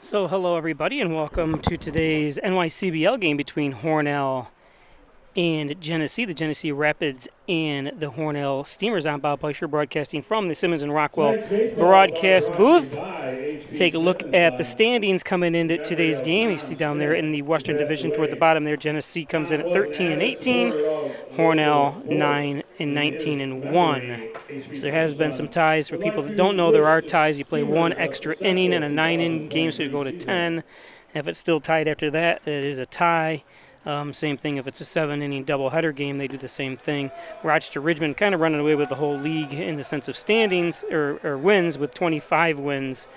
So hello everybody and welcome to today's NYCBL game between Hornell and Genesee. The Genesee Rapids and the Hornell Steamers. I'm Bob Bleischer broadcasting from the Simmons and Rockwell broadcast booth. Take a look at the standings coming into today's game. You see down there in the Western Division toward the bottom there, Genesee comes in at 13 and 18, Hornell 9 and 19 and 1. So there has been some ties. For people that don't know, there are ties. You play one extra inning in a 9-inning game, so you go to 10. If it's still tied after that, it is a tie. Same thing if it's a 7-inning doubleheader game, they do the same thing. Rochester Ridgeman kind of running away with the whole league in the sense of standings or wins with 25 wins.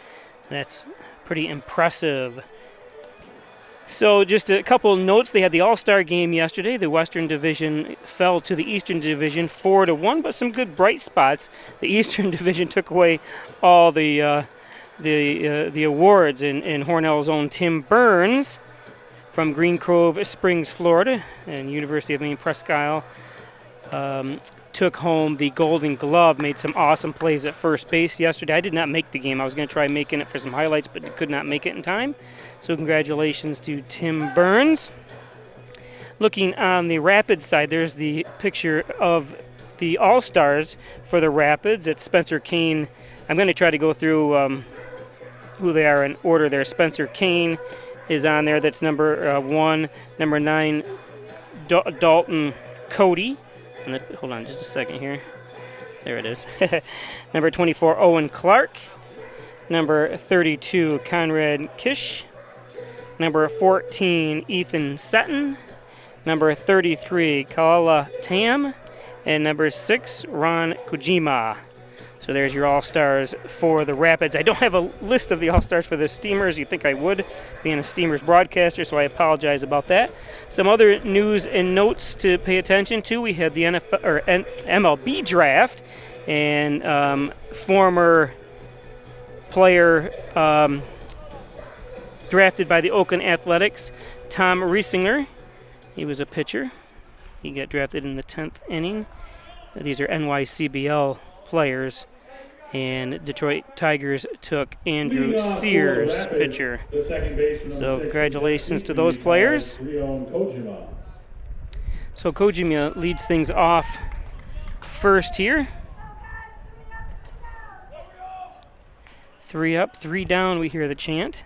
That's pretty impressive. So just a couple notes. They had the All-Star game yesterday. The Western Division fell to the Eastern Division 4-1, but some good bright spots. The Eastern Division took away all the awards, and Hornell's own Tim Burns from Green Cove Springs, Florida, and University of Maine Presque Isle took home the Golden Glove, made some awesome plays at first base yesterday. I did not make the game. I was going to try making it for some highlights, but could not make it in time. So congratulations to Tim Burns. Looking on the Rapids side, there's the picture of the All-Stars for the Rapids. It's Spencer Kane. I'm going to try to go through who they are in order there. Spencer Kane is on there. That's number 1. Number 9, Dalton Cody. Hold on just a second here. There it is. Number 24, Owen Clark. Number 32, Conrad Kish. Number 14, Ethan Sutton. Number 33, Kaala Tam. And number 6, Ron Kojima. So there's your All-Stars for the Rapids. I don't have a list of the All-Stars for the Steamers. You'd think I would, being a Steamers broadcaster, so I apologize about that. Some other news and notes to pay attention to. We had the MLB draft, and former player drafted by the Oakland Athletics, Tom Riesinger. He was a pitcher. He got drafted in the 10th inning. These are NYCBL players. And Detroit Tigers took Andrew Sears, pitcher. So congratulations to those players. So Kojima leads things off first here. 3 up, 3 down, we hear the chant.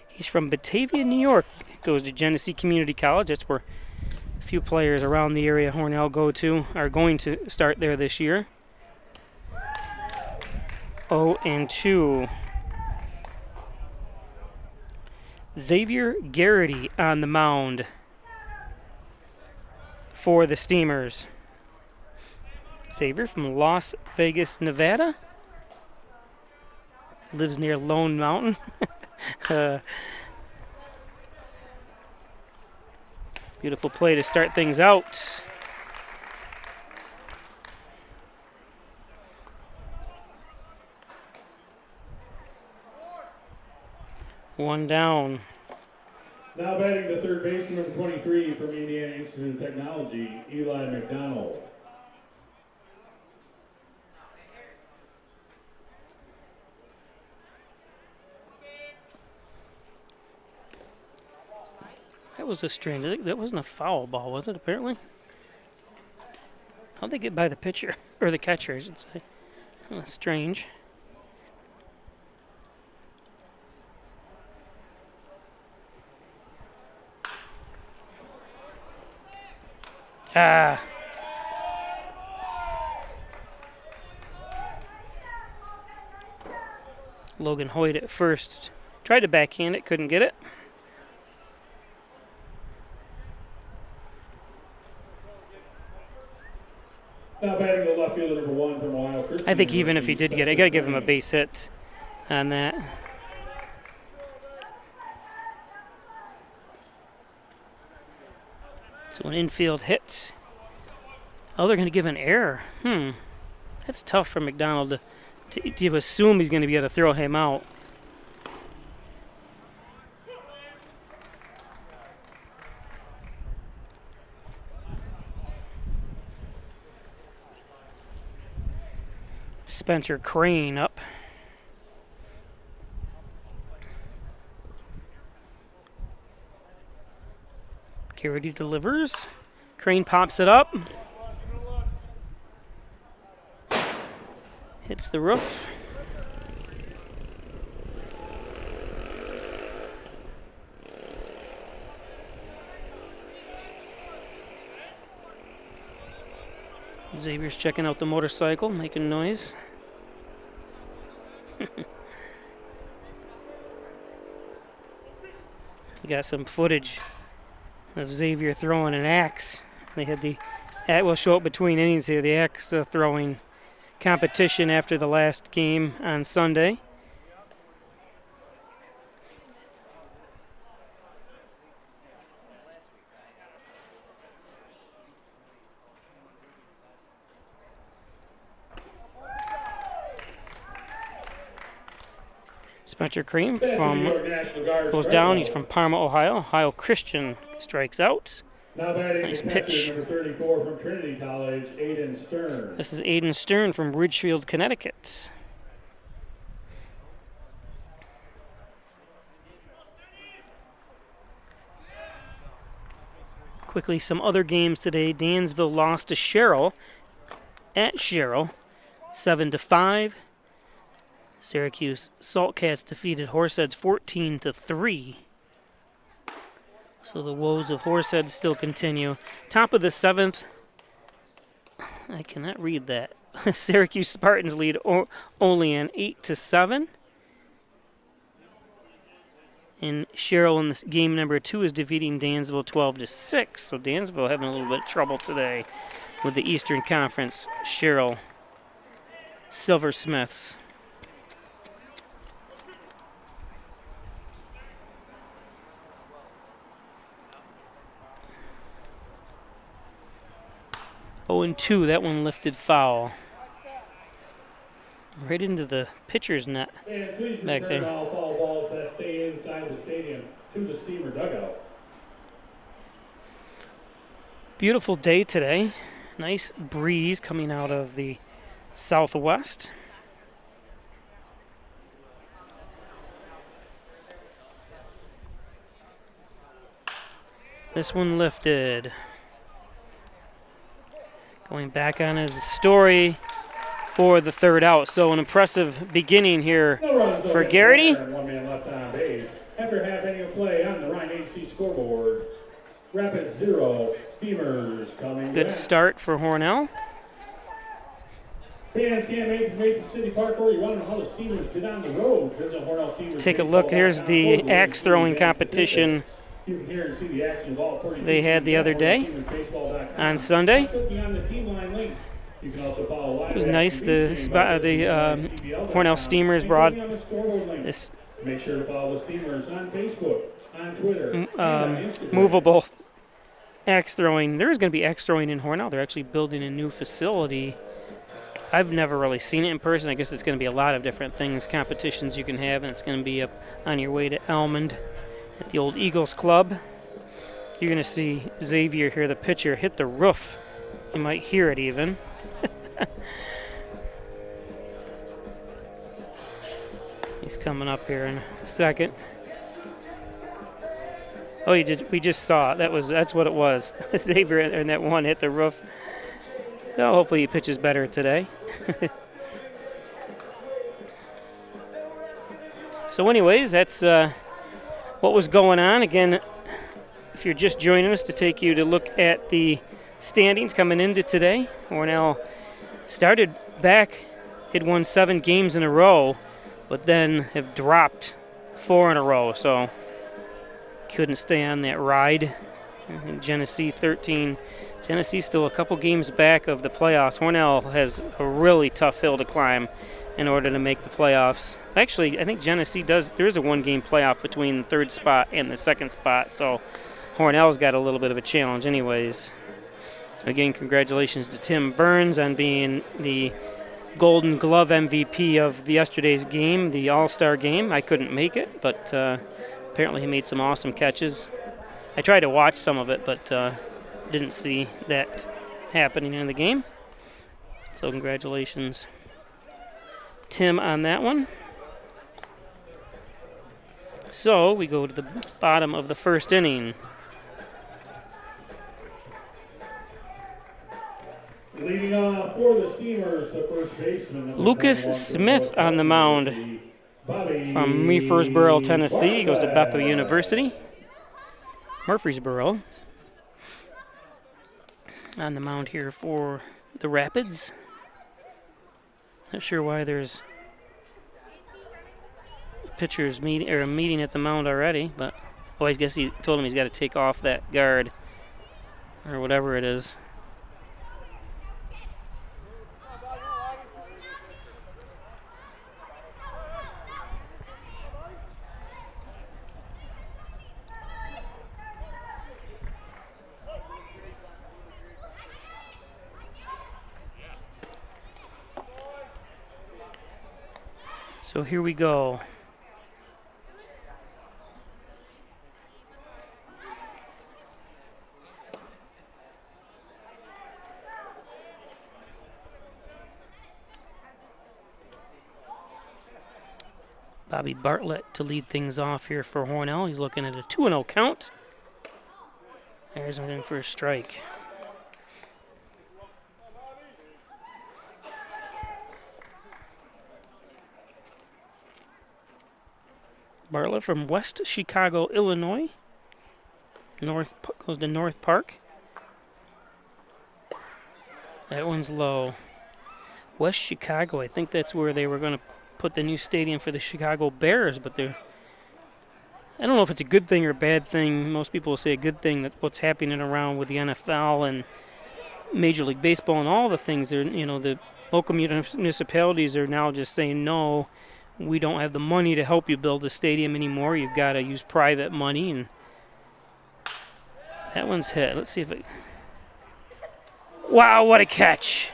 He's from Batavia, New York. Goes to Genesee Community College. That's where a few players around the area Hornell are going to start there this year. 0-2. Xavier Garrity on the mound for the Steamers. Xavier from Las Vegas, Nevada. Lives near Lone Mountain. Beautiful play to start things out. One down. Now batting the third baseman, number 23 from Indiana Institute of Technology, Eli McDonald. That was a strange. That wasn't a foul ball, was it? Apparently. How'd they get by the pitcher or the catcher? I should say. Strange. Logan Hoyt at first tried to backhand it, couldn't get it. Now batting the left fielder, number 1 from Ohio. I think even if he did get it, I got to give him a base hit on that. So an infield hit. Oh, they're going to give an error. That's tough for McDonald to assume he's going to be able to throw him out. Spencer Crane up. Garrity delivers. Crane pops it up. Hits the roof. Xavier's checking out the motorcycle, making noise. You got some footage of Xavier throwing an axe. They had the, we'll show up between innings here, the axe throwing competition after the last game on Sunday. Spencer Crane goes down. He's from Parma, Ohio. Ohio Christian strikes out. Nice pitch. Number 34 from Trinity College, Aiden Stern. This is Aiden Stern from Ridgefield, Connecticut. Quickly, some other games today. Dansville lost to Sherrill at Sherrill, 7-5. Syracuse Saltcats defeated Horseheads 14-3. So the woes of Horseheads still continue. Top of the 7th. I cannot read that. Syracuse Spartans lead Olean 8-7. And Sherrill in this game number 2 is defeating Dansville 12-6. So Dansville having a little bit of trouble today with the Eastern Conference. Sherrill Silversmiths. Oh, and 2, that one lifted foul. Right into the pitcher's net back there. All foul balls that stay inside the stadium to the Steamer dugout. Beautiful day today. Nice breeze coming out of the southwest. This one lifted. Going back on his story for the third out. So an impressive beginning here for Garrity. 1 man left on base. After half inning of play on the Ryan AC scoreboard, Rapids 0, Steamers coming Good back. start for Hornell. Fans can't make the City Park or you want to know how the Steamers did on the road. Visit Hornell Steamers. Take a look. Here's the axe throwing competition you can hear and see the action of all 40 they had the other day on Sunday. It was nice. The Hornell Steamers brought this Make sure to follow the Steamers on Facebook, on Twitter, and on Instagram. Movable axe throwing. There is going to be axe throwing in Hornell. They're actually building a new facility. I've never really seen it in person. I guess it's going to be a lot of different things, competitions you can have, and it's going to be up on your way to Almond at the old Eagles Club. You're going to see Xavier here, the pitcher, hit the roof. You might hear it even. He's coming up here in a second. Oh, you did. We just saw it. That's what it was. Xavier and that one hit the roof. Oh, hopefully he pitches better today. So anyways, that's what was going on. Again, if you're just joining us, to take you to look at the standings coming into today. Hornell started back, had won 7 games in a row, but then have dropped 4 in a row, so couldn't stay on that ride. Genesee 13. Genesee still a couple games back of the playoffs. Hornell has a really tough hill to climb in order to make the playoffs. Actually, I think Genesee does. There is a 1-game playoff between the 3rd spot and the 2nd spot, so Hornell's got a little bit of a challenge anyways. Again, congratulations to Tim Burns on being the Golden Glove MVP of yesterday's game, the All-Star game. I couldn't make it, but apparently he made some awesome catches. I tried to watch some of it, but didn't see that happening in the game. So congratulations. Tim on that one. So we go to the bottom of the first inning. Leading off for the Steamers, the first baseman. Lucas Smith on the mound from Murfreesboro, Tennessee. He goes to Bethel University. Murfreesboro. On the mound here for the Rapids. Not sure why there's pitchers meeting or a meeting at the mound already, but I guess he told him he's got to take off that guard or whatever it is. So here we go. Bobby Bartlett to lead things off here for Hornell. He's looking at a 2-0 count. There's him in for a strike. Bartlett from West Chicago, Illinois. Goes to North Park. That one's low. West Chicago, I think that's where they were going to put the new stadium for the Chicago Bears, but I don't know if it's a good thing or a bad thing. Most people will say a good thing, that what's happening around with the NFL and Major League Baseball and all the things. The local municipalities are now just saying, no, we don't have the money to help you build a stadium anymore. You've got to use private money. And that one's hit. Let's see if it... Wow, what a catch.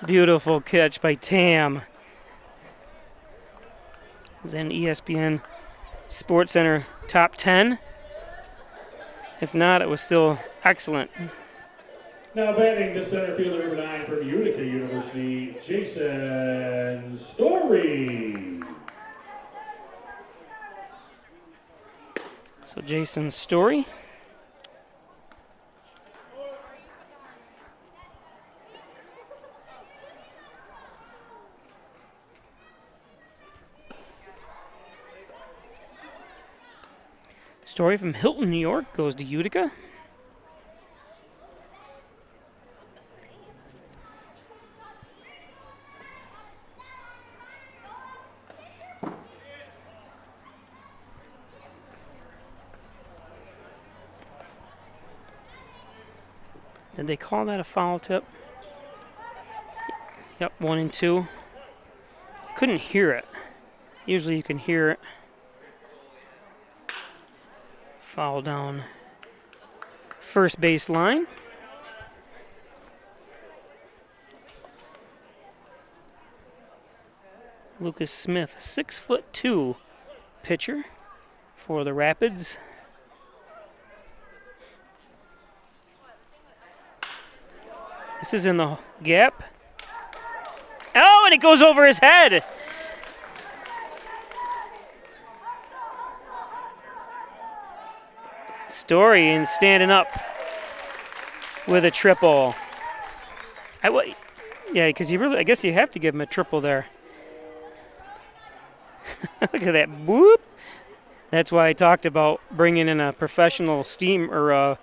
Beautiful catch by Tam. Then ESPN SportsCenter top 10. If not, it was still excellent. Now batting the center fielder, number 9 from Utica University, Jason Story. So Jason Story. Story from Hilton, New York, goes to Utica. Did they call that a foul tip? Yep, 1 and 2. Couldn't hear it. Usually you can hear it. Foul down first base line. Lucas Smith, 6'2" pitcher for the Rapids. This is in the gap. Oh, and it goes over his head. Story and standing up with a triple. Yeah, because I guess you have to give him a triple there. Look at that, whoop! That's why I talked about bringing in a professional steamroller,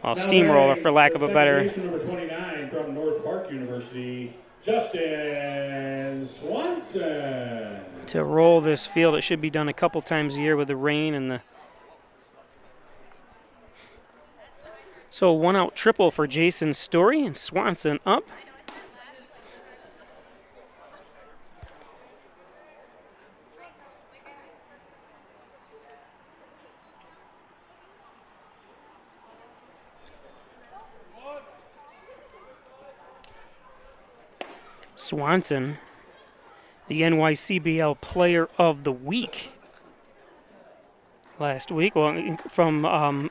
for lack of a better. Number 29 from North Park University, Justin Swanson. To roll this field, it should be done a couple times a year with the rain and the. So 1-out triple for Jason Story and Swanson up. Swanson, the NYCBL Player of the Week last week. Well, from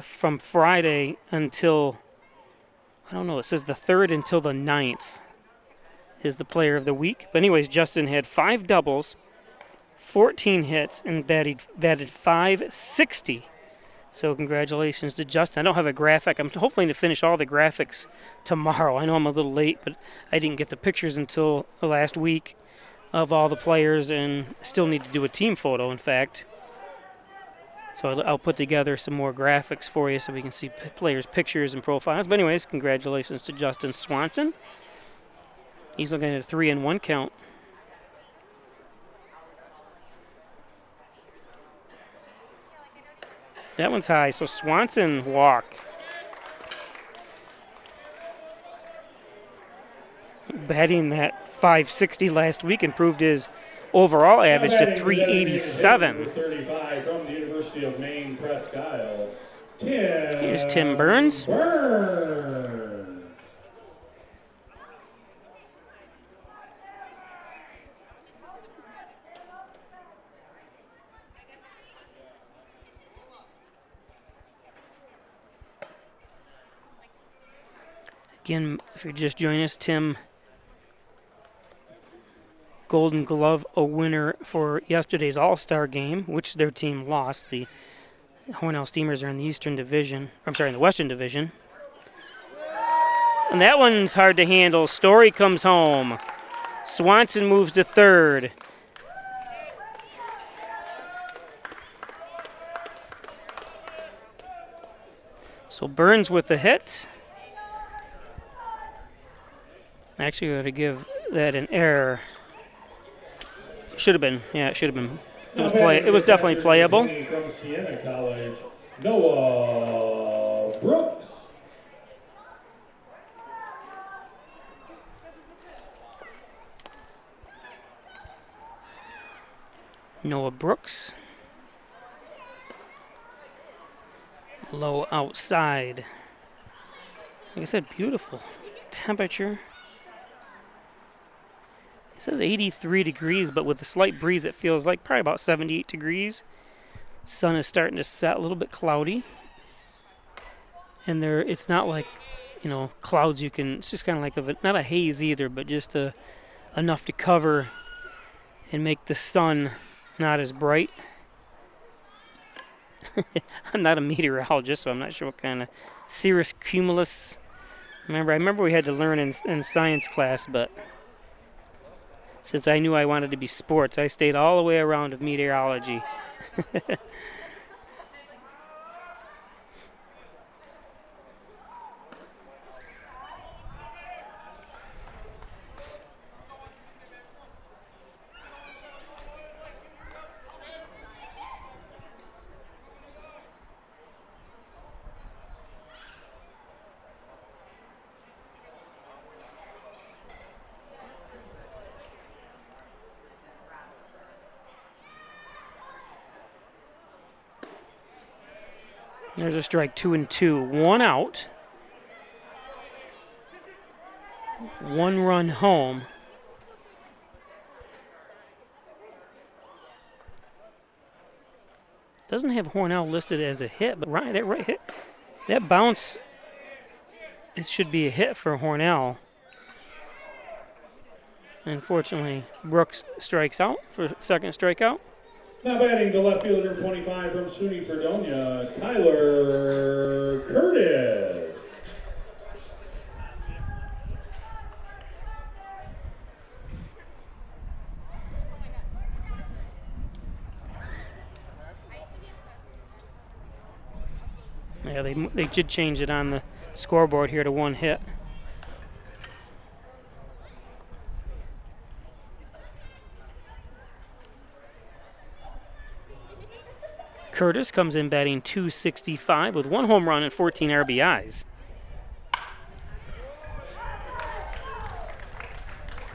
from Friday until I don't know, it says the 3rd until the 9th is the player of the week. But anyways, Justin had 5 doubles, 14 hits, and batted .560. So congratulations to Justin. I don't have a graphic. I'm hoping to finish all the graphics tomorrow. I know I'm a little late, but I didn't get the pictures until last week of all the players, and still need to do a team photo, in fact. So I'll put together some more graphics for you so we can see players' pictures and profiles. But anyways, congratulations to Justin Swanson. He's looking at a 3-1 count. That one's high, so Swanson walk. Batting that .560 last week improved his overall average to .387. 35 from the University of Maine, Presque Isle. Here's Tim Burns. Again, if you're just joining us, Tim, Golden Glove, a winner for yesterday's All-Star game, which their team lost. The Hornell Steamers are in the Eastern Division. I'm sorry, in the Western Division. And that one's hard to handle. Story comes home. Swanson moves to 3rd. So Burns with the hit. Actually, got to give that an error. Should have been. Yeah, it should have been. It was definitely playable. From Siena College, Noah Brooks. Noah Brooks. Low outside. Like I said, beautiful temperature. It says 83 degrees, but with a slight breeze, it feels like probably about 78 degrees. Sun is starting to set, a little bit cloudy. And it's not like, clouds you can, it's just kind of like, not a haze either, but just enough to cover and make the sun not as bright. I'm not a meteorologist, so I'm not sure what kind of cirrus cumulus. I remember we had to learn in science class, but since I knew I wanted to be sports, I stayed all the way around of meteorology. There's a strike, 2-2. 1 out. 1 run home. Doesn't have Hornell listed as a hit, but that right hit, that bounce, it should be a hit for Hornell. Unfortunately, Brooks strikes out for second strikeout. Now batting the left fielder, 25 from SUNY Fredonia, Tyler Curtis. Yeah, they did change it on the scoreboard here to 1 hit. Curtis comes in batting .265 with 1 home run and 14 RBIs.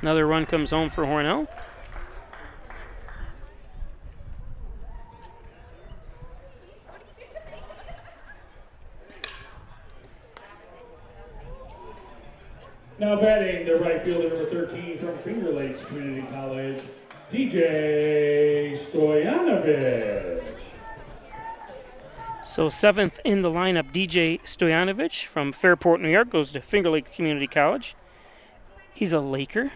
Another run comes home for Hornell. Now batting the right fielder, number 13 from Finger Lakes Community College, DJ Stoyanovich. So 7th in the lineup, DJ Stoyanovich from Fairport, New York, goes to Finger Lake Community College. He's a Laker.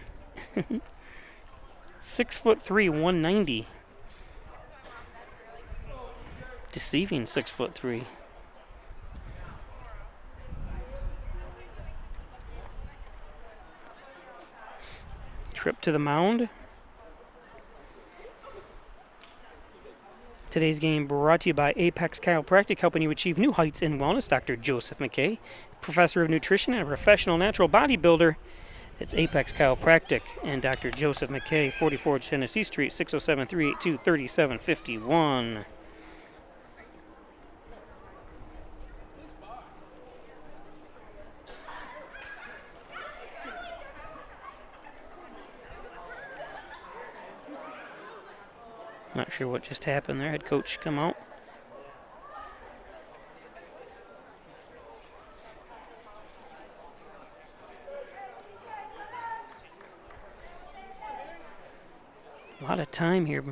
6'3", 190. Deceiving 6'3". Trip to the mound. Today's game brought to you by Apex Chiropractic, helping you achieve new heights in wellness. Dr. Joseph McKay, professor of nutrition and a professional natural bodybuilder. It's Apex Chiropractic and Dr. Joseph McKay, 44 Genesee Street, 607-382-3751. Not sure what just happened there. Head coach come out. A lot of time here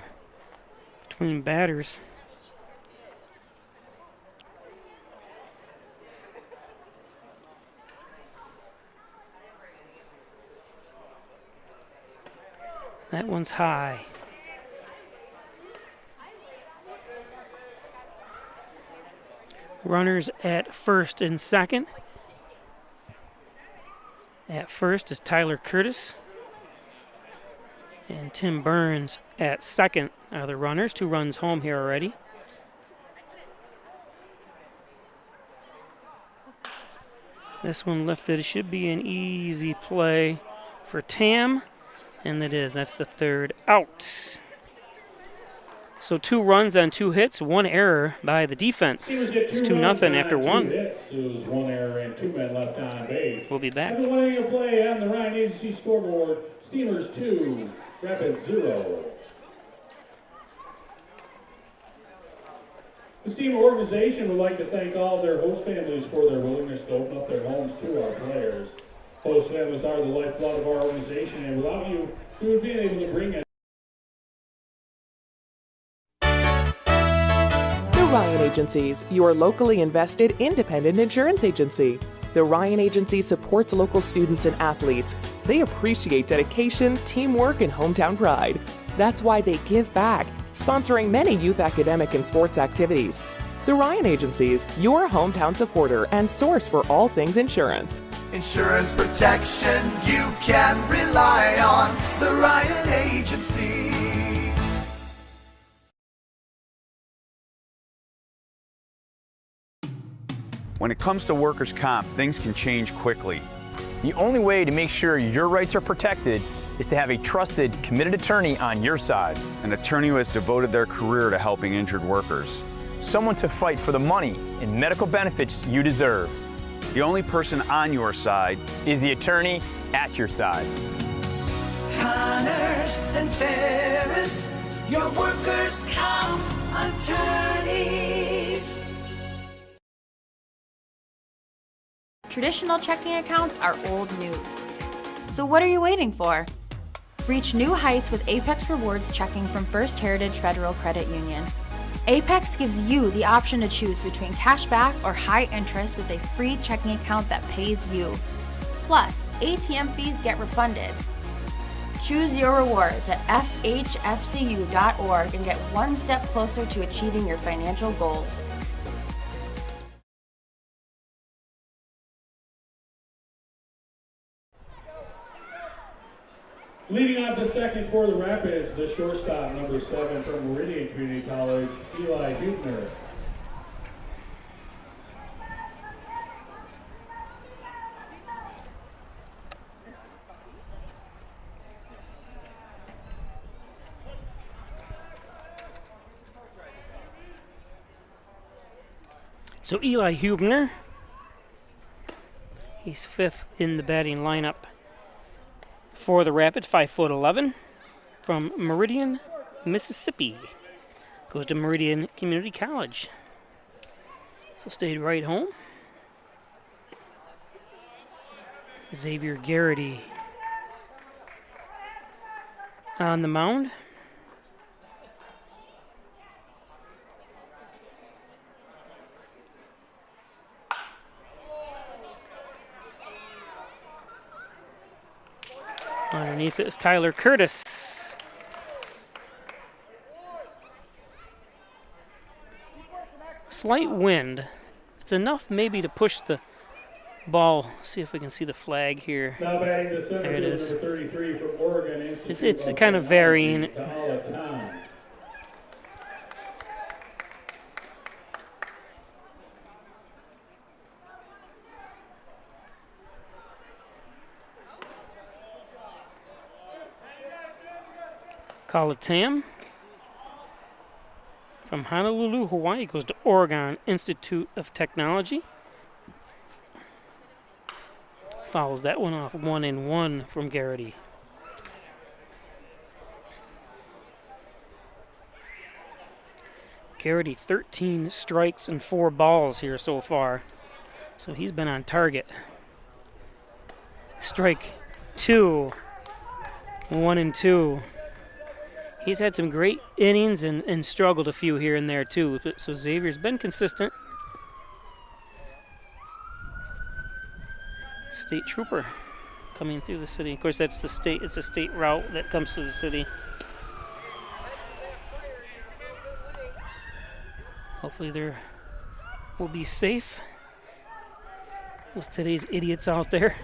between batters. That one's high. Runners at first and second. At first is Tyler Curtis. And Tim Burns at second are the runners. 2 runs home here already. This one lifted. It should be an easy play for Tam. And it is. That's the 3rd out. So 2 runs on 2 hits, 1 error by the defense. It's 2-0 after 1. It was 1 error and 2 men left on base. We'll be back. After winning a play on the Ryan Agency scoreboard, Steamers 2, Rapids 0. The Steamer organization would like to thank all of their host families for their willingness to open up their homes to our players. Host families are the lifeblood of our organization, and without you, we would be able to bring it. Ryan Agencies, your locally invested independent insurance agency. The Ryan Agency supports local students and athletes. They appreciate dedication, teamwork, and hometown pride. That's why they give back, sponsoring many youth academic and sports activities. The Ryan Agencies, your hometown supporter and source for all things insurance. Insurance protection you can rely on. The Ryan Agency. When it comes to workers' comp, things can change quickly. The only way to make sure your rights are protected is to have a trusted, committed attorney on your side. An attorney who has devoted their career to helping injured workers. Someone to fight for the money and medical benefits you deserve. The only person on your side is the attorney at your side. Connors and Ferris, your workers' comp attorneys. Traditional checking accounts are old news. So what are you waiting for? Reach new heights with Apex Rewards checking from First Heritage Federal Credit Union. Apex gives you the option to choose between cash back or high interest with a free checking account that pays you. Plus, ATM fees get refunded. Choose your rewards at fhfcu.org and get one step closer to achieving your financial goals. Leading off the second for the Rapids, the shortstop, number 7 from Meridian Community College, Eli Hubner. So Eli Hubner, he's 5th in the batting lineup for the Rapids, 5'11", from Meridian, Mississippi. Goes to Meridian Community College. So stayed right home. Xavier Garrity on the mound. Underneath it is Tyler Curtis. Slight wind. It's enough maybe to push the ball. See if we can see the flag here. Now batting the center There it fielder, is. number 33 from Oregon Institute It's of kind of varying. Technology, Tom. Kalatam from Honolulu, Hawaii, goes to Oregon Institute of Technology. Fouls that one off, 1-1 from Garrity. Garrity 13 strikes and 4 balls here so far, so he's been on target. Strike 2, 1-2. He's had some great innings and struggled a few here and there too. So Xavier's been consistent. State Trooper coming through the city. Of course, that's the state. It's a state route that comes through the city. Hopefully, they will be safe with today's idiots out there.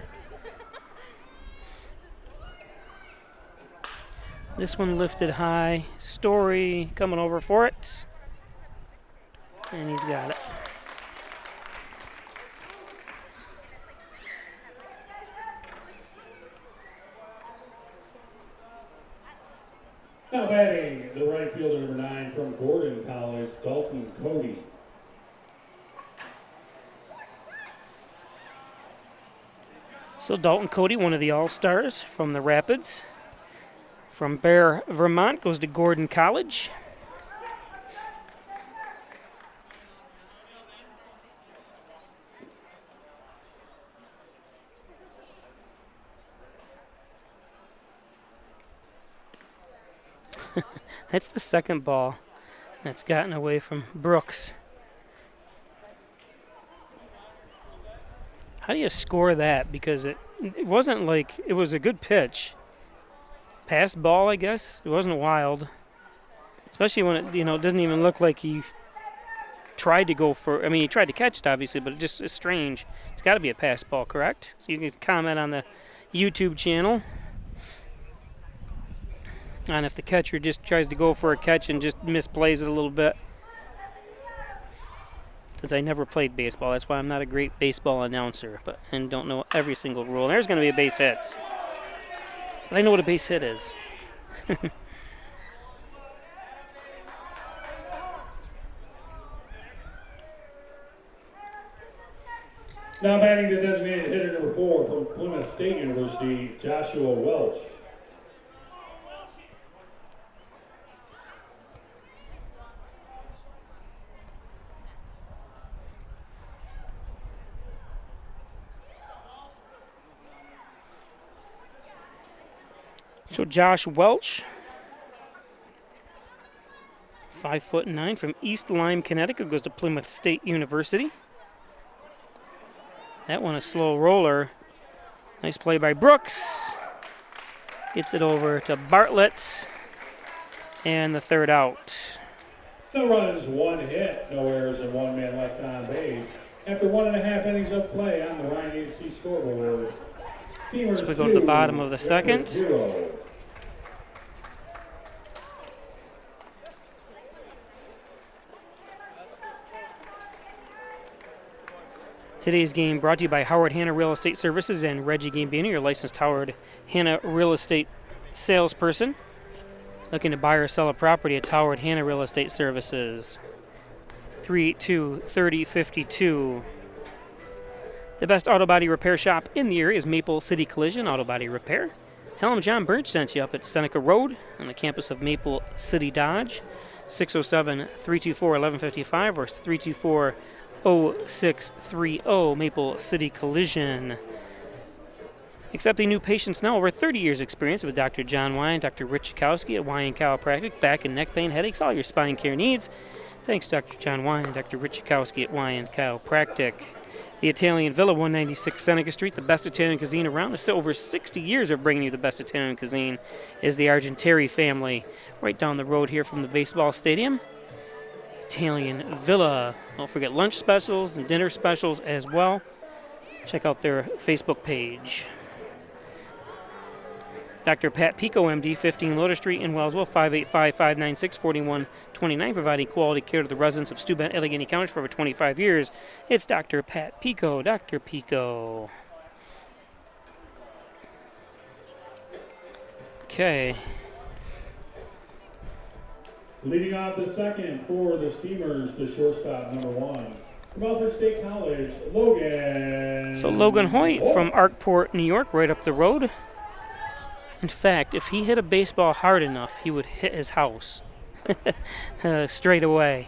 This one lifted high. Story coming over for it. And he's got it. Now batting the right fielder, number 9 from Gordon College, Dalton Cody. So Dalton Cody, one of the All-Stars from the Rapids. From Bear, Vermont, goes to Gordon College. That's the second ball that's gotten away from Brooks. How do you score that? Because it wasn't like it was a good pitch. Pass ball, I guess. It wasn't wild. Especially when it, it doesn't even look like he tried to go for, I mean, he tried to catch it, obviously, but it just is strange. It's got to be a pass ball, correct? So you can comment on the YouTube channel. And if the catcher just tries to go for a catch and just misplays it a little bit. Since I never played baseball, that's why I'm not a great baseball announcer, and don't know every single rule. And there's going to be a base hit. But I know what a base hit is. Now batting the designated hitter, number 4 from Plymouth State University, Joshua Welch. So Josh Welch, 5'9", from East Lyme, Connecticut, goes to Plymouth State University. That one a slow roller. Nice play by Brooks. Gets it over to Bartlett. And the third out. No runs, 1 hit, no errors, and 1 man left on base. After 1.5 innings of play on the Ryan Agency scoreboard. So we go to the bottom of the second. 0. Today's game brought to you by Howard Hanna Real Estate Services and Reggie Gambino, your licensed Howard Hanna Real Estate salesperson. Looking to buy or sell a property, it's Howard Hanna Real Estate Services. 382-3052. The best auto body repair shop in the area is Maple City Collision Auto Body Repair. Tell them John Birch sent you up at Seneca Road on the campus of Maple City Dodge. 607-324-1155 or 324-0630 Maple City Collision. Accepting new patients now, over 30 years experience with Dr. John Wyan, Dr. Rich Chakowski at Wyan Chiropractic, back and neck pain, headaches, all your spine care needs. Thanks, Dr. John Wyan, Dr. Rich Chakowski at Wyan Chiropractic. The Italian Villa, 196 Seneca Street, the best Italian cuisine around. It's over 60 years of bringing you the best Italian cuisine is the Argenteri family, right down the road here from the baseball stadium. Italian Villa. Don't forget lunch specials and dinner specials as well. Check out their Facebook page. Dr. Pat Pico, MD, 15 Lotus Street in Wellsville, 585-596-4129, providing quality care to the residents of Steuben, Allegheny County for over 25 years. It's Dr. Pat Pico. Dr. Pico. Okay. Leading off the second for the Steamers, the shortstop, number 1. From Alfred State College, Logan. So Logan Hoyt from Arkport, New York, right up the road. In fact, if he hit a baseball hard enough, he would hit his house straight away.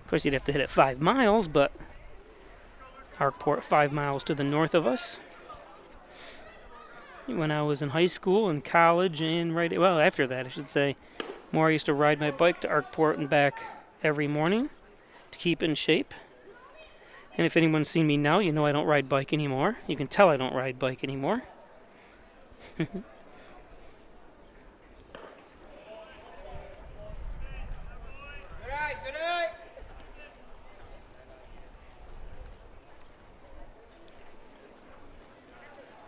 Of course, you'd have to hit it 5 miles, but Arkport 5 miles to the north of us. When I was in high school and college and after that, I should say, I used to ride my bike to Arkport and back every morning to keep in shape. And if anyone's seen me now, you know I don't ride bike anymore. You can tell I don't ride bike anymore.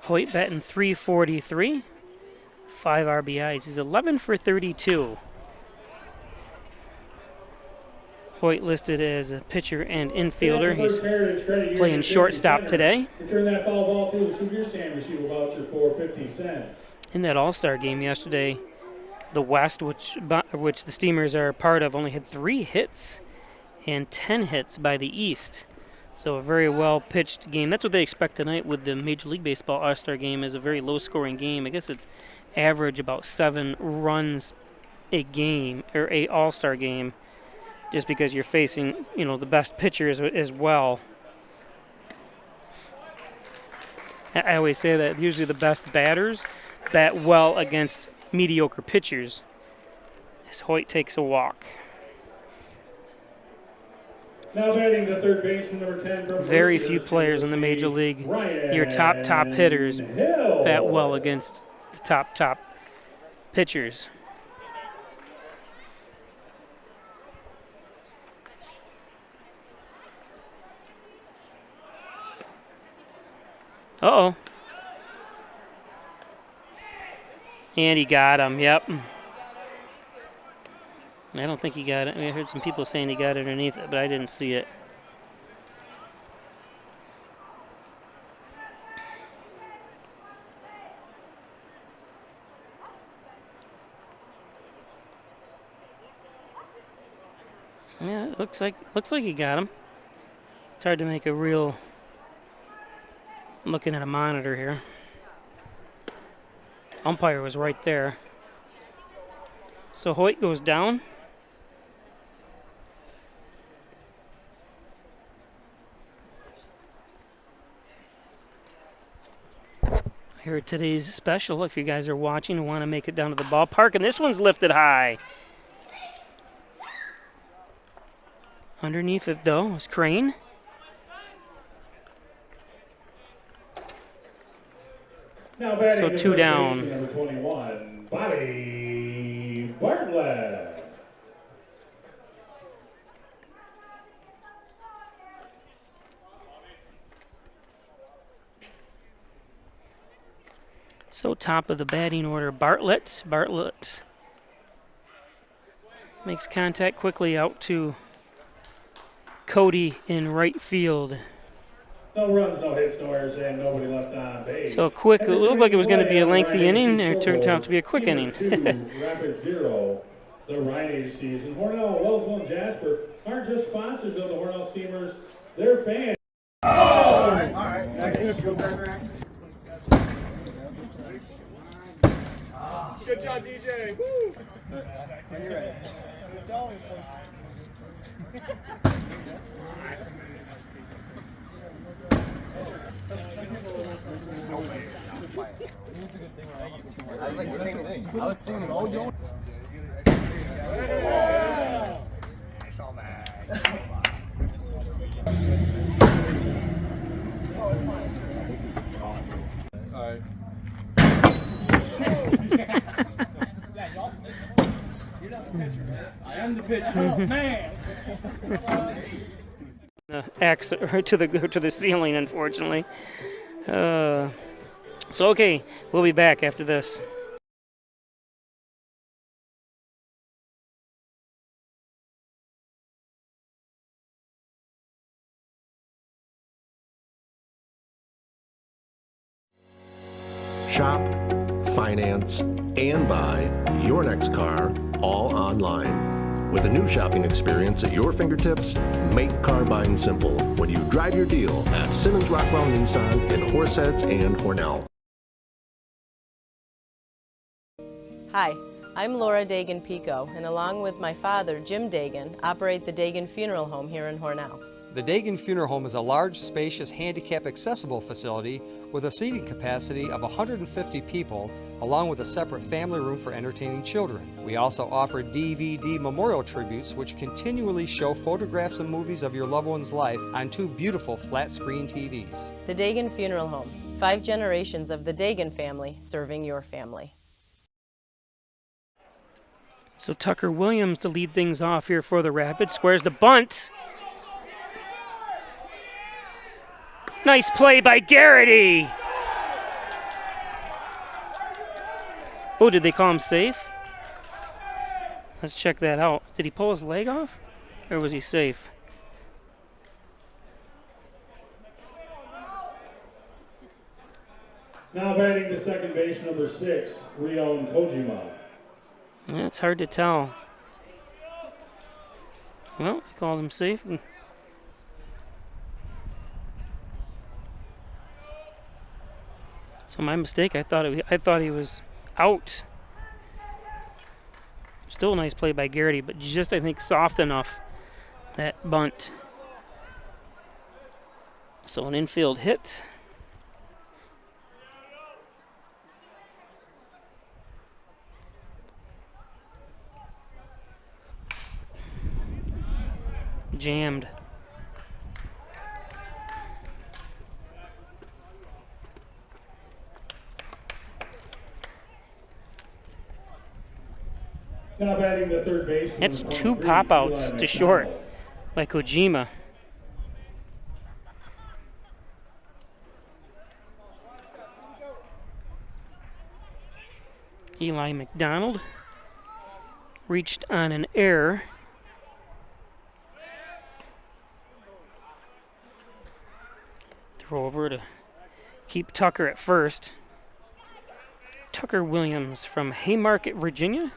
Hoyt batting .343, 5 RBIs. He's 11 for 32. Hoyt listed as a pitcher and infielder. He's playing shortstop today. Return that foul ball through the Souvenir Stand, receive a voucher for 50 cents. In that All-Star game yesterday, the West, which the Steamers are a part of, only had 3 hits and 10 hits by the East. So a very well-pitched game. That's what they expect tonight with the Major League Baseball All-Star game, is a very low-scoring game. I guess it's average about 7 runs a game, or a All-Star game, just because you're facing, the best pitchers as well. I always say that usually the best batters bat well against mediocre pitchers. As Hoyt takes a walk. Now batting the third baseman, number 10. From Very few players in the Major League, your top hitters, bat well against the top pitchers. Uh-oh. And he got him, yep. I don't think he got it. I heard some people saying he got it underneath it, but I didn't see it. Yeah, it looks like he got him. It's hard to make a real. I'm looking at a monitor here. Umpire was right there. So Hoyt goes down. Here today's special, if you guys are watching and want to make it down to the ballpark, and this one's lifted high. Underneath it, though, is Crane. Now batting So the 2 third down. baseman, number 21, Bobby Bartlett. So top of the batting order, Bartlett. Bartlett makes contact quickly out to Cody in right field. No runs, no hits, no errors, and nobody left on base. So quick, it looked like it was going to be a lengthy inning, and it turned out to be a quick inning. Rapid 0. The Ryan agencies in Hornell, Wellsville, and Jasper aren't just sponsors of the Hornell Steamers, they're fans. Good job, DJ. Woo! When you're ready. It's all in place. I was singing all your. Alright. I am the pitcher. Oh, man! Axe to the ceiling, unfortunately. So okay, we'll be back after this. Shop, finance, and buy your next car all online. With a new shopping experience at your fingertips, make car buying simple when you drive your deal at Simmons Rockwell Nissan in Horseheads and Hornell. Hi, I'm Laura Dagan-Pico, and along with my father, Jim Dagan, operate the Dagan Funeral Home here in Hornell. The Dagan Funeral Home is a large, spacious, handicap-accessible facility with a seating capacity of 150 people, along with a separate family room for entertaining children. We also offer DVD memorial tributes, which continually show photographs and movies of your loved one's life on 2 beautiful flat-screen TVs. The Dagan Funeral Home, 5 generations of the Dagan family serving your family. So Tucker Williams to lead things off here for the Rapids. Squares the bunt. Nice play by Garrity. Oh, did they call him safe? Let's check that out. Did he pull his leg off? Or was he safe? Now batting the second base, number 6, Rion Kojima. Yeah, it's hard to tell. Well, he called him safe. So my mistake. I thought he was out. Still a nice play by Garrity, but just I think soft enough that bunt. So an infield hit. Jammed. Now batting the third base. That's 2 pop-outs to short by Kojima. Eli McDonald reached on an error. Throw over to keep Tucker at first. Tucker Williams from Haymarket, Virginia.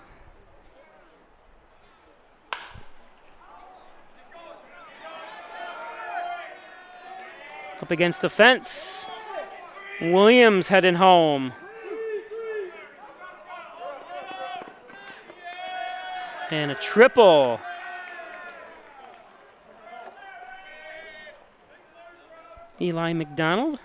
Up against the fence. Williams heading home. And a triple. Eli McDonald.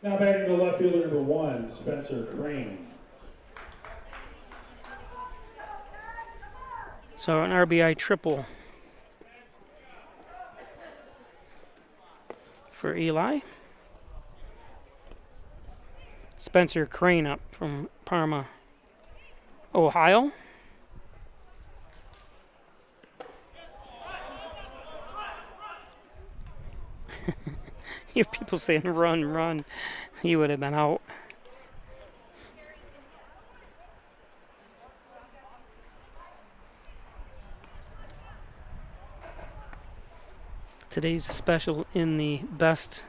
Now batting the left fielder, number 1, Spencer Crane. So an RBI triple for Eli. Spencer Crane up from Parma, Ohio. You have people saying run, run. He would have been out. Today's special in the best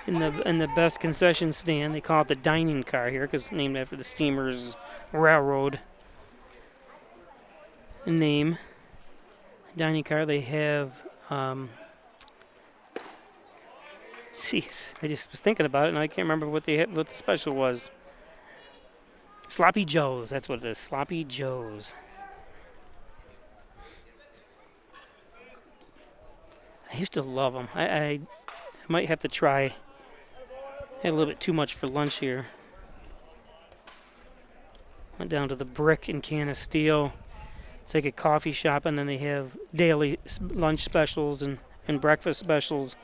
in the best concession stand. They call it the dining car here because it's named after the steamer's railroad name. Dining car. They have. Jeez, I just was thinking about it and I can't remember what the special was. Sloppy Joe's. That's what it is. Sloppy Joe's. I used to love them. I might have to try. I had a little bit too much for lunch here. Went down to the Brick in Canasteel. It's like a coffee shop, and then they have daily lunch specials and breakfast specials.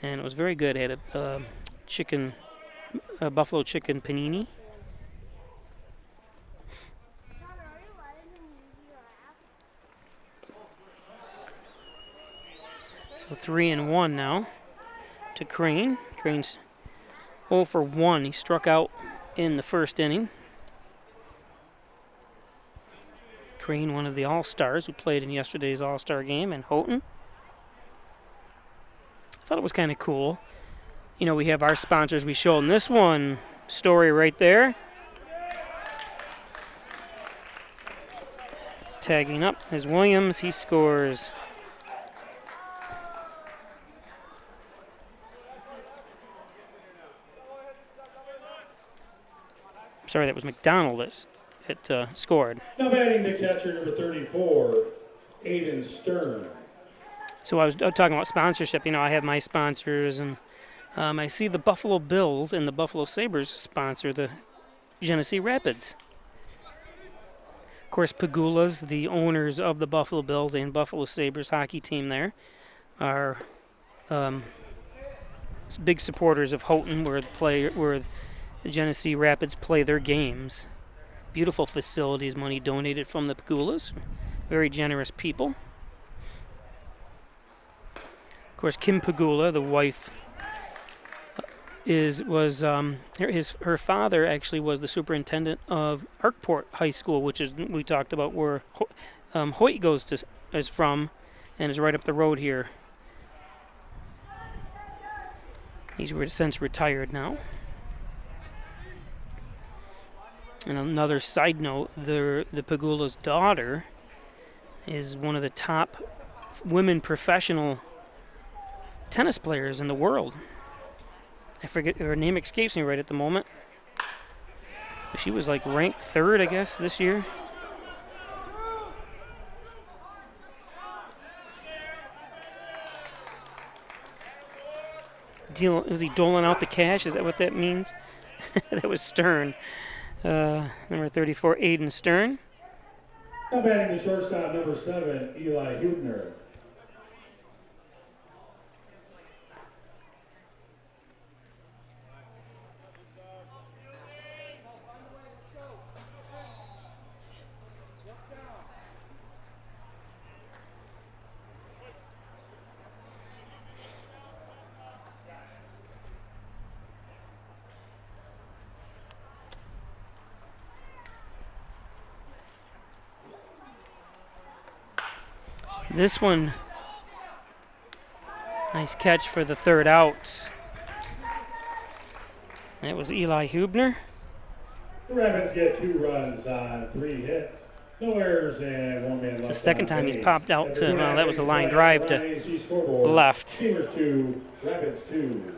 And it was very good. It had a buffalo chicken panini. So 3-1 now to Crane. Crane's 0 for 1. He struck out in the first inning. Crane, one of the All-Stars who played in yesterday's All-Star game in Houghton. I thought it was kind of cool. You know, we have our sponsors we showed in this one. Story right there. Tagging up is Williams. He scores. Sorry, that was McDonald that scored. Now batting the catcher, number 34, Aiden Stern. So I was talking about sponsorship. You know, I have my sponsors, and I see the Buffalo Bills and the Buffalo Sabres sponsor the Genesee Rapids. Of course, Pagula's, the owners of the Buffalo Bills and Buffalo Sabres hockey team there, are big supporters of Houghton, where the Genesee Rapids play their games. Beautiful facilities, money donated from the Pagulas. Very generous people. Of course, Kim Pagula, the wife, her father actually was the superintendent of Arkport High School, which is we talked about where Hoyt is from, and is right up the road here. He's since retired now. And another side note, the Pagula's daughter is one of the top women professional tennis players in the world. I forget, her name escapes me right at the moment. She was like ranked 3rd, I guess, this year. Was he doling out the cash? Is that what that means? That was Stern. Number 34, Aiden Stern. Now batting the shortstop, number 7, Eli Hubner. This one, nice catch for the 3rd out. That was Eli Hubner. The Rapids get 2 runs on 3 hits. No errors and 1 man left. It's the second time he's popped out to, well, that was a line drive to left. Steamers 2, Rapids 2.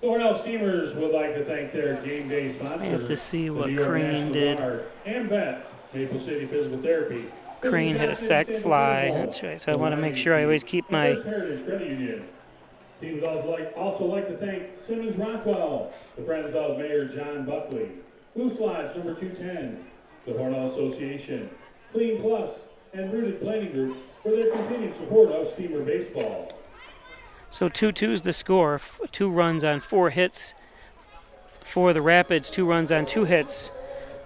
The Hornell Steamers would like to thank their game day sponsors. I have to see what Crane did. And vets, Maple City Physical Therapy. Crane had a sac fly. That's right. So I want to make sure I always keep my. Heritage Credit Union. Teams also like to thank Simmons Rockwell, the Friends of Mayor John Buckley, Moose Lodge number 210, the Hornell Association, Clean Plus, and Rooted Planning Group for their continued support of Steamer baseball. So 2-2 is the score. 2 runs on 4 hits for the Rapids. 2 runs on 2 hits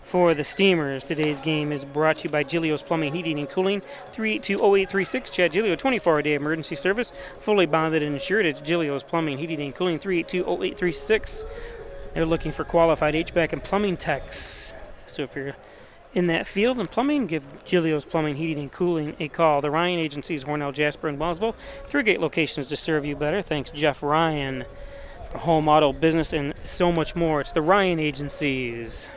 for the Steamers. Today's game is brought to you by Giglio's Plumbing, Heating, and Cooling. 382-0836. Chad Giglio, 24-hour-a-day emergency service. Fully bonded and insured. It's Giglio's Plumbing, Heating, and Cooling. 382-0836. They're looking for qualified HVAC and plumbing techs. So if you're in that field and plumbing, give Giglio's Plumbing, Heating, and Cooling a call. The Ryan Agencies, Hornell, Jasper, and Wellsville. 3 great locations to serve you better. Thanks, Jeff Ryan, for home, auto, business, and so much more. It's the Ryan Agencies.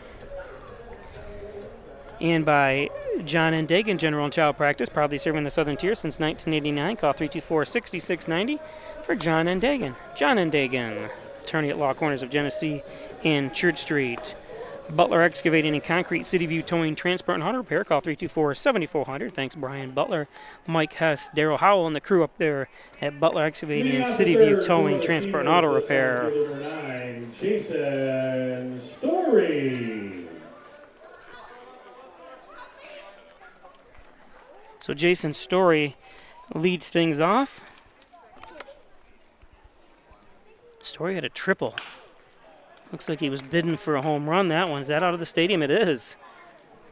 And by John and Dagan, General and Child Practice, proudly serving the Southern Tier since 1989. Call 324-6690 for John and Dagan. John and Dagan, attorney at law, corners of Genesee and Church Street. Butler Excavating and Concrete, City View Towing, Transport, and Auto Repair. Call 324-7400. Thanks, Brian Butler, Mike Hess, Daryl Howell, and the crew up there at Butler Excavating and City View Towing, Transport, and Auto Repair. Number 9, Jason Story. So Jason Story leads things off. Story had a triple. Looks like he was bidding for a home run. That one. Is that out of the stadium? It is.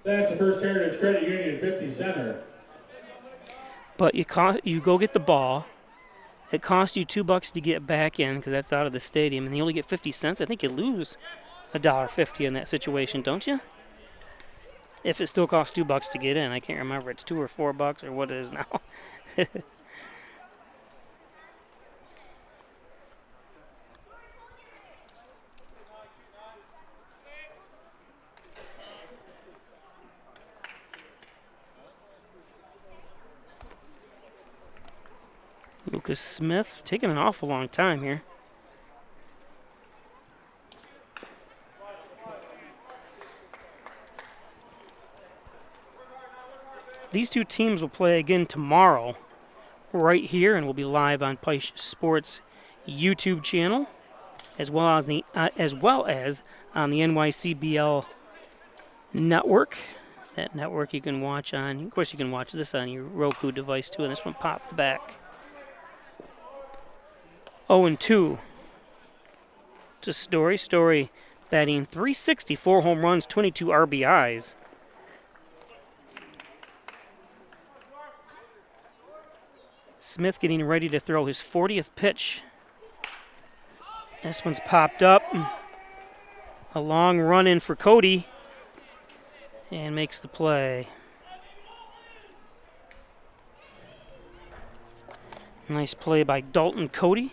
That's the First Heritage Credit Union 50 center. But you go get the ball. It costs you $2 to get back in because that's out of the stadium, and you only get 50 cents. I think you lose $1.50 in that situation, don't you? If it still costs $2 to get in, I can't remember. It's $2 or $4 or what it is now. Lucas Smith taking an awful long time here. These two teams will play again tomorrow right here, and will be live on Peisch Sports YouTube channel, as well as on the NYCBL network. That network you can watch on. Of course, you can watch this on your Roku device too, and this one popped back. 0-2 to Story. Story batting .360, 4 home runs, 22 RBIs. Smith getting ready to throw his 40th pitch. This one's popped up. A long run in for Cody, and makes the play. Nice play by Dalton Cody.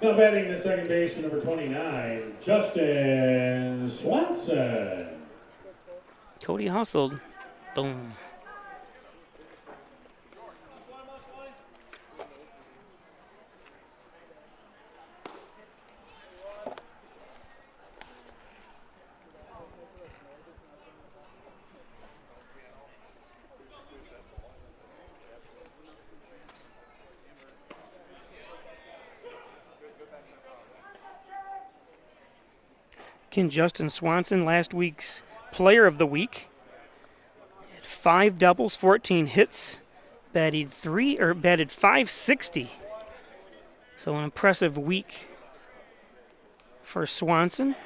Now batting the second baseman, number 29, Justin Swanson. Cody hustled. Boom. Justin Swanson, last week's Player of the Week, had 5 doubles, 14 hits, batted .560. So an impressive week for Swanson.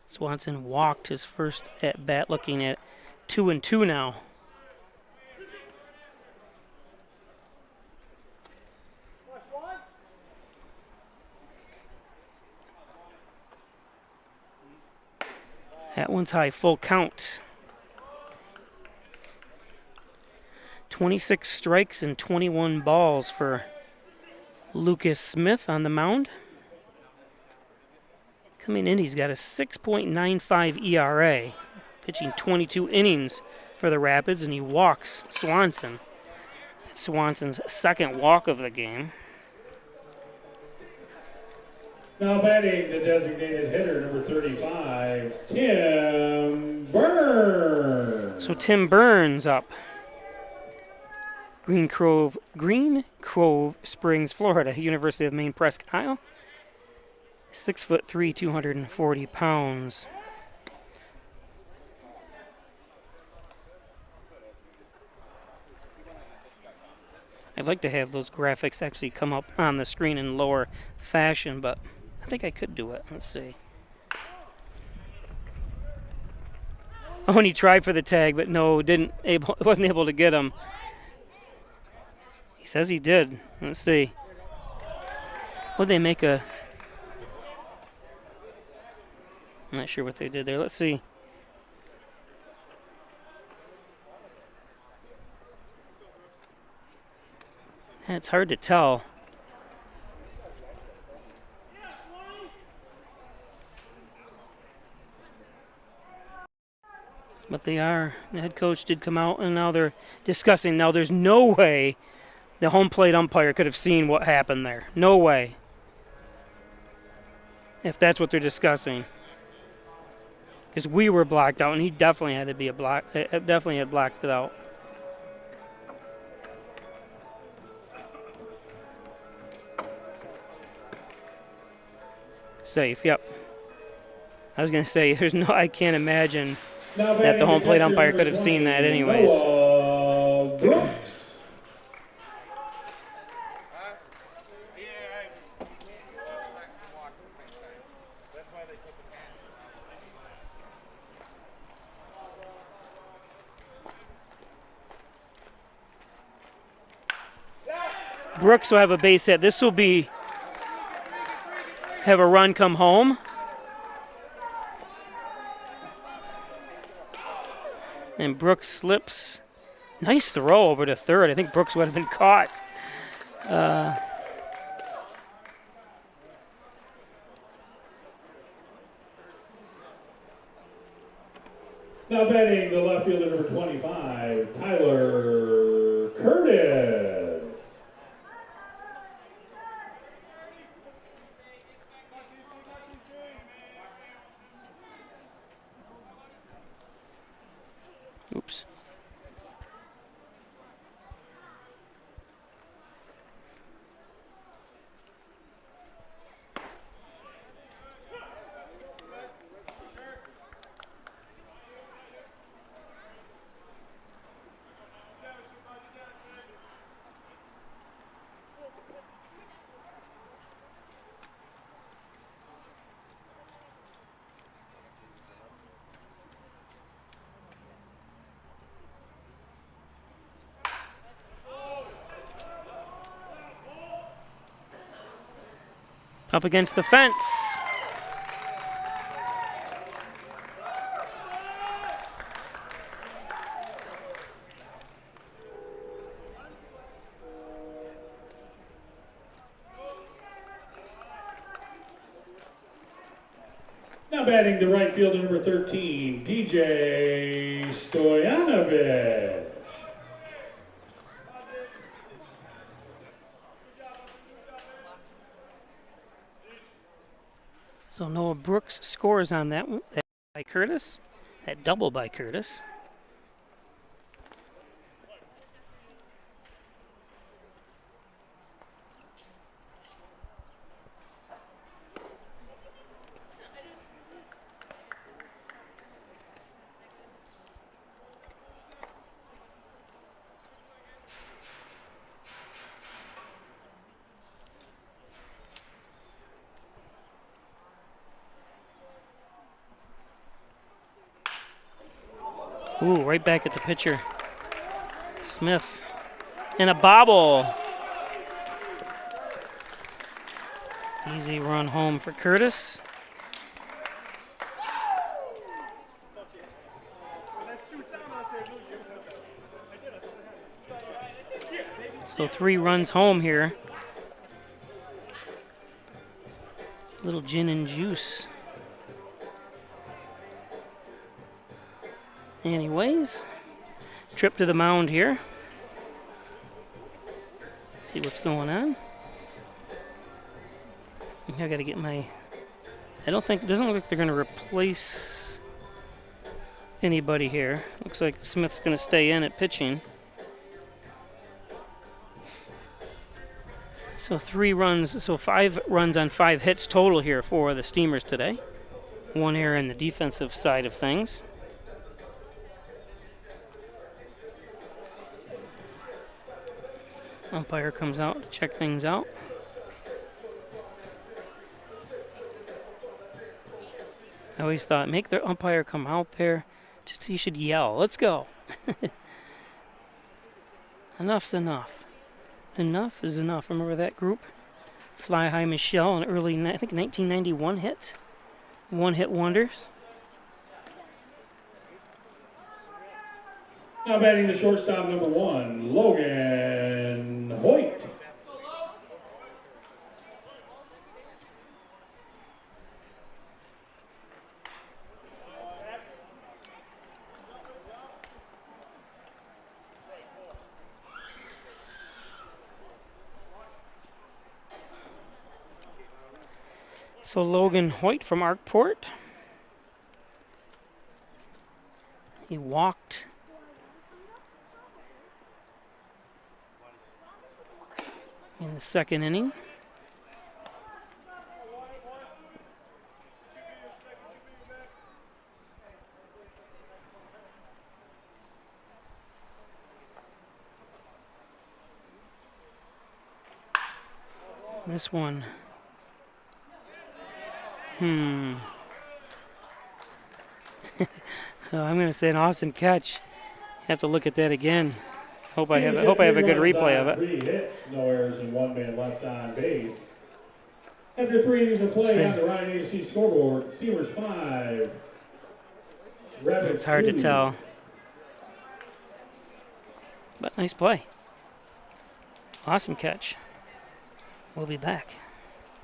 Swanson walked his first at bat, looking at 2-2 now. That one's high, full count. 26 strikes and 21 balls for Lucas Smith on the mound. Coming in, he's got a 6.95 ERA. Pitching 22 innings for the Rapids, and he walks Swanson. It's Swanson's second walk of the game. Now batting the designated hitter, number 35, Tim Burns. So Tim Burns up. Green Cove Springs, Florida, University of Maine Presque Isle. 6'3", 240 pounds. I'd like to have those graphics actually come up on the screen in lower fashion, but I think I could do it. Let's see. Oh, and he tried for the tag, but no, wasn't able to get him. He says he did. Let's see. Would they make a... I'm not sure what they did there. Let's see. It's hard to tell. But they are. The head coach did come out, and now they're discussing. Now, there's no way the home plate umpire could have seen what happened there. No way. If that's what they're discussing. Because we were blocked out, and he definitely had to be definitely had blocked it out. Safe, yep. I was going to say, I can't imagine that the home plate umpire could have seen that anyways. Brooks will have a base hit. This will have a run come home. And Brooks slips. Nice throw over to third. I think Brooks would have been caught. Now batting the left fielder number 25, Tyler Curtis. Oops. Up against the fence. Now batting the right fielder number 13, DJ Stoyanovich. So Noah Brooks scores on that one. That by Curtis. That double by Curtis. Ooh, right back at the pitcher. Smith. And a bobble. Easy run home for Curtis. So 3 runs home here. Little gin and juice. Anyways, trip to the mound here. See what's going on. I gotta get my. It doesn't look like they're gonna replace anybody here. Looks like Smith's gonna stay in at pitching. So 5 runs on 5 hits total here for the Steamers today. 1 error in the defensive side of things. Umpire comes out to check things out. I always thought, make the umpire come out there. Just he should yell, let's go. Enough's enough. Enough is enough. Remember that group? Fly High Michelle, an early, I think 1991 hit. One-hit wonders. Now batting the shortstop number 1, Logan Hoyt. So Logan Hoyt from Arkport. He walked in the second inning. This one. I'm going to say an awesome catch. Have to look at that again. Hope I have a good replay of it. 3 hits, no errors, and 1 man left on base. After 3 innings of play on the Ryan Agency scoreboard, Seamers 5. Rapids It's hard to 2. tell. But nice play. Awesome catch. We'll be back.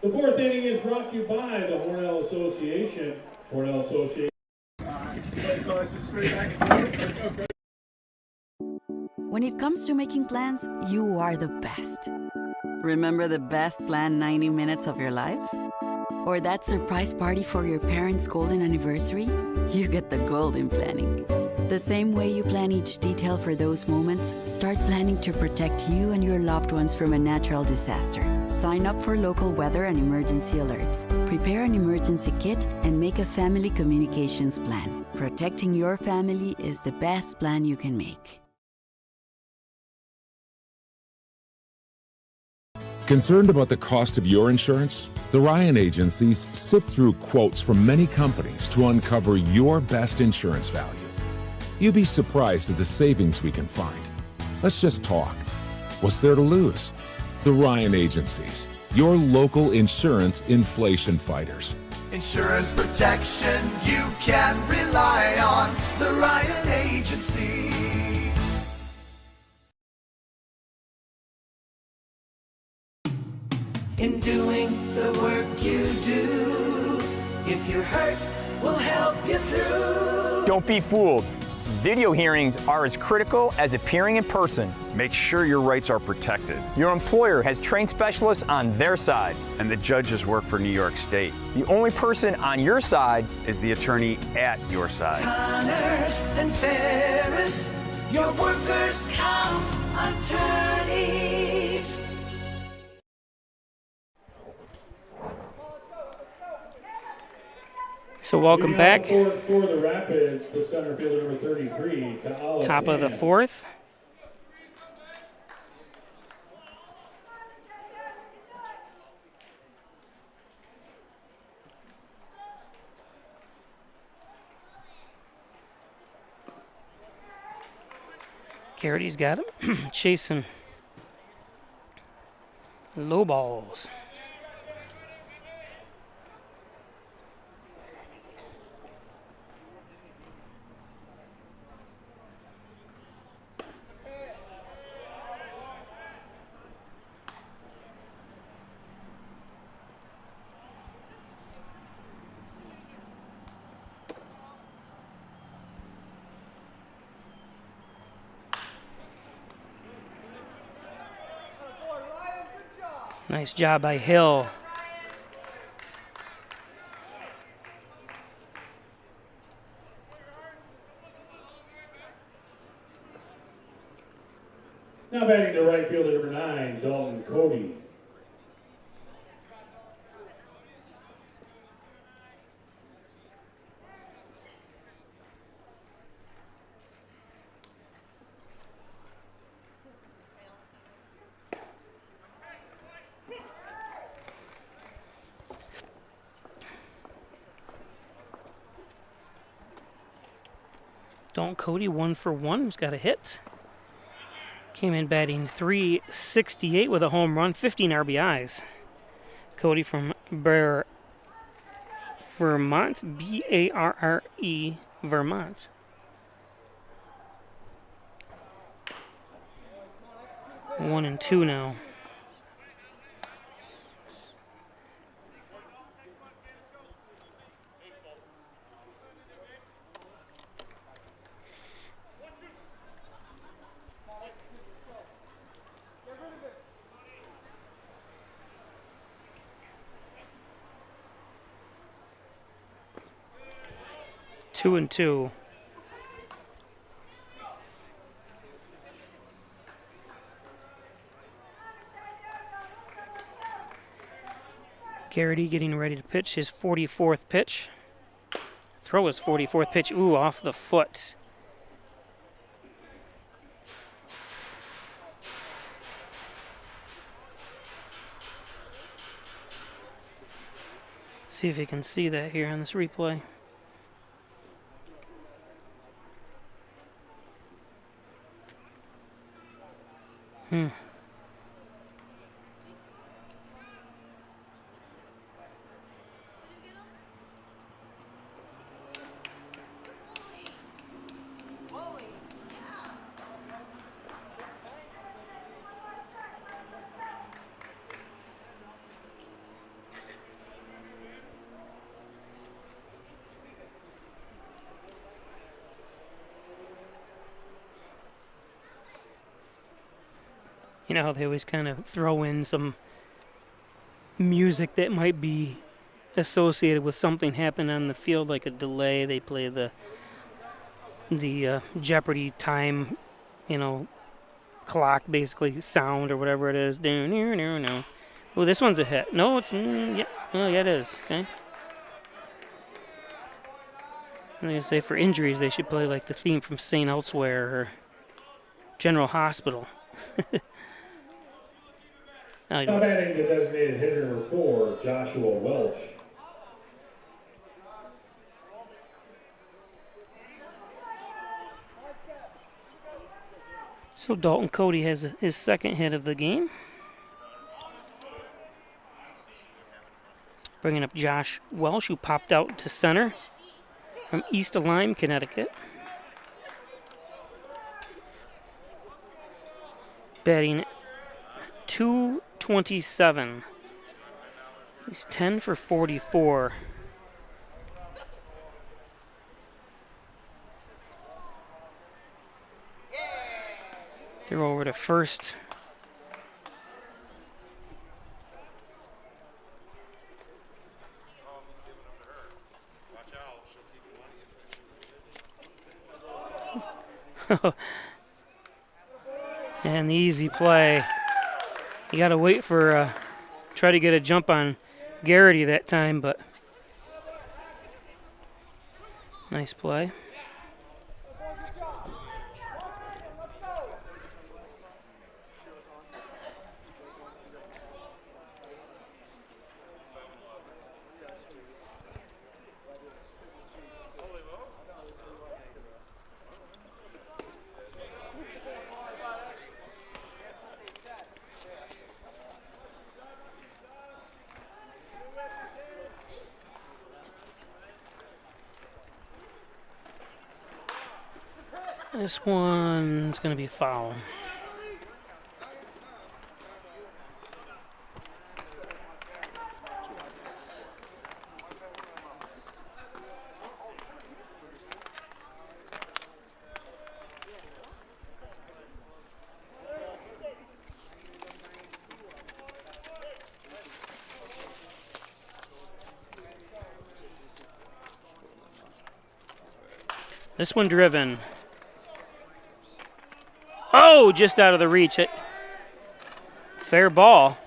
The 4th inning is brought to you by the Hornell Association. Hornell Association. When it comes to making plans, you are the best. Remember the best planned 90 minutes of your life? Or that surprise party for your parents' golden anniversary? You get the golden planning. The same way you plan each detail for those moments, start planning to protect you and your loved ones from a natural disaster. Sign up for local weather and emergency alerts. Prepare an emergency kit and make a family communications plan. Protecting your family is the best plan you can make. Concerned about the cost of your insurance? The Ryan agencies sift through quotes from many companies to uncover your best insurance value. You'd be surprised at the savings we can find. Let's just talk. What's there to lose? The Ryan agencies, your local insurance inflation fighters. Insurance protection you can rely on. The Ryan Agency. In doing the work you do, if you're hurt, we'll help you through. Don't be fooled. Video hearings are as critical as appearing in person. Make sure your rights are protected. Your employer has trained specialists on their side. And the judges work for New York State. The only person on your side is the attorney at your side. Connors and Ferris, your workers' comp attorneys. So welcome back. For the Rapids, the center fielder number 33, Top of the 4th. Carity's got him. Chasing low balls. Nice job by Hill. Now batting the right fielder number 9, Dalton Cody. Dalton Cody 1 for 1. He's got a hit. Came in batting .368 with a home run, 15 RBIs. Cody from Vermont, B-A-R-R-E, Vermont. One and two now. 2-2. Garrity getting ready to pitch his 44th pitch. Throw his 44th pitch. Ooh, off the foot. See if you can see that here on this replay. You know how they always kind of throw in some music that might be associated with something happening on the field, like a delay. They play the Jeopardy time, clock, basically, sound or whatever it is. No. Oh, this one's a hit. No, it's yeah. Oh, yeah, it is. Okay. Like I say, for injuries, they should play like the theme from St. Elsewhere or General Hospital. Now batting the designated hitter number 4, Joshua Welsh. So Dalton Cody has his second hit of the game. Bringing up Josh Welsh, who popped out to center from East Lyme, Connecticut. Batting .227. He's 10 for 44. Throw over to first. And the easy play. You got to wait for, try to get a jump on Garrity that time, but nice play. This one's going to be a foul. This one driven. Oh, just out of the reach. Fair ball.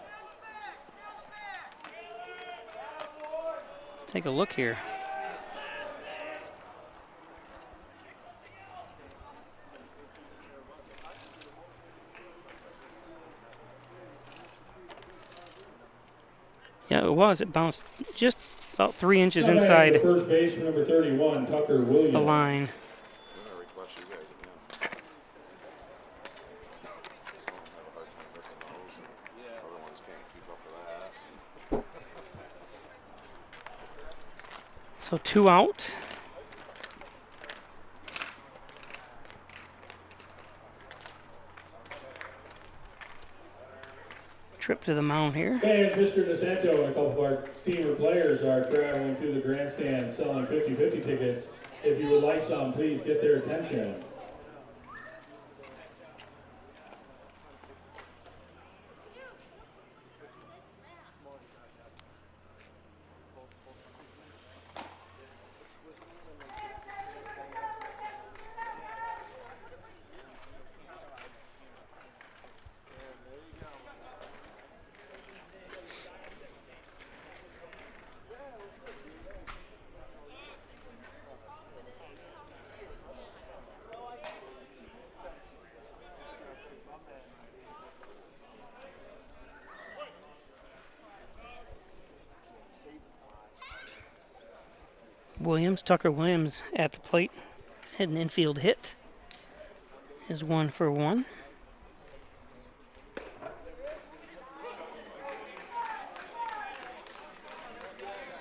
Take a look here. Yeah, it was. It bounced just about 3 inches inside first baseman number 31, Tucker Williams. The line. So 2 out. Trip to the mound here. Hey, it's Mr. DeSanto and a couple of our steamer players are traveling through the grandstand selling 50-50 tickets. If you would like some, please get their attention. Tucker Williams at the plate. Hit an infield hit. Is 1 for 1.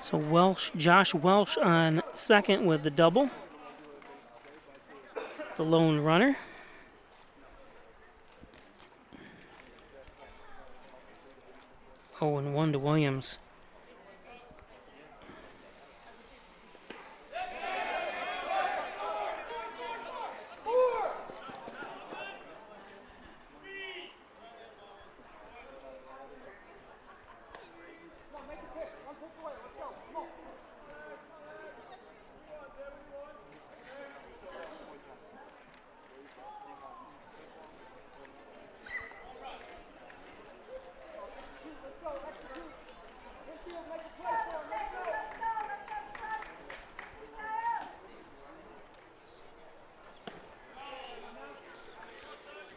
So Josh Welsh on second with the double. The lone runner. Oh, and 1 to Williams.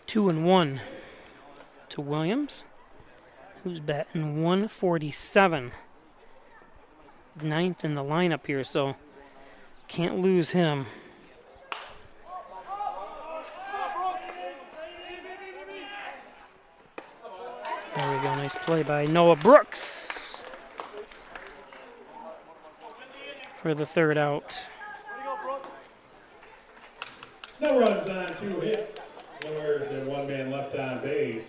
Two and 1 to Williams, who's batting 147. Ninth in the lineup here, so can't lose him. There we go, nice play by Noah Brooks for the third out. No runs on 2 hits. No errors and 1 man left on base.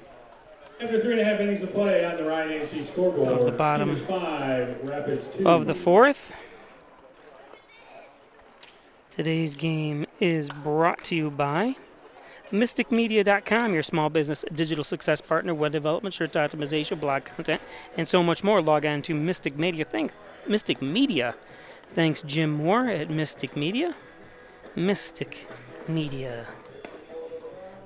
After 3.5 innings of play on the Ryan AC scoreboard, Of the bottom Steelers 5, Rapids 2. of the fourth. Today's game is brought to you by MysticMedia.com, your small business digital success partner, web development, search optimization, blog content, and so much more. Log on to Mystic Media. Mystic Media. Thanks, Jim Moore at Mystic Media. Mystic Media.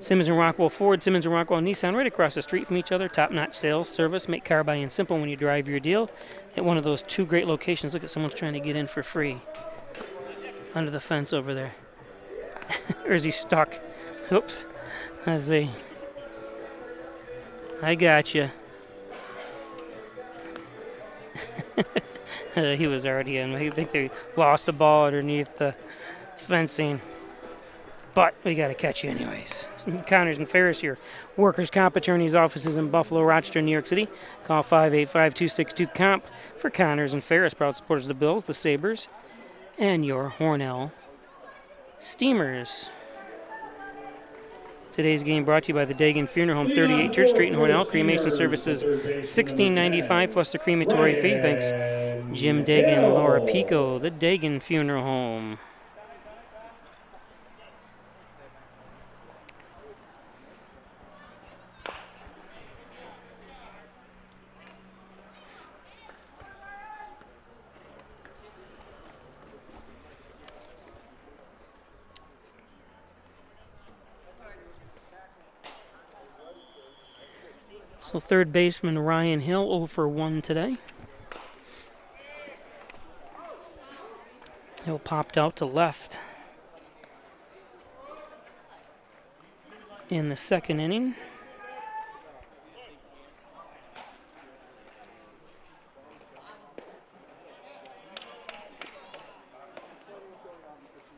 Simmons and Rockwell Ford, Simmons and Rockwell Nissan, right across the street from each other. Top-notch sales, service, make car buying simple when you drive your deal at one of those 2 great locations. Look at someone's trying to get in for free under the fence over there. Or is he stuck? Oops. Let's see. I got you. He was already in. I think they lost a ball underneath the fencing. But we got to catch you anyways. Connors and Ferris here. Workers' Comp Attorney's offices in Buffalo, Rochester, New York City. Call 585-262-COMP for Connors and Ferris. Proud supporters of the Bills, the Sabres, and your Hornell Steamers. Today's game brought to you by the Dagan Funeral Home, 38 Church Street in Hornell. Cremation services $16.95 plus the crematory fee. Thanks, Jim Dagan, Laura Pico, the Dagan Funeral Home. So third baseman Ryan Hill 0 for 1 today. Hill popped out to left in the second inning.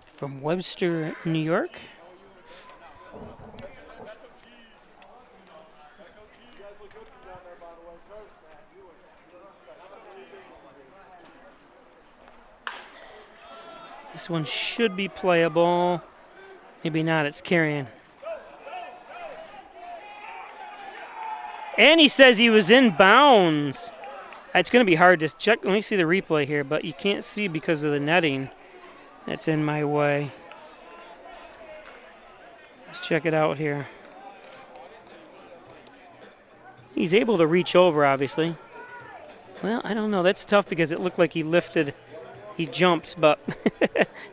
From Webster, New York. This one should be playable. Maybe not, it's carrying. And he says he was in bounds. It's going to be hard to check. Let me see the replay here, but you can't see because of the netting that's in my way. Let's check it out here. He's able to reach over, obviously. Well, I don't know. That's tough because it looked like he lifted. He jumped, but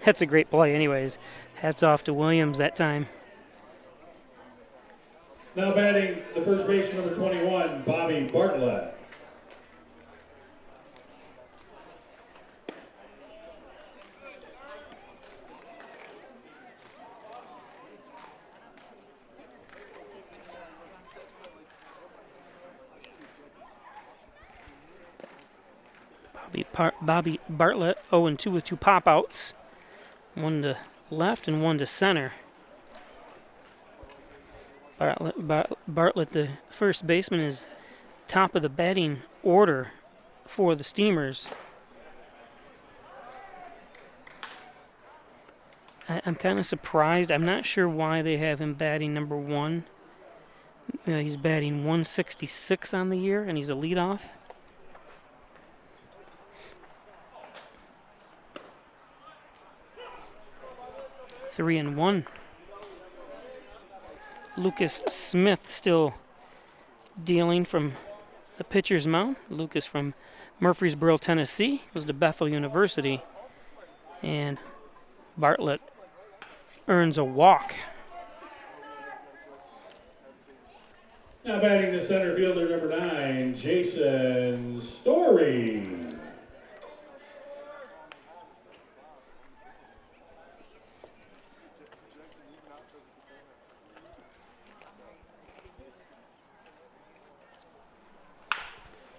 that's a great play anyways. Hats off to Williams that time. Now batting the first baseman, number 21, Bobby Bartlett. Bobby Bartlett 0-2 with 2 pop-outs. One to left and one to center. Bartlett, the first baseman, is top of the batting order for the Steamers. I'm kind of surprised. I'm not sure why they have him batting number 1. He's batting 166 on the year, and he's a leadoff. Three and 1. Lucas Smith still dealing from the pitcher's mound. Lucas from Murfreesboro, Tennessee, goes to Bethel University. And Bartlett earns a walk. Now batting the center fielder, number 9, Jason Story.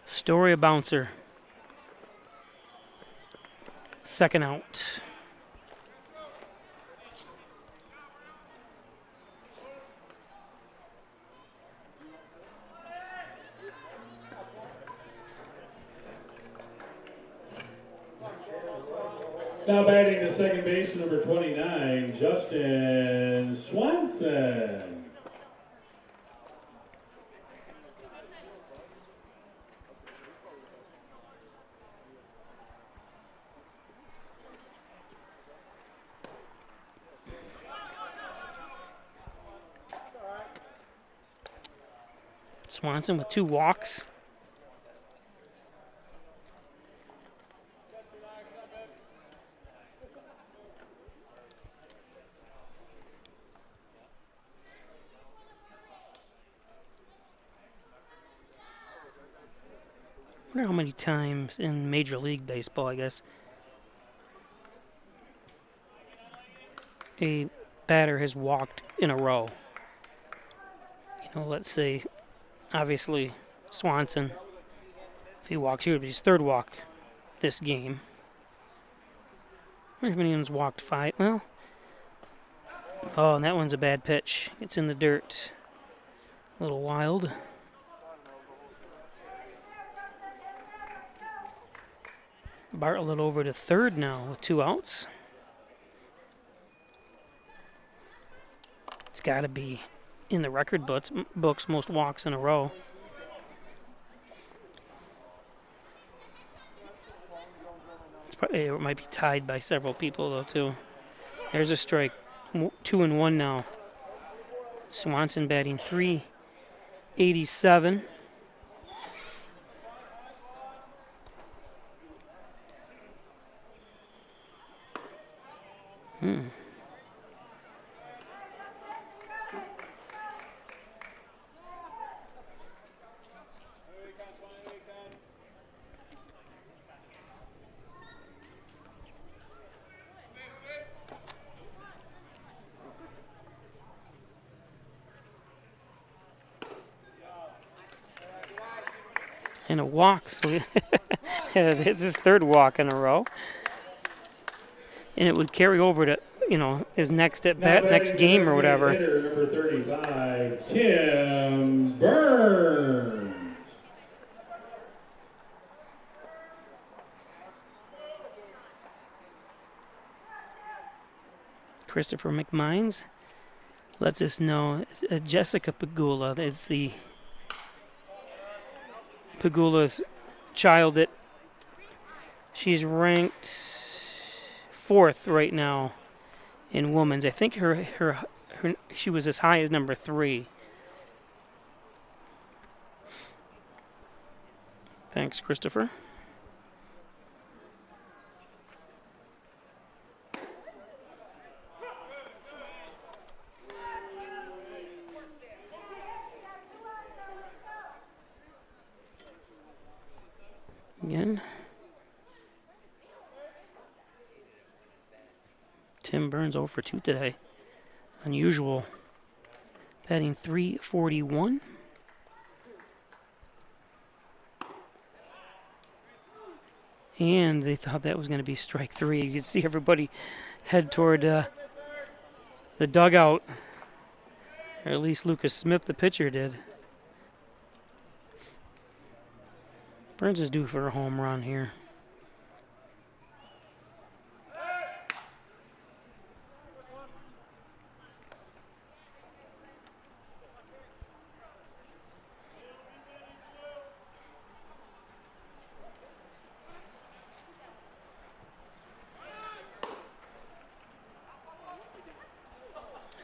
Story a bouncer. Second out. Now batting the second base, number 29, Justin Swanson. Swanson with 2 walks. I wonder how many times in Major League Baseball, I guess, a batter has walked in a row. You know, let's say, obviously, Swanson, if he walks here, it would be his 3rd walk this game. I wonder if anyone's walked 5. Well, oh, and that one's a bad pitch. It's in the dirt. A little wild. Bartlett over to 3rd now with 2 outs. It's got to be in the record books most walks in a row. It might be tied by several people, though, too. There's a strike. 2 and 1 now. Swanson batting .387. And a walk, so it's his 3rd walk in a row. And it would carry over to, you know, his next at bat, next game or whatever. Hitter, number 35, Tim Burns. Christopher McMines lets us know Jessica Pagula is the Pagula's child that she's ranked 4th right now in women's. I think she was as high as number 3. Thanks, Christopher. Again. Tim Burns 0 for 2 today. Unusual. Batting .341. And they thought that was going to be strike three. You could see everybody head toward the dugout. Or at least Lucas Smith, the pitcher, did. Burns is due for a home run here.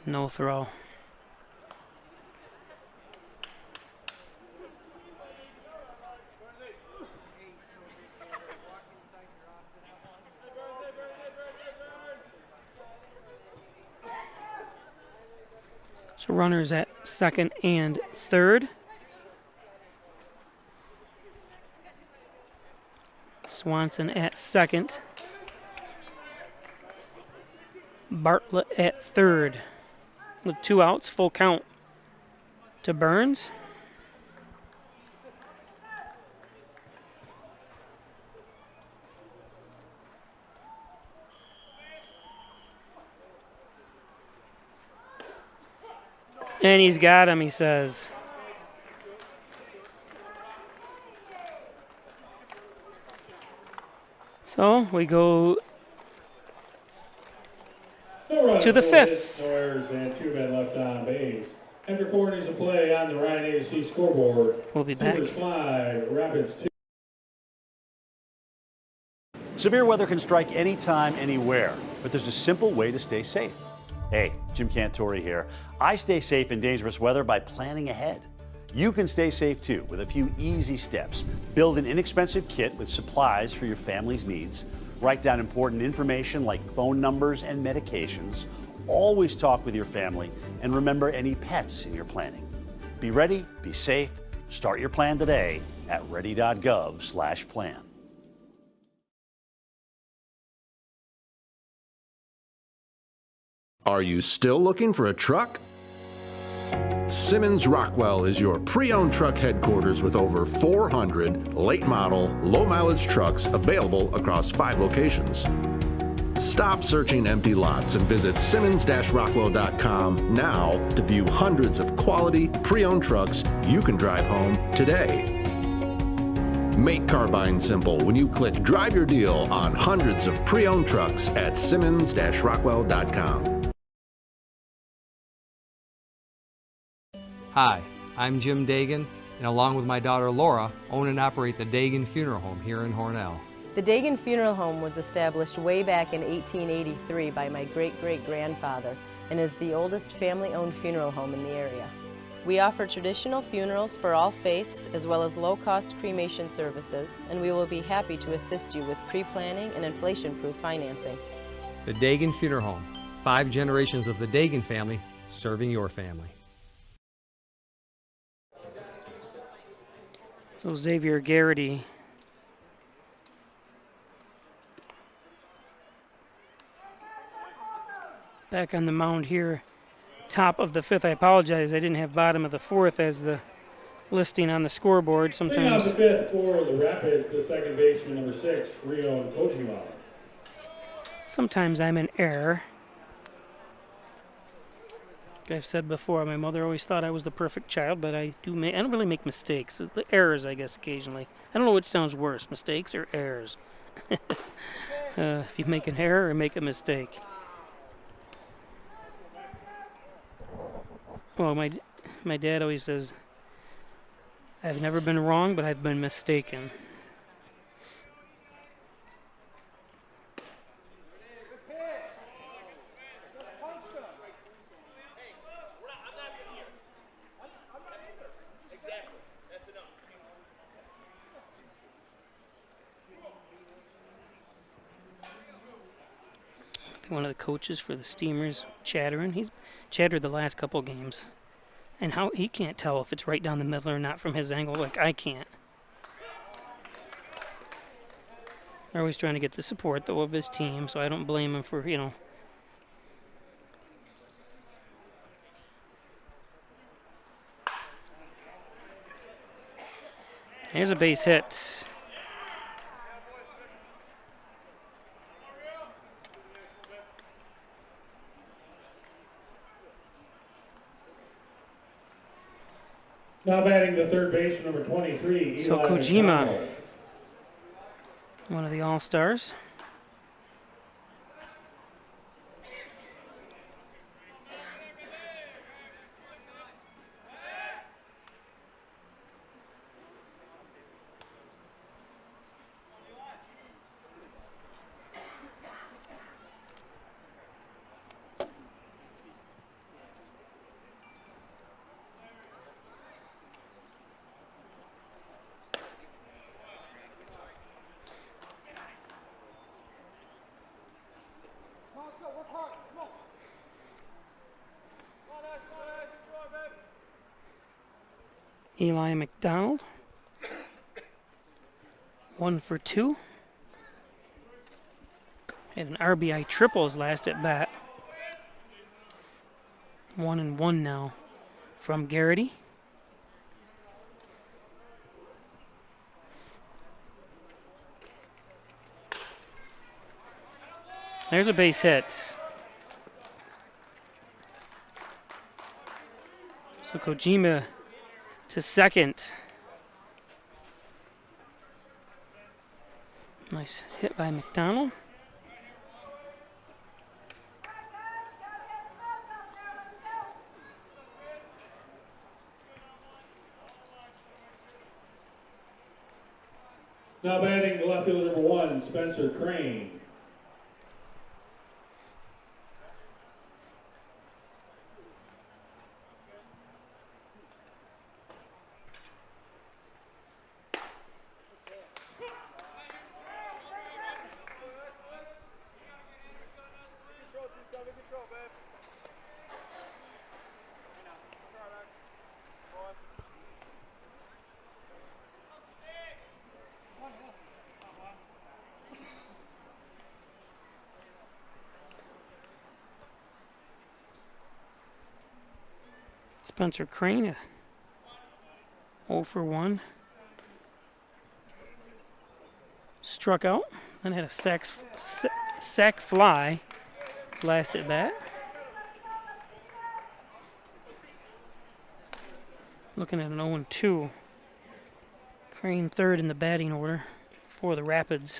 No throw. So runners at second and third. Swanson at second. Bartlett at third. With 2 outs, full count to Burns. And he's got him, he says. So we go to the fifth. No errors and 2 men left on base. After 4 innings of play on the Ryan Agency scoreboard. We'll be back. Steelers 5, Rapids 2. Severe weather can strike anytime, anywhere, but there's a simple way to stay safe. Hey, Jim Cantori here. I stay safe in dangerous weather by planning ahead. You can stay safe too with a few easy steps. Build an inexpensive kit with supplies for your family's needs. Write down important information like phone numbers and medications. Always talk with your family and remember any pets in your planning. Be ready, be safe. Start your plan today at ready.gov/plan. Are you still looking for a truck? Simmons Rockwell is your pre-owned truck headquarters with over 400 late model, low mileage trucks available across 5 locations. Stop searching empty lots and visit simmons-rockwell.com now to view hundreds of quality pre-owned trucks you can drive home today. Make car buying simple when you click Drive Your Deal on hundreds of pre-owned trucks at simmons-rockwell.com. Hi, I'm Jim Dagan, and along with my daughter Laura, own and operate the Dagan Funeral Home here in Hornell. The Dagan Funeral Home was established way back in 1883 by my great-great-grandfather and is the oldest family-owned funeral home in the area. We offer traditional funerals for all faiths as well as low-cost cremation services, and we will be happy to assist you with pre-planning and inflation-proof financing. The Dagan Funeral Home, 5 generations of the Dagan family serving your family. So Xavier Garrity back on the mound here, top of the 5th. I apologize, I didn't have bottom of the 4th as the listing on the scoreboard. Sometimes. Bring out the 5th for the Rapids, the second baseman, number 6, Rio Kojima. Sometimes I'm in error. Like I've said before, my mother always thought I was the perfect child, but I don't really make mistakes. The errors, I guess, occasionally. I don't know which sounds worse, mistakes or errors. If you make an error or make a mistake. Well, my dad always says, I've never been wrong, but I've been mistaken. One of the coaches for the Steamers, chattering. He's chattered the last couple games. And how he can't tell if it's right down the middle or not from his angle, like I can't. They're always trying to get the support, though, of his team, so I don't blame him for, you know. Here's a base hit. Now batting the third base, number 23, So Eli Kojima, McDonald. one of the All-Stars. Eli McDonald, 1 for 2. Had an RBI triple his last at bat. 1-1 now from Garrity. There's a base hit. So Kojima to second. Nice hit by McDonald. Now batting the left fielder, number 1, Spencer Crane. Spencer Crane, 0 for 1. Struck out, then had a sac fly his last at bat. Looking at an 0-2. Crane third in the batting order for the Rapids.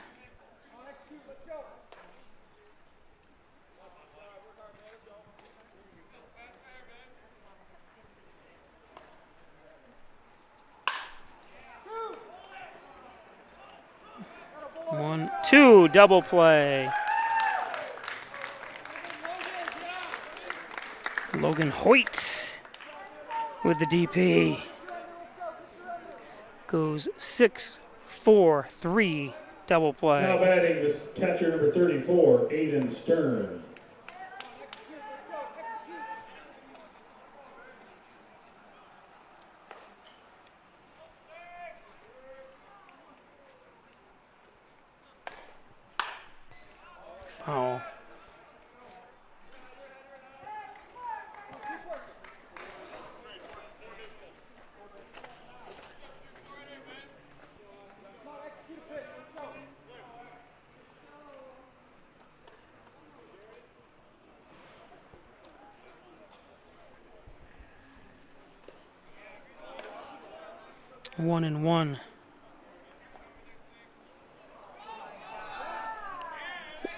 One, two, double play. Logan Hoyt with the DP. Goes 6-4-3, double play. Now batting this catcher, number 34, Aiden Stern. Foul. One and one.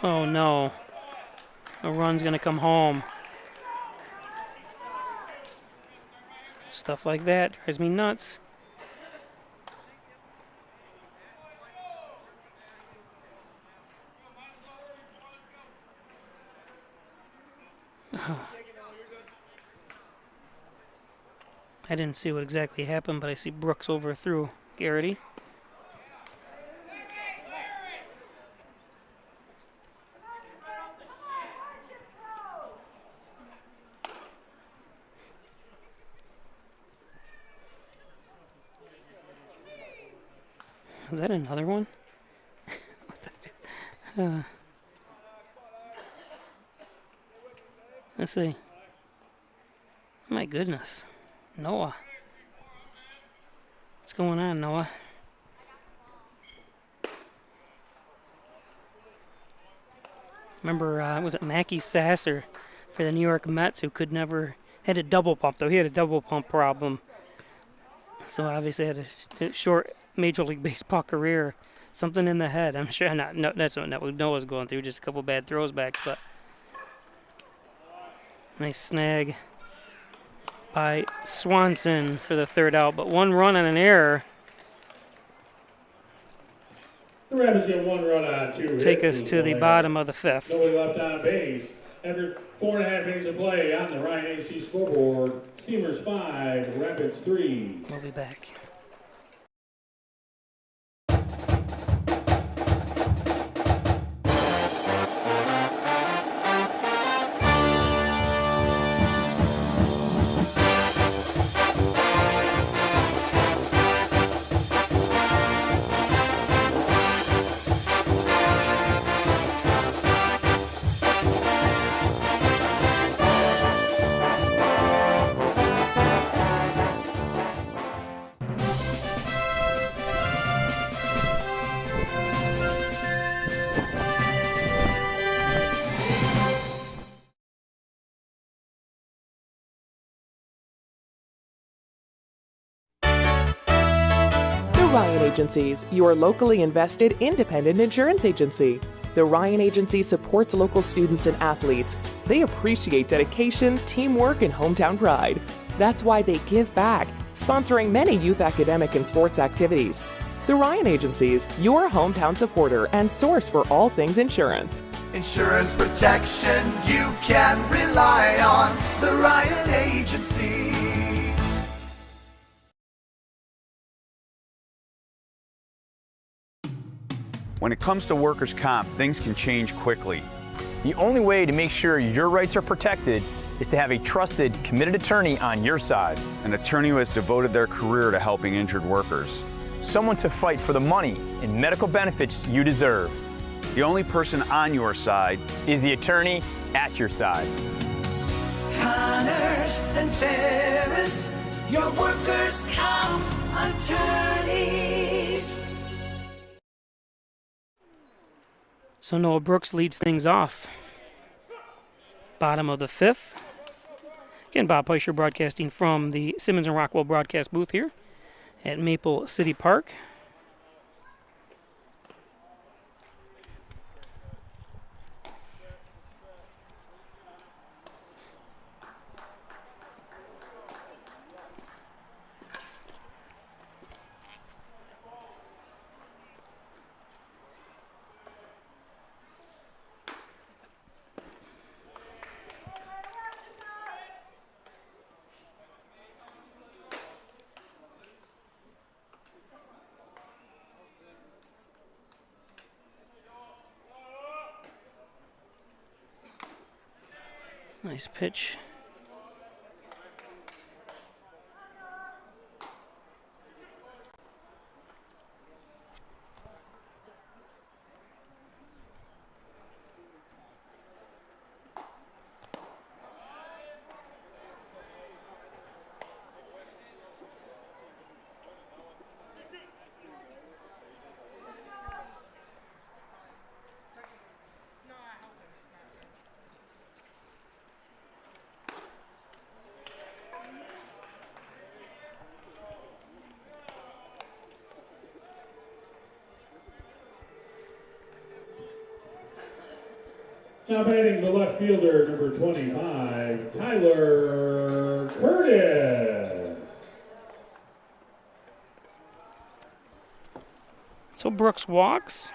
Oh no. A run's gonna come home. Stuff like that drives me nuts. I didn't see what exactly happened, but I see Brooks overthrew Garrity. Is that another one? Let's see. My goodness. Noah. What's going on, Noah? Remember, was it Mackie Sasser for the New York Mets who could never, had a double pump, though. He had a double pump problem. So obviously had a short Major League Baseball career. Something in the head. I'm sure not. No, that's what Noah's going through. Just a couple bad throws back, but nice snag by Swanson for the third out. But 1 run on an error. The Rapids get 1 run on 2 hits. Take us to the bottom of the 5th. Nobody left on base. After 4.5 innings of play on the Ryan Agency scoreboard, Steamers 5, Rapids 3. We'll be back. Ryan Agencies, your locally invested independent insurance agency. The Ryan Agency supports local students and athletes. They appreciate dedication, teamwork, and hometown pride. That's why they give back, sponsoring many youth academic and sports activities. The Ryan Agencies, your hometown supporter and source for all things insurance. Insurance protection you can rely on. The Ryan Agency. When it comes to workers' comp, things can change quickly. The only way to make sure your rights are protected is to have a trusted, committed attorney on your side. An attorney who has devoted their career to helping injured workers. Someone to fight for the money and medical benefits you deserve. The only person on your side is the attorney at your side. Connors and Ferris, your workers' comp attorneys. So Noah Brooks leads things off. Bottom of the 5th. Again, Bob Peischer broadcasting from the Simmons and Rockwell broadcast booth here at Maple City Park. Nice pitch. Now batting the left fielder, number 25, Tyler Curtis. So Brooks walks.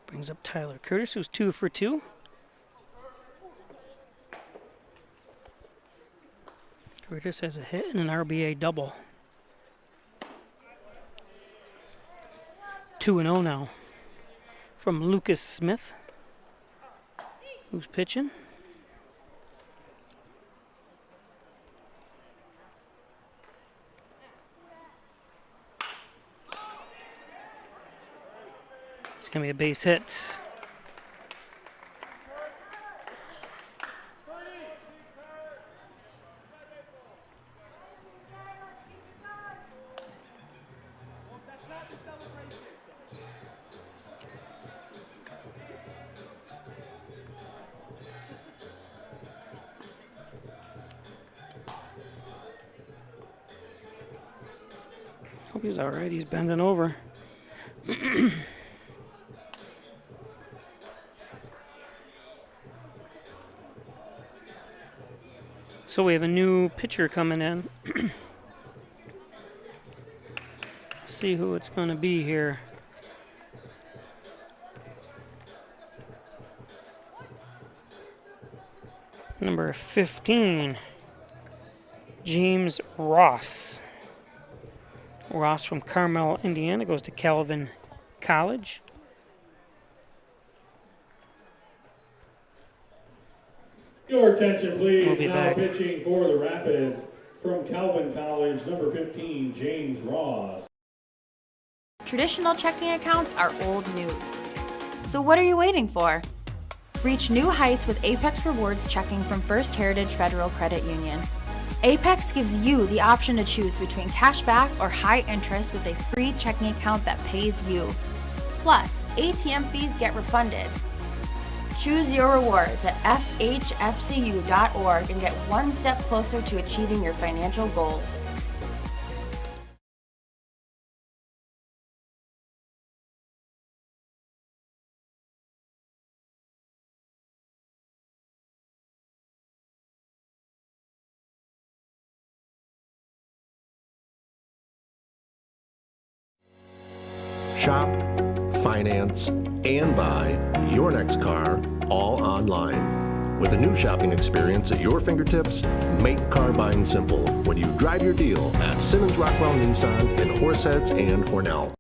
Brings up Tyler Curtis, who's 2 for 2. Curtis has a hit and an RBA double. 2-0 now from Lucas Smith, who's pitching. It's going to be a base hit. he's all right. He's bending over. So we have a new pitcher coming in. See who it's going to be here. Number 15, James Ross. Ross from Carmel, Indiana, goes to Calvin College. Your attention, please. We'll be now back. pitching for the Rapids from Calvin College, number 15, James Ross. Traditional checking accounts are old news. So what are you waiting for? Reach new heights with Apex Rewards checking from First Heritage Federal Credit Union. Apex gives you the option to choose between cash back or high interest with a free checking account that pays you. Plus, ATM fees get refunded. Choose your rewards at FHFCU.org and get one step closer to achieving your financial goals. Shop, finance, and buy your next car all online. With a new shopping experience at your fingertips, make car buying simple when you drive your deal at Simmons Rockwell Nissan in Horseheads and Hornell.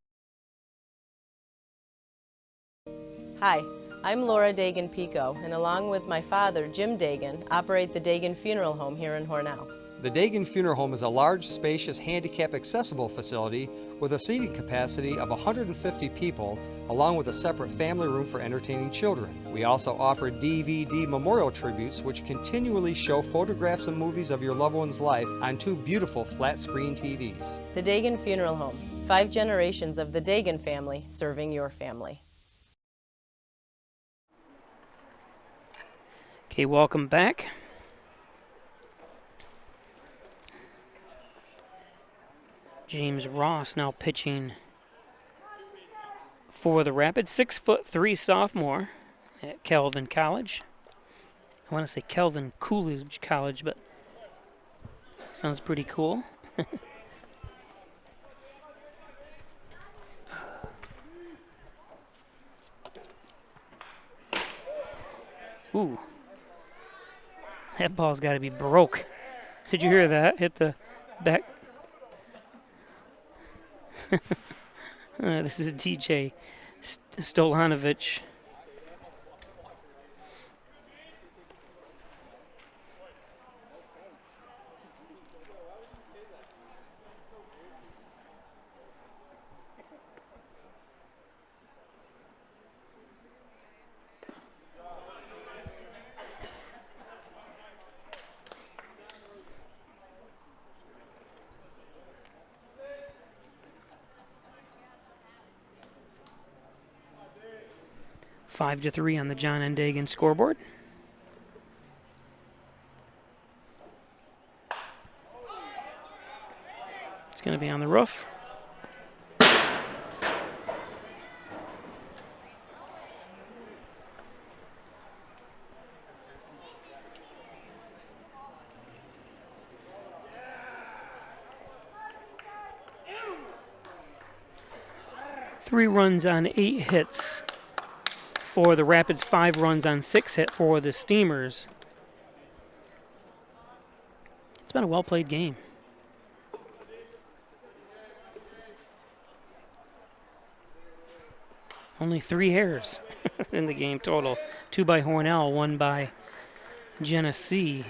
Hi, I'm Laura Dagan-Pico, and along with my father, Jim Dagan, operate the Dagan Funeral Home here in Hornell. The Dagan Funeral Home is a large, spacious, handicap-accessible facility with a seating capacity of 150 people, along with a separate family room for entertaining children. We also offer DVD memorial tributes, which continually show photographs and movies of your loved one's life on 2 beautiful flat-screen TVs. The Dagan Funeral Home, 5 generations of the Dagan family serving your family. Okay, welcome back. James Ross now pitching for the Rapids. 6'3" sophomore at Calvin College. I want to say Calvin Coolidge College, but sounds pretty cool. Ooh. That ball's got to be broke. Did you hear that? Hit the back. This is DJ Stolanovich. Five to 3 on the John N. Dagan scoreboard. It's going to be on the roof. Three runs on 8 hits for the Rapids, 5 runs on 6 hit for the Steamers. It's been a well-played game. Only 3 errors in the game total. 2 by Hornell, 1 by Genesee.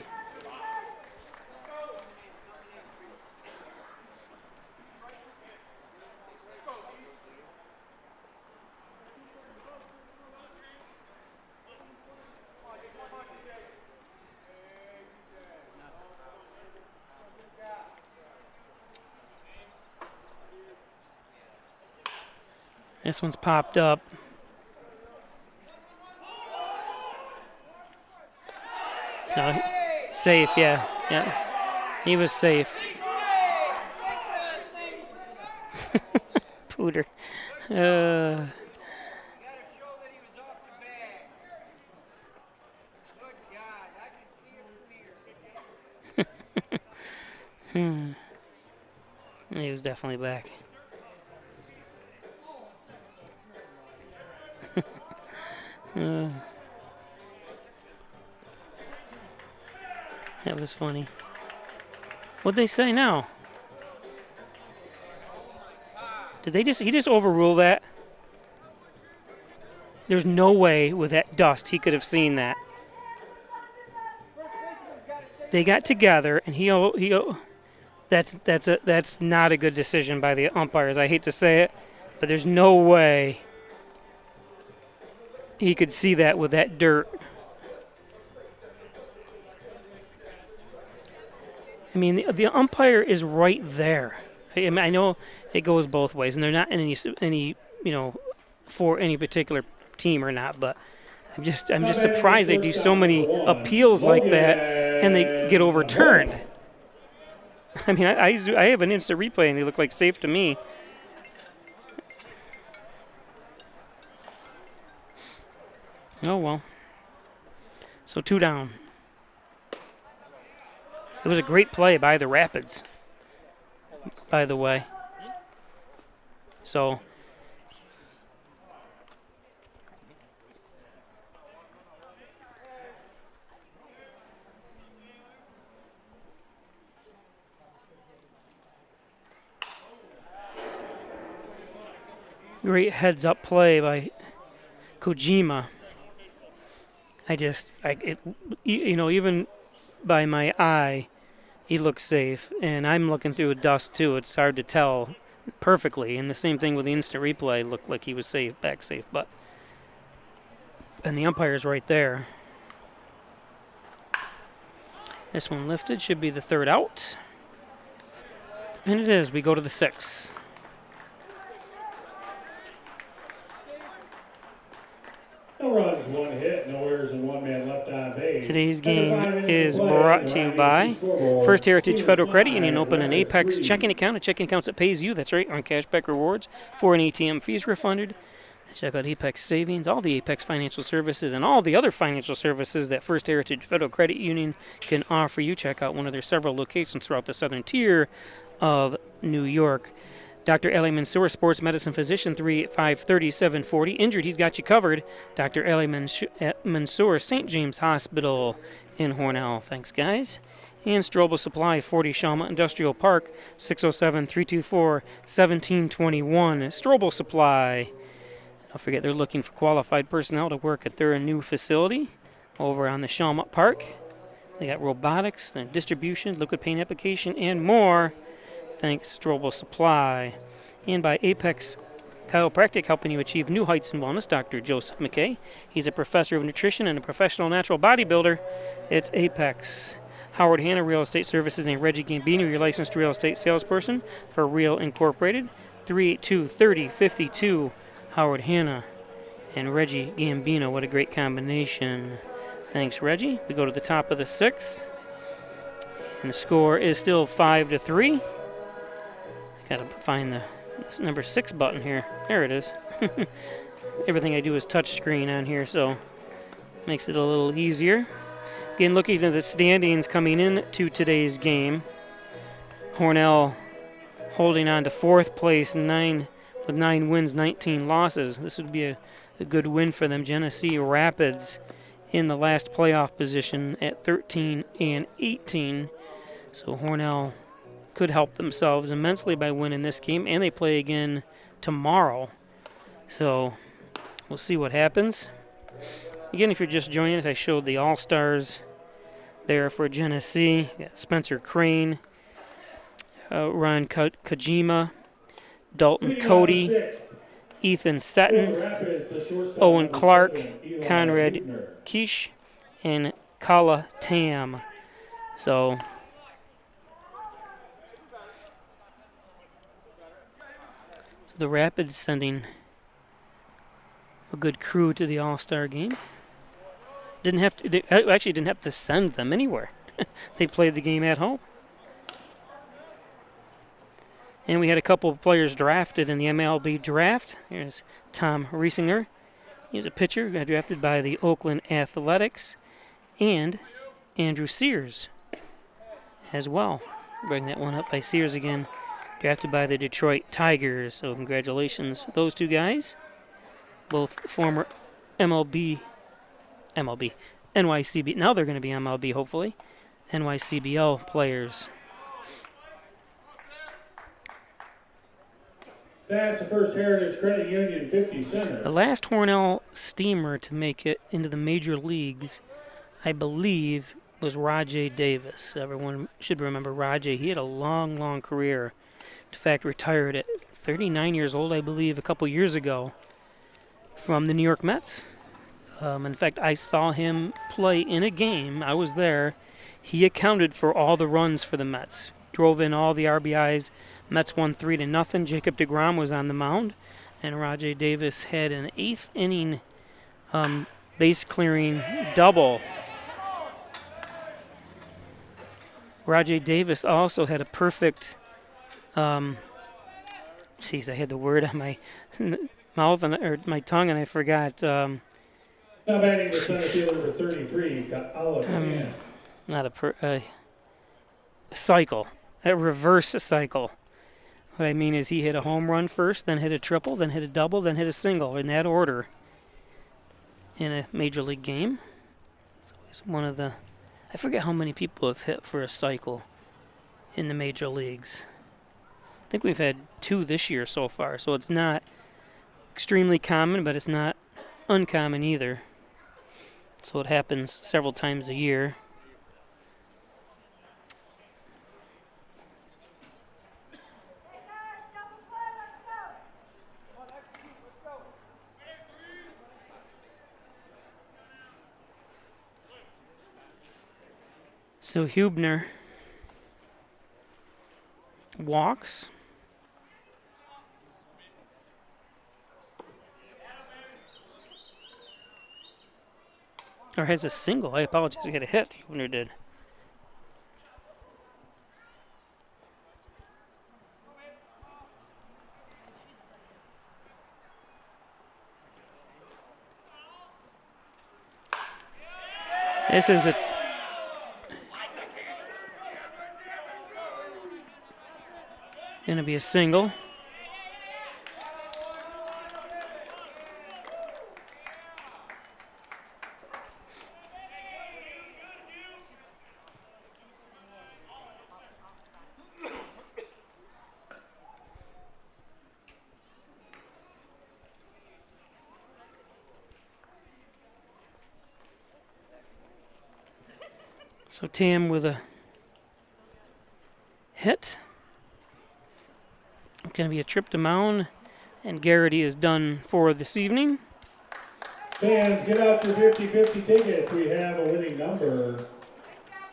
This one's popped up. No, safe, yeah. He was safe. Pooter. He was definitely back. That was funny. What'd they say now? Did he just overrule that? There's no way with that dust he could have seen that. They got together, and that's not a good decision by the umpires. I hate to say it, but there's no way he could see that with that dirt. I mean, the umpire is right there. I mean, I know it goes both ways, and they're not in any for any particular team or not, but I'm just surprised they do so many appeals like that and they get overturned. I mean, I have an instant replay and they look like safe to me. Oh well. So 2 down. It was a great play by the Rapids, by the way. So great heads-up play by Kojima. Even by my eye, he looks safe, and I'm looking through a dust too. It's hard to tell perfectly, and the same thing with the instant replay. Looked like he was safe, back safe, and the umpire's right there. This one lifted, should be the 3rd out, and it is. We go to the 6th. No runs, 1 hit, no errors, and 1 man left on base. Today's game is brought to you by First Heritage Federal Credit Union. Open an Apex checking account, a checking account that pays you, that's right, earn cashback rewards, foreign ATM fees refunded. Check out Apex Savings, all the Apex financial services, and all the other financial services that First Heritage Federal Credit Union can offer you. Check out one of their several locations throughout the southern tier of New York. Dr. Ali Mansour, sports medicine physician, 385-3740. Injured, he's got you covered. Dr. Ali Mansour, St. James Hospital in Hornell. Thanks, guys. And Strobel Supply, 40 Shawmut Industrial Park, 607-324-1721. Strobel Supply. Don't forget, they're looking for qualified personnel to work at their new facility over on the Shawmut Park. They got robotics, distribution, liquid paint application, and more. Thanks, Strobel Supply. And by Apex Chiropractic, helping you achieve new heights in wellness, Dr. Joseph McKay. He's a professor of nutrition and a professional natural bodybuilder. It's Apex. Howard Hanna Real Estate Services and Reggie Gambino, your licensed real estate salesperson for Real Incorporated. 382-3052. Howard Hanna and Reggie Gambino. What a great combination. Thanks, Reggie. We go to the top of the 6th. And the score is still 5-3. Gotta find the number 6 button here. There it is. Everything I do is touch screen on here, so makes it a little easier. Again, looking at the standings coming in to today's game. Hornell holding on to 4th place, with 9 wins, 19 losses. This would be a good win for them. Genesee Rapids in the last playoff position at 13-18. So Hornell could help themselves immensely by winning this game, and they play again tomorrow. So we'll see what happens. Again, if you're just joining us, I showed the All-Stars there for Genesee. Got Spencer Crane, Ron Kojima, Dalton Cody, Ethan Sutton, Owen Clark, Conrad Keish, and Kala Tam. So the Rapids sending a good crew to the All-Star game. They actually didn't have to send them anywhere. They played the game at home. And we had a couple of players drafted in the MLB draft. Here's Tom Riesinger. He's a pitcher, got drafted by the Oakland Athletics. And Andrew Sears as well. Bring that one up by Sears again. Drafted by the Detroit Tigers. So congratulations, those two guys. Both former NYCBL. Now they're going to be MLB, hopefully. NYCBL players. That's the First Heritage Credit Union 50 center. The last Hornell Steamer to make it into the major leagues, I believe, was Rajay Davis. Everyone should remember Rajay. He had a long, long career. In fact, retired at 39 years old, I believe, a couple years ago from the New York Mets. In fact, I saw him play in a game. I was there. He accounted for all the runs for the Mets. Drove in all the RBIs. Mets won 3-0. Jacob deGrom was on the mound. And Rajay Davis had an 8th inning base-clearing double. Rajay Davis also had a perfect... I had the word on my mouth or my tongue, and I forgot. Now batting the center fielder number 33, Not a cycle, a reverse cycle. What I mean is he hit a home run first, then hit a triple, then hit a double, then hit a single in that order in a major league game. So he's one of the, I forget how many people have hit for a cycle in the major leagues. I think we've had 2 this year so far, so it's not extremely common, but it's not uncommon either. So it happens several times a year. So Hubner walks. Or has a single. I apologize. He had a hit. Hubner did. This is a going to be a single. So Tam with a hit. Going to be a trip to mound, and Garrity is done for this evening. Fans, get out your 50-50 tickets. We have a winning number.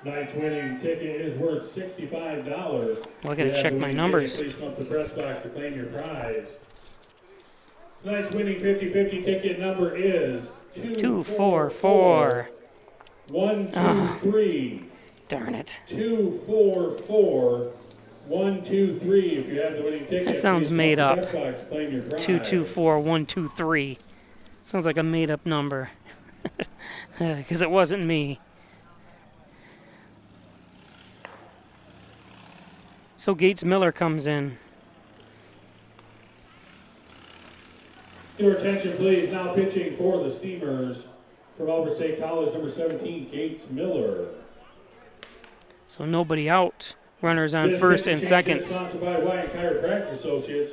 Tonight's winning ticket is worth $65. Well, I got to check my numbers. Please come up to the press box to claim your prize. Tonight's winning 50-50 ticket number is 244. 123. Darn it. 244. 123. If you have the winning ticket, that sounds made up. 224 123. Sounds like a made up number. Because it wasn't me. So Gates Miller comes in. Your attention, please. Now pitching for the Steamers from Albert State College, number 17, Gates Miller. So nobody out. Runners on first and second. Sponsored by Wyant Chiropractic Associates.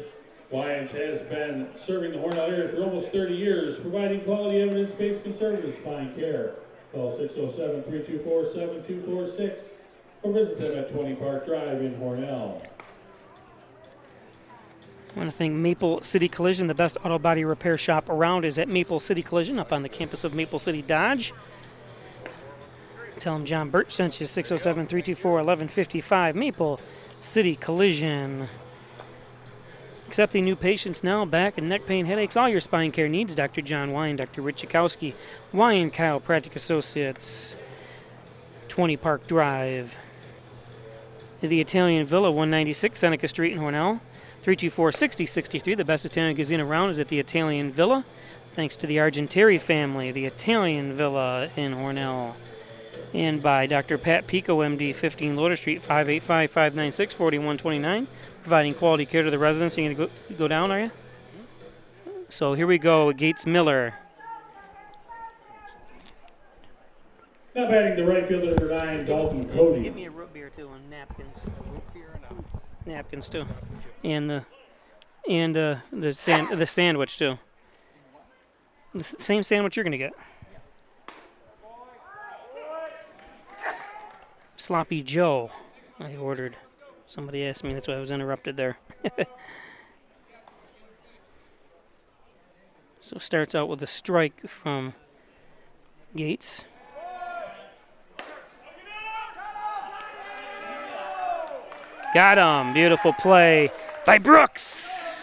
Wyant has been serving the Hornell area for almost 30 years, providing quality evidence-based conservative spine care. Call 607-324-7246 or visit them at 20 Park Drive in Hornell. I want to thank Maple City Collision. The best auto body repair shop around is at Maple City Collision up on the campus of Maple City Dodge. Tell them John Burt sent you. 607-324-1155. Maple City Collision. Accepting new patients now. Back and neck pain, headaches, all your spine care needs. Dr. John Wine, Dr. Rich Chakowski, Wyant Chiropractic Associates, 20 Park Drive. the Italian Villa, 196 Seneca Street in Hornell. 324-6063. The best Italian cuisine around is at the Italian Villa. Thanks to the Argenteri family, the Italian Villa in Hornell. And by Dr. Pat Pico, MD, 15 Loader Street, 585-596-4129. Providing quality care to the residents. You're going to go down, are you? So here we go, Gates Miller. Now batting the right fielder, number 9, Dalton Cody. Give me a root beer too and napkins. Napkins too, and the sandwich too. The same sandwich you're gonna get. Sloppy Joe, I ordered. Somebody asked me, that's why I was interrupted there. So starts out with a strike from Gates. Got him. Beautiful play by Brooks.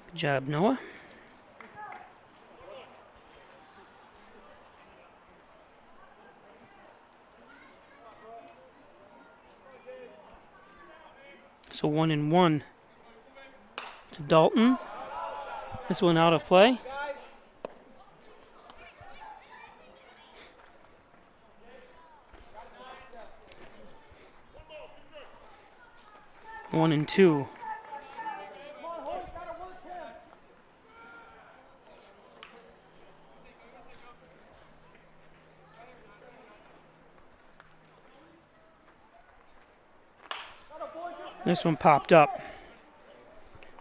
Good job, Noah. So 1-1 to Dalton. This one out of play. One and two. This one popped up.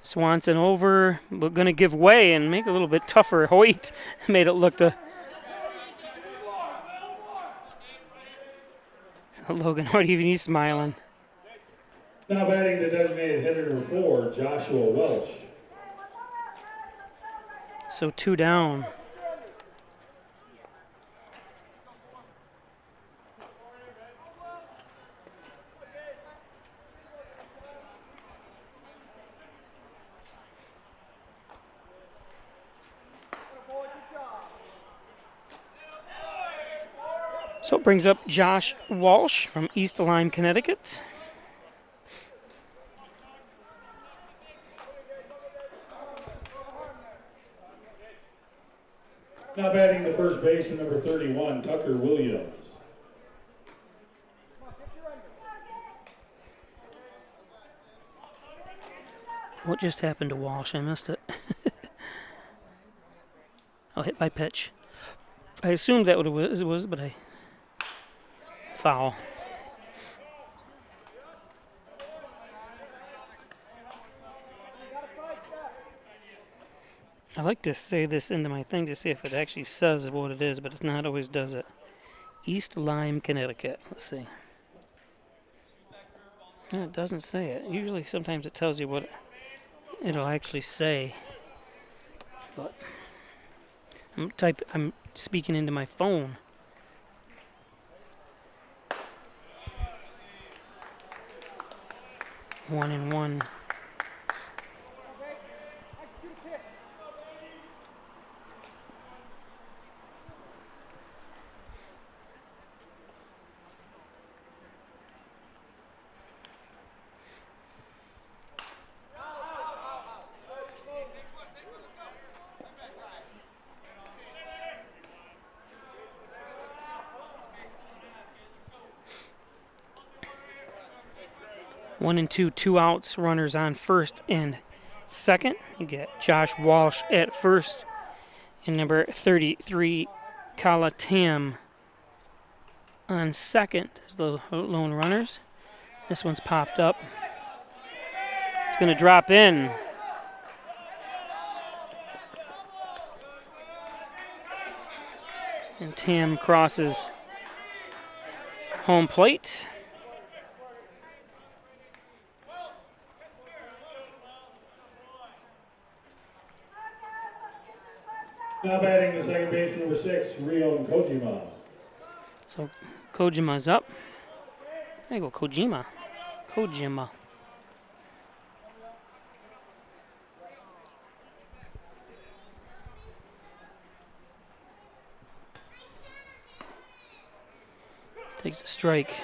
Swanson over, but going to give way and make it a little bit tougher. Hoyt made it look to Logan Hoyt, even he's smiling. Now batting the designated hitter, number 4, Joshua Welsh. So 2 down. So it brings up Josh Walsh from East Lyme, Connecticut. Now batting the first baseman, number 31, Tucker Williams. What just happened to Walsh? I missed it. Oh, hit by pitch. I assumed that what it was, but I... Foul. I like to say this into my thing to see if it actually says what it is, but it's not always does it. East Lyme, Connecticut. Let's see. No, it doesn't say it. Usually, sometimes it tells you what it'll actually say. But I'm speaking into my phone. One and one. One and two, 2 outs, runners on first and second. You get Josh Walsh at first and number 33, Kala Tam on second as the lone runners. This one's popped up. It's going to drop in. And Tam crosses home plate. Now batting the second baseman, number 6, Ryo Kojima. So Kojima's up. There you go, Kojima. Kojima. Takes a strike.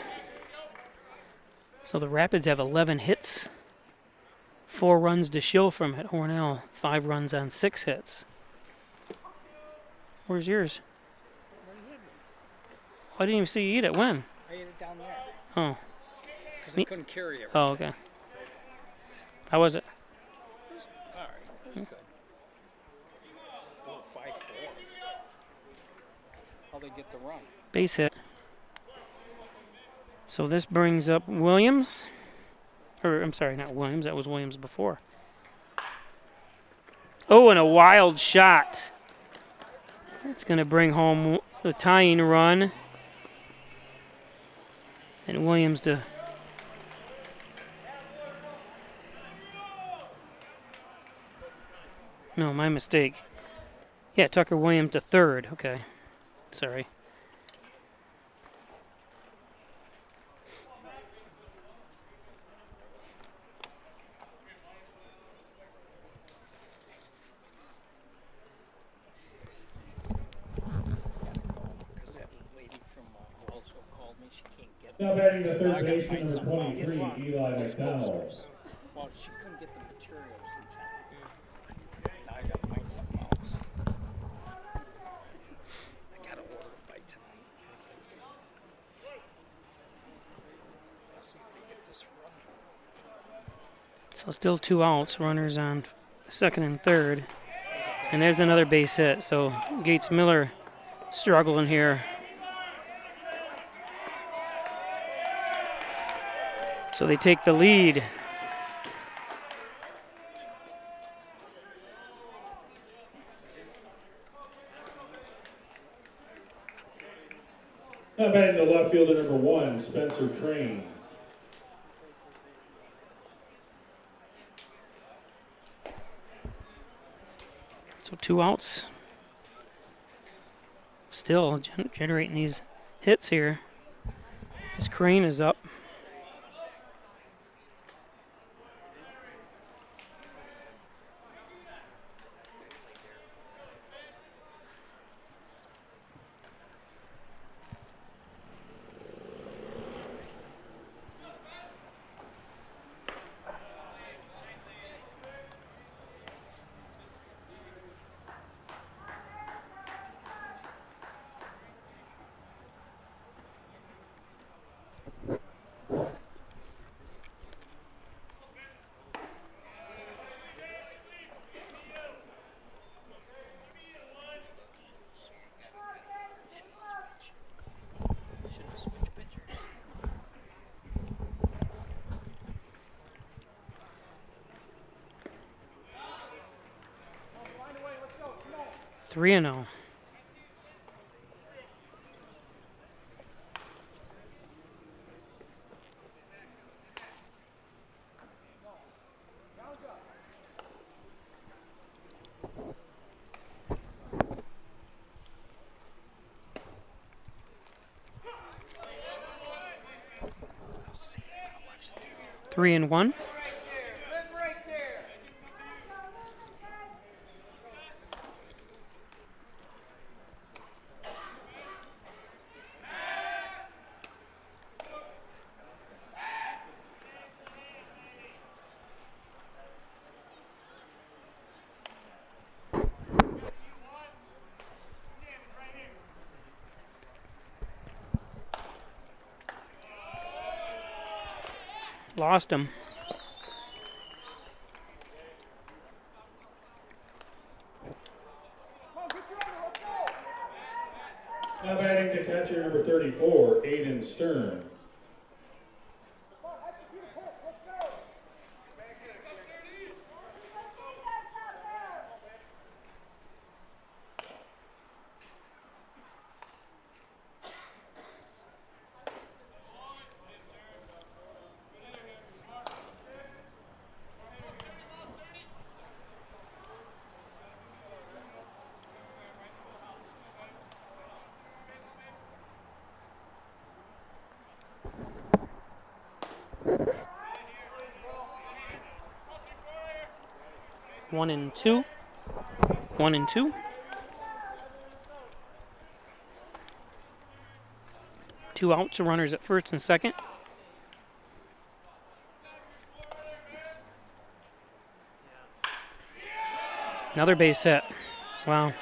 So the Rapids have 11 hits, 4 runs to show from at Hornell, 5 runs on 6 hits. Where's yours? I didn't even see you eat it. When? I ate it down there. Oh. Because I couldn't carry it. Oh, okay. How was it? It was all right. It was good. Oh, 5-4. How'd they get the run? Base hit. So this brings up Williams. Or, I'm sorry, not Williams. That was Williams before. Oh, and a wild shot. It's going to bring home the tying run. And Williams to... No, my mistake. Yeah, Tucker Williams to third. Okay. Sorry. Now batting the third baseman, number 23, Eli McDonald. Well, she couldn't get the materials in time. Now I gotta find something else. I gotta order it by tonight. Let's see if they get this run. So still 2 outs, runners on second and third. And there's another base hit. So Gates Miller struggling here. So they take the lead. Now batting the left fielder, number 1, Spencer Crane. So 2 outs. Still generating these hits here. This Crane is up. Three and 0. Three and 1. Lost him. Now batting the catcher, number 34, Aiden Stern. One and two. 1 and 2. 2 outs, runners at first and second. Another base hit. Wow.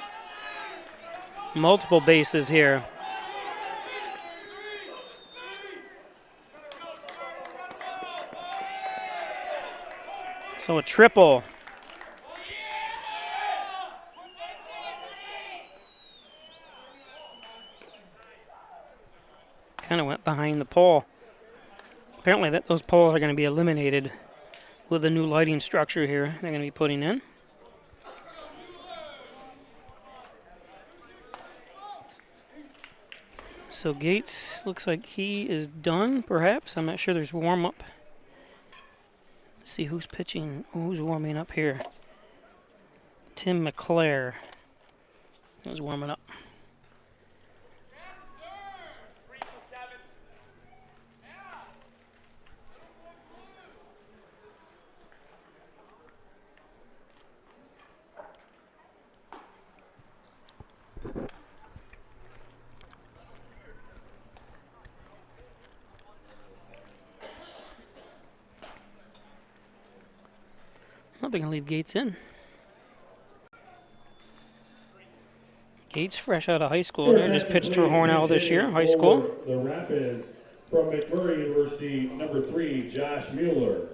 Multiple bases here. So a triple. Kind of went behind the pole. Apparently those poles are going to be eliminated with the new lighting structure here they're going to be putting in. So Gates looks like he is done, perhaps. I'm not sure. There's warm-up. Let's see who's pitching, who's warming up here. Tim McClare is warming up. Well, they can leave Gates in. Gates fresh out of high school. They just pitched for Hornell this year, high school. The Rapids from McMurray University, number 3, Josh Mueller.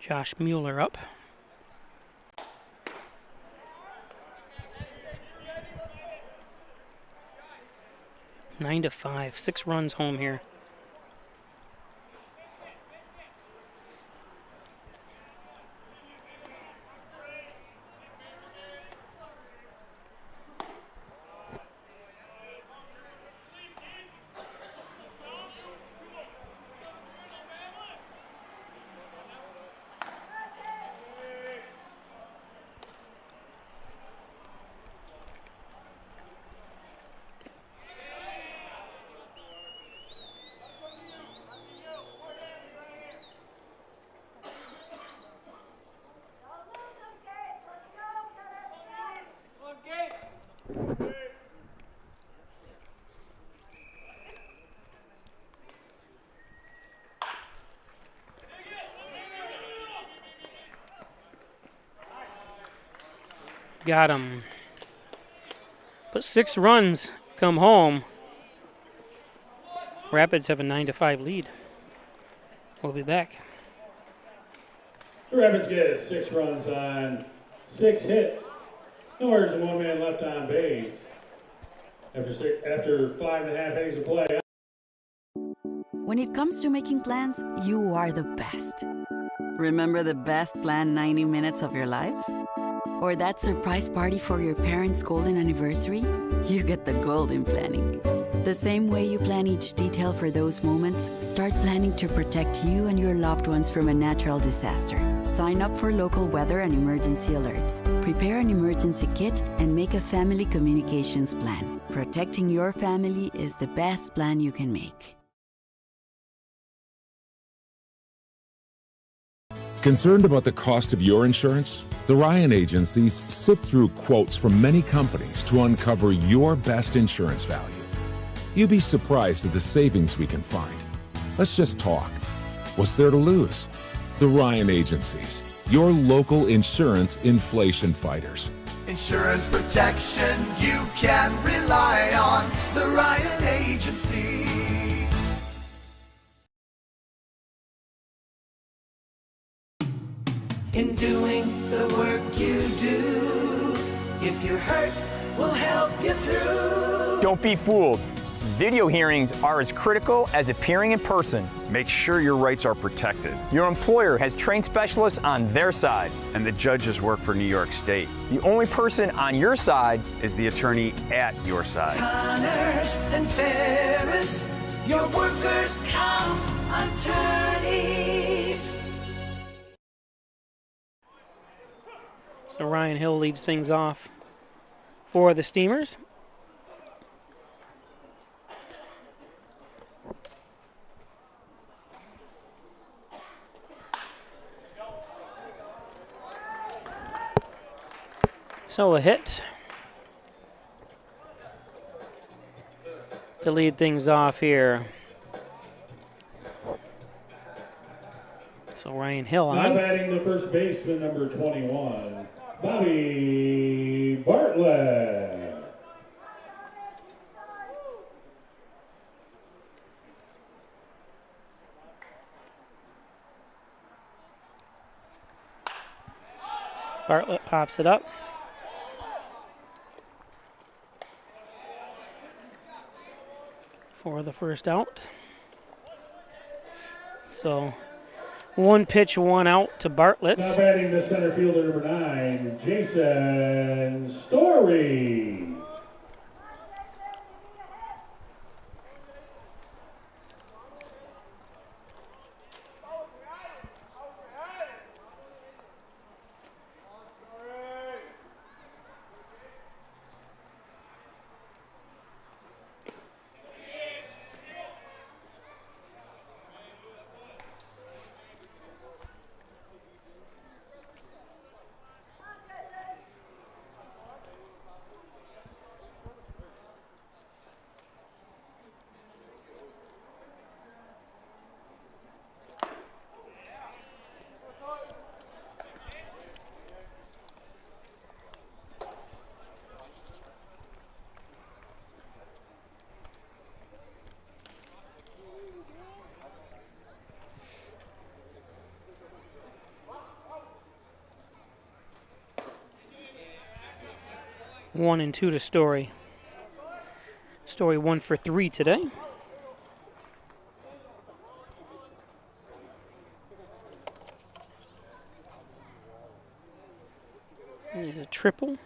Josh Mueller up. Nine to 5, 6 runs home here. Got him. But 6 runs come home. Rapids have a 9-5 lead. We'll be back. The Rapids get 6 runs on 6 hits. No errors and 1 man left on base. After 5.5 innings of play. When it comes to making plans, you are the best. Remember the best planned 90 minutes of your life? Or that surprise party for your parents' golden anniversary? You get the golden planning. The same way you plan each detail for those moments, start planning to protect you and your loved ones from a natural disaster. Sign up for local weather and emergency alerts. Prepare an emergency kit and make a family communications plan. Protecting your family is the best plan you can make. Concerned about the cost of your insurance? The Ryan agencies sift through quotes from many companies to uncover your best insurance value. You'd be surprised at the savings we can find. Let's just talk. What's there to lose? The Ryan agencies, your local insurance inflation fighters. Insurance protection you can rely on. The Ryan Agency. In doing the work you do, if you're hurt, we'll help you through. Don't be fooled. Video hearings are as critical as appearing in person. Make sure your rights are protected. Your employer has trained specialists on their side. And the judges work for New York State. The only person on your side is the attorney at your side. Connors and Ferris, your workers' comp attorneys. So Ryan Hill leads things off for the Steamers. So a hit to lead things off here. So Ryan Hill Now on. batting the first baseman, number 21, Bobby Bartlett. Bartlett pops it up. For the first out. So 1 pitch, 1 out to Bartlett. Now batting the center fielder, number 9, Jason Story. One and 2 to Story. Story 1 for 3 today. He's a triple.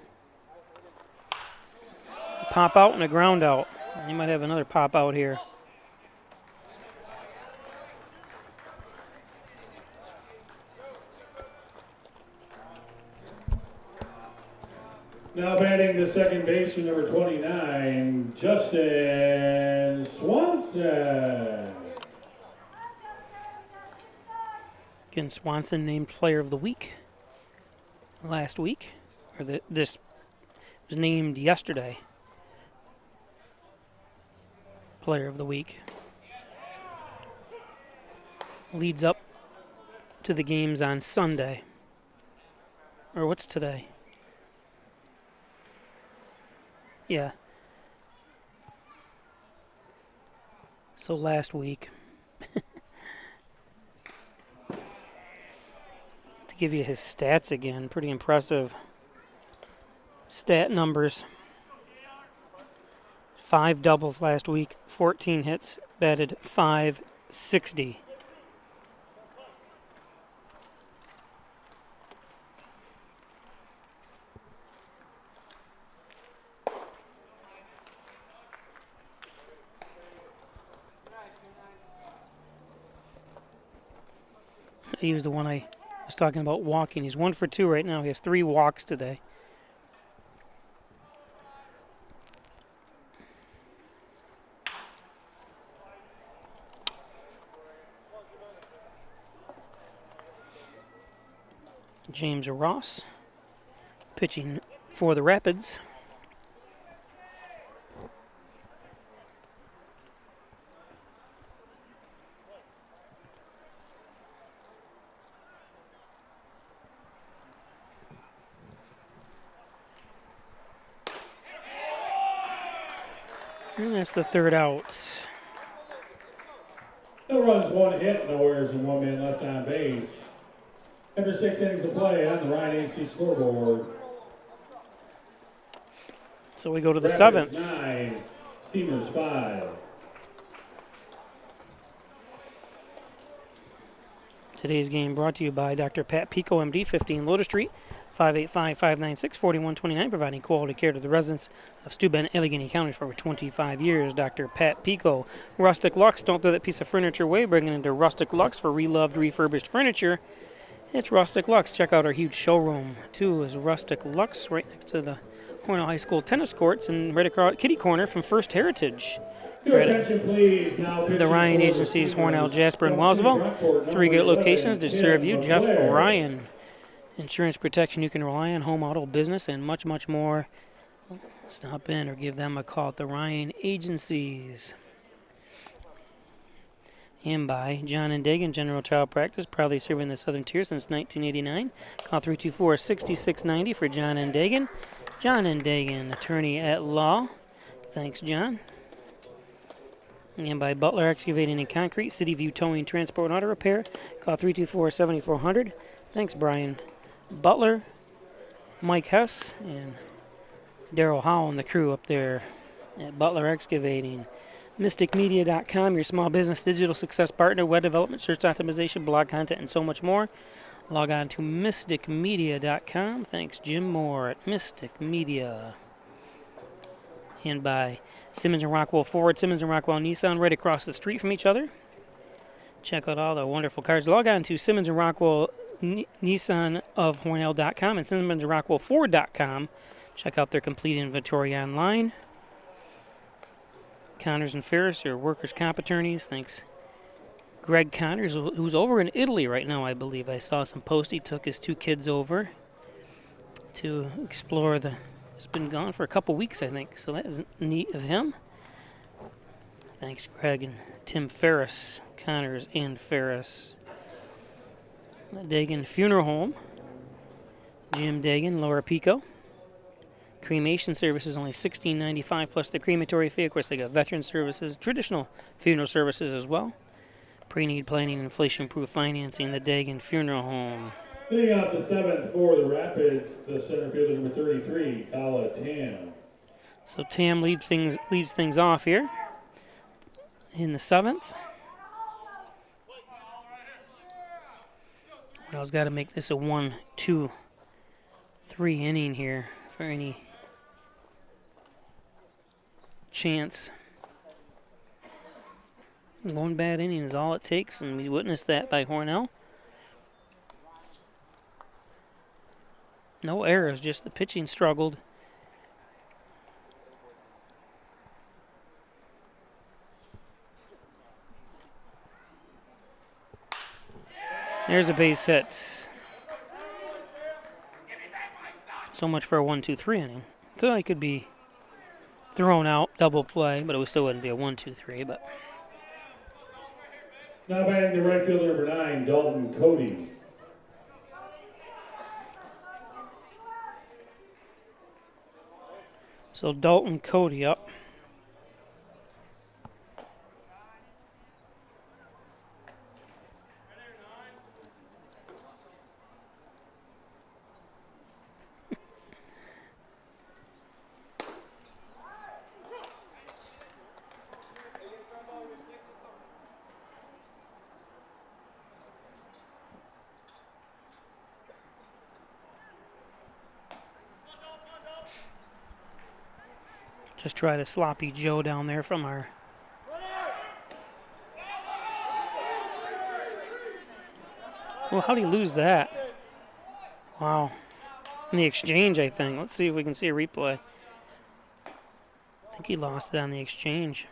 Pop out and a ground out. He might have another pop out here. Now batting the second baseman, number 29, Justin Swanson. Again, Swanson named Player of the Week last week, or this was named yesterday. Player of the Week. Leads up to the games on Sunday. Or what's today? Yeah. So last week. To give you his stats again, pretty impressive stat numbers. 5 doubles last week, 14 hits, batted .560. I used the one I was talking about walking. He's 1 for 2 right now. He has 3 walks today. James Ross pitching for the Rapids. And that's the third out. No runs, 1 hit, no errors, and 1 man left on base. After 6 innings of play on the Ryan AC scoreboard. So we go to the Rapids 7th. 9, Steamers 5. Today's game brought to you by Dr. Pat Pico, MD, 15 Lotus Street, 585-596-4129, providing quality care to the residents of Steuben, Allegheny County for over 25 years. Dr. Pat Pico. Rustic Lux, don't throw that piece of furniture away. Bring it into Rustic Lux for reloved, refurbished furniture. It's Rustic Lux. Check out our huge showroom. 2 is Rustic Lux, right next to the Hornell High School tennis courts, and right across kitty corner from First Heritage. Your attention, please. Now The Ryan Agencies, Hornell, Jasper, and Wellsville. 3 great locations to serve you. Jeff Ryan. Insurance protection you can rely on, home, auto, business, and much, much more. Stop in or give them a call at the Ryan Agencies. And by John and Dagan, General Child Practice, proudly serving the Southern Tier since 1989. Call 324-6690 for John and Dagan. John and Dagan, attorney at law. Thanks, John. And by Butler Excavating and Concrete, City View Towing, Transport, and Auto Repair. Call 324-7400. Thanks, Brian Butler, Mike Hess, and Daryl Howell and the crew up there at Butler Excavating. MysticMedia.com, your small business digital success partner, web development, search optimization, blog content, and so much more. Log on to MysticMedia.com. Thanks, Jim Moore at Mystic Media. And by Simmons and Rockwell Ford, Simmons and Rockwell Nissan, right across the street from each other. Check out all the wonderful cars. Log on to Simmons and Rockwell Nissan of Hornell.com and Simmons and Rockwell Ford.com. Check out their complete inventory online. Connors and Ferris, your workers' comp attorneys. Thanks, Greg Connors, who's over in Italy right now, I believe. I saw some post. He took his 2 kids over to explore the... He's been gone for a couple weeks, I think, so that is neat of him. Thanks, Greg and Tim Ferris, Connors and Ferris. The Dagan Funeral Home, Jim Dagan, Laura Pico. Cremation services only $16.95 plus the crematory fee. Of course, they got veteran services, traditional funeral services as well. Pre-need planning, inflation-proof financing, the Dagan Funeral Home. Leading off the 7th for the Rapids, the center fielder number 33, Kala Tam. So Tam leads things off here in the 7th. Hornell's got to make this a 1, 2, 3 inning here for any chance. 1 bad inning is all it takes, and we witnessed that by Hornell. No errors, just the pitching struggled. There's a base hit. So much for a 1-2-3 inning. Could be thrown out, double play, but it still wouldn't be a 1-2-3. But now batting the right fielder number 9, Dalton Cody. so Dalton Cody up. Just try the sloppy Joe down there from our... Well, how did he lose that? Wow. In the exchange, I think. Let's see if we can see a replay. I think he lost it on the exchange.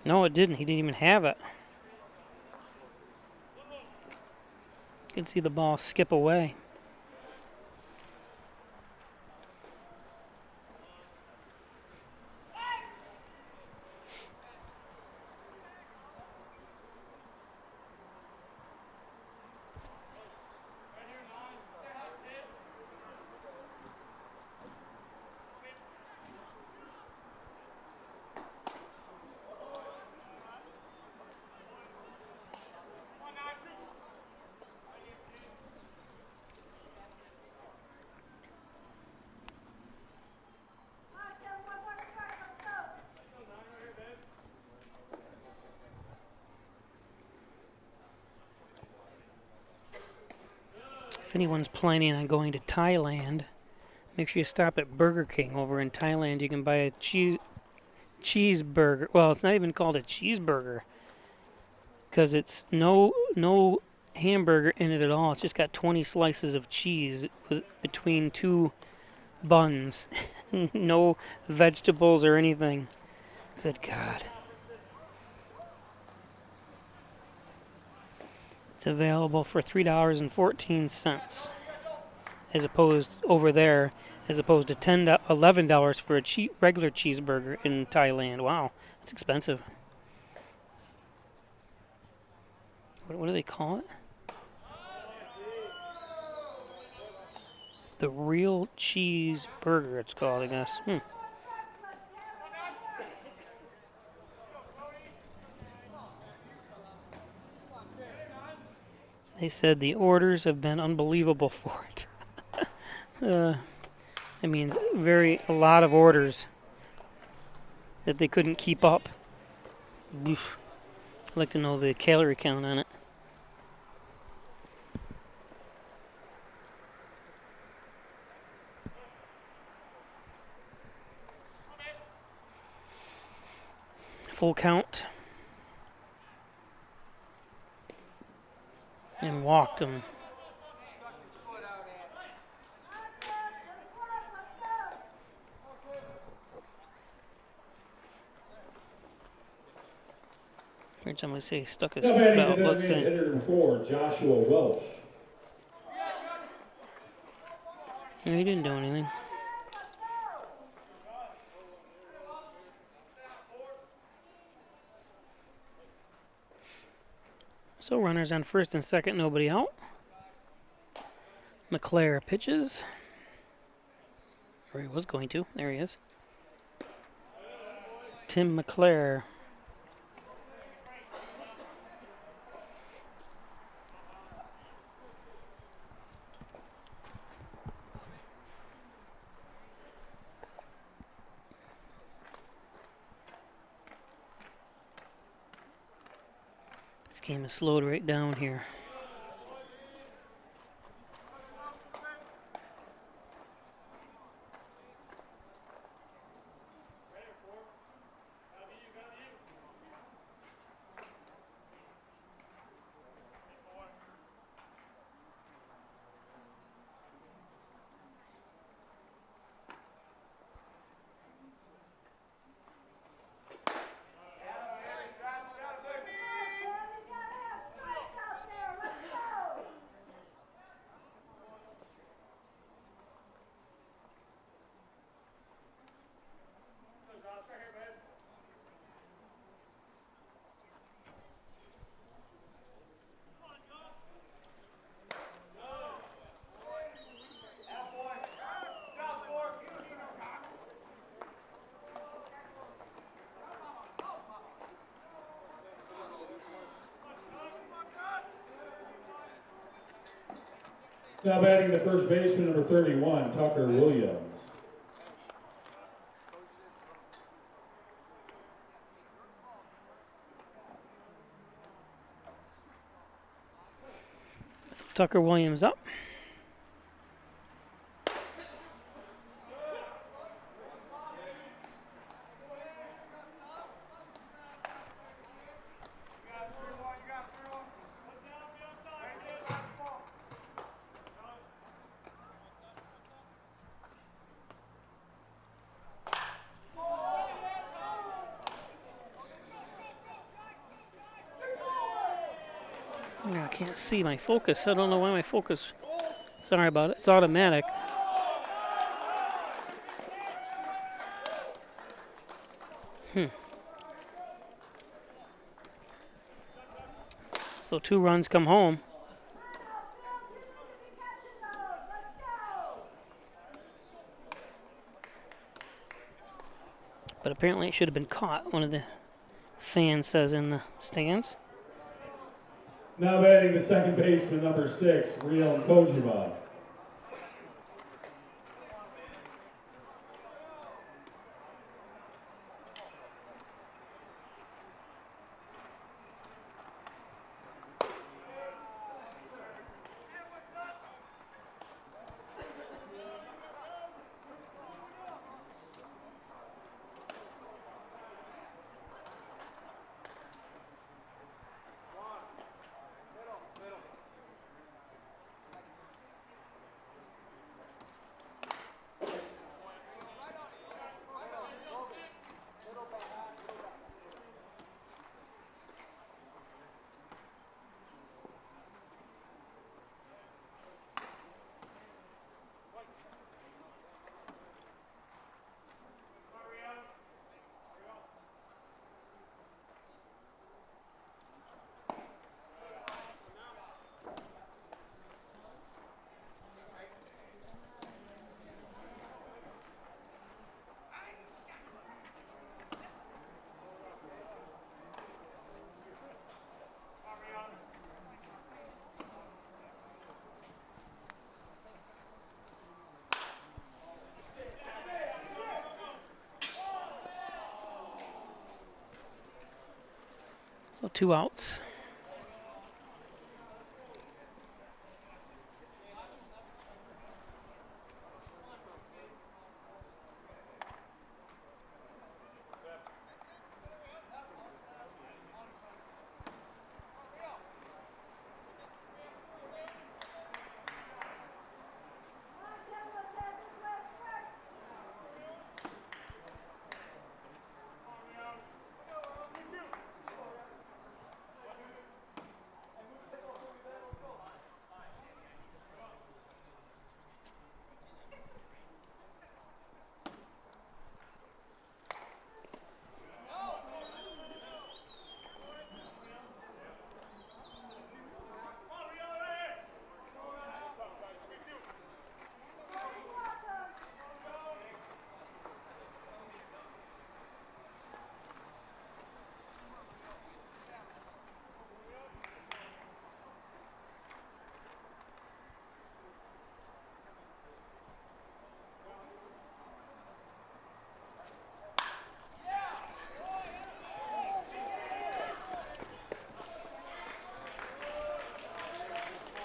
No, it didn't. He didn't even have it. You can see the ball skip away. If anyone's planning on going to Thailand, make sure you stop at Burger King over in Thailand. You can buy a cheeseburger. Well, it's not even called a cheeseburger because it's no hamburger in it at all. It's just got 20 slices of cheese between two buns. No vegetables or anything. Good God. It's available for $3.14 as opposed over there, as opposed to $11 for a regular cheeseburger in Thailand. Wow, that's expensive. What do they call it? The real cheeseburger, it's called, I guess. They said the orders have been unbelievable for it. That means a lot of orders that they couldn't keep up. Oof. I'd like to know the calorie count on it. Full count. And walked them. Heard somebody say stuck his foot out. Let's see. Hitter number 4, Joshua Welsh. No, he didn't do anything. So runners on first and second, nobody out. McClare pitches. Or he was going to. There he is. Tim McClare. This game is slowed right down here. Now batting the first baseman, number 31, Tucker Williams. So Tucker Williams up. I can't see my focus. I don't know why my focus. Sorry about it. It's automatic. So 2 runs come home. But apparently it should have been caught, one of the fans says in the stands. Now batting the second baseman, number 6, Riel Kojima. So 2 outs.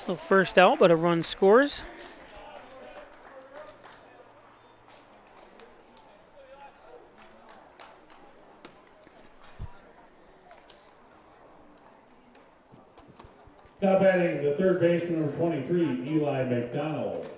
So first out, but a run scores. Now batting the third baseman, number 23, Eli McDonald.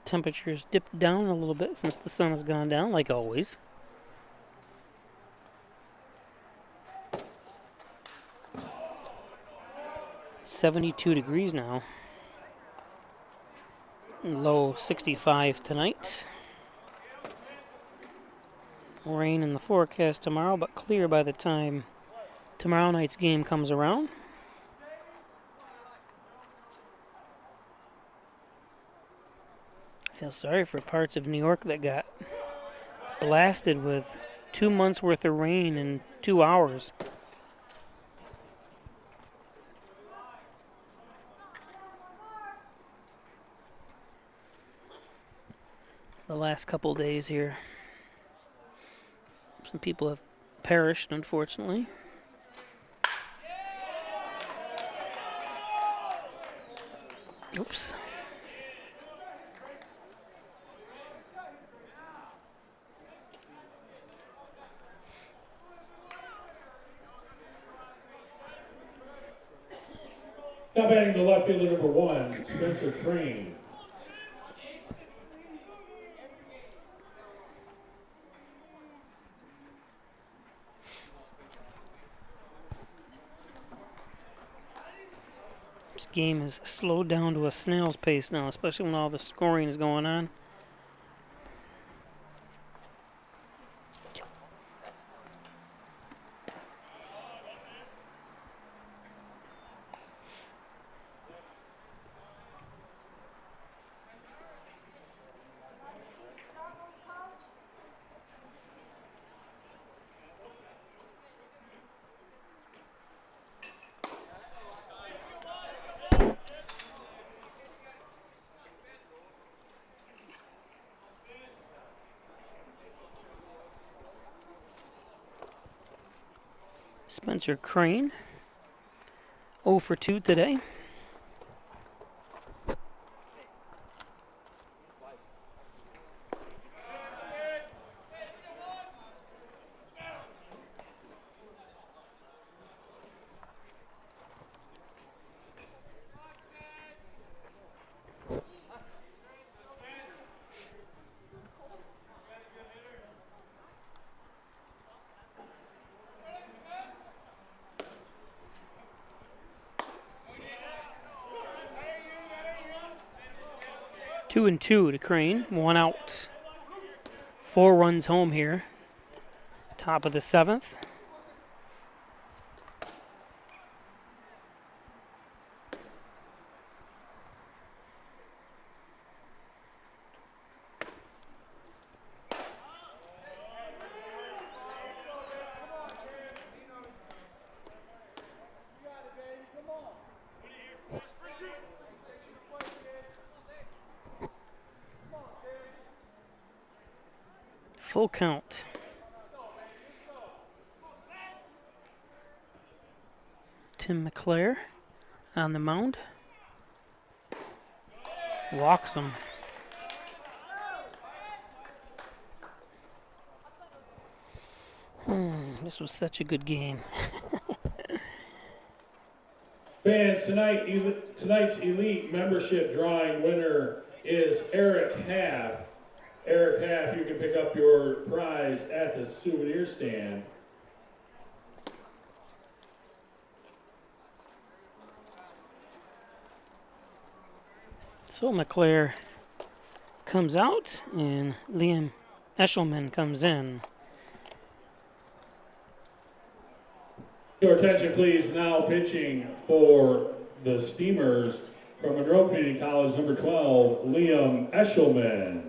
Temperatures dipped down a little bit since the sun has gone down, like always. It's 72 degrees now. Low 65 tonight. Rain in the forecast tomorrow, but clear by the time tomorrow night's game comes around. I feel sorry for parts of New York that got blasted with 2 months worth of rain in 2 hours. The last couple days here. Some people have perished, unfortunately. Oops. Now batting the left fielder, number 1, Spencer Crane. This game is slowed down to a snail's pace now, especially when all the scoring is going on. Spencer Crane, 0 for 2 today. 2-2 to Crane. 1 out. 4 runs home here. Top of the 7th. Full count. Tim McClare on the mound. Walks him. This was such a good game. Fans, tonight's elite membership drawing winner is Eric Half. Eric Half, you can pick up your prize at the souvenir stand. So McClare comes out and Liam Eshelman comes in. Your attention please, now pitching for the Steamers from Monroe Community College, number 12, Liam Eshelman.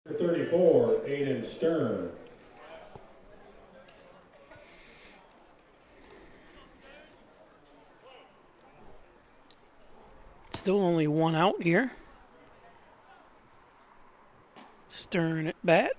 For 34, Aiden Stern. Still only 1 out here. Stern at bat.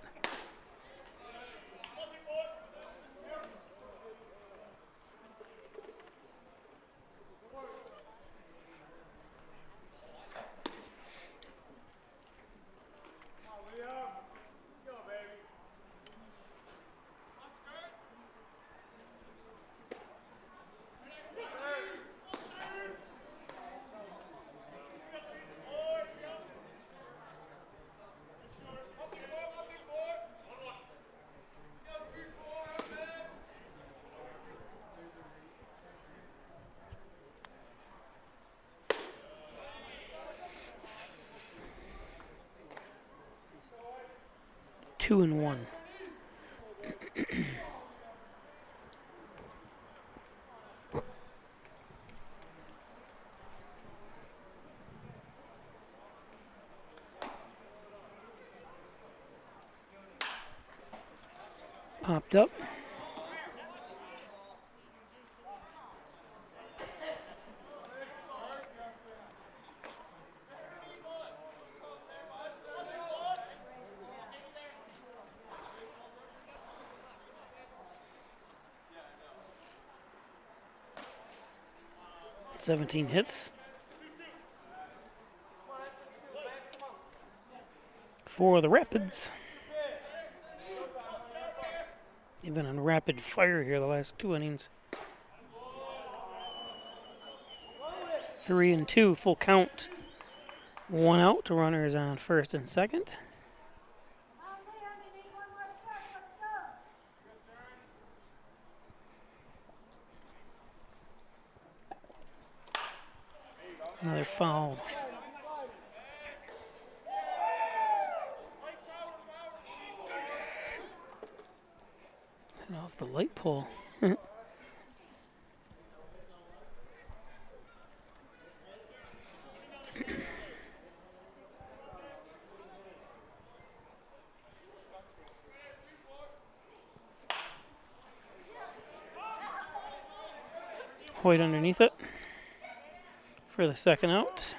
Two and one. popped up. "17 hits for the Rapids. They've been on rapid fire here the last 2 innings. 3-2, full count. 1 out. Runners on first and second. Another foul. Hit off the light pole. Hoyt underneath it for the second out.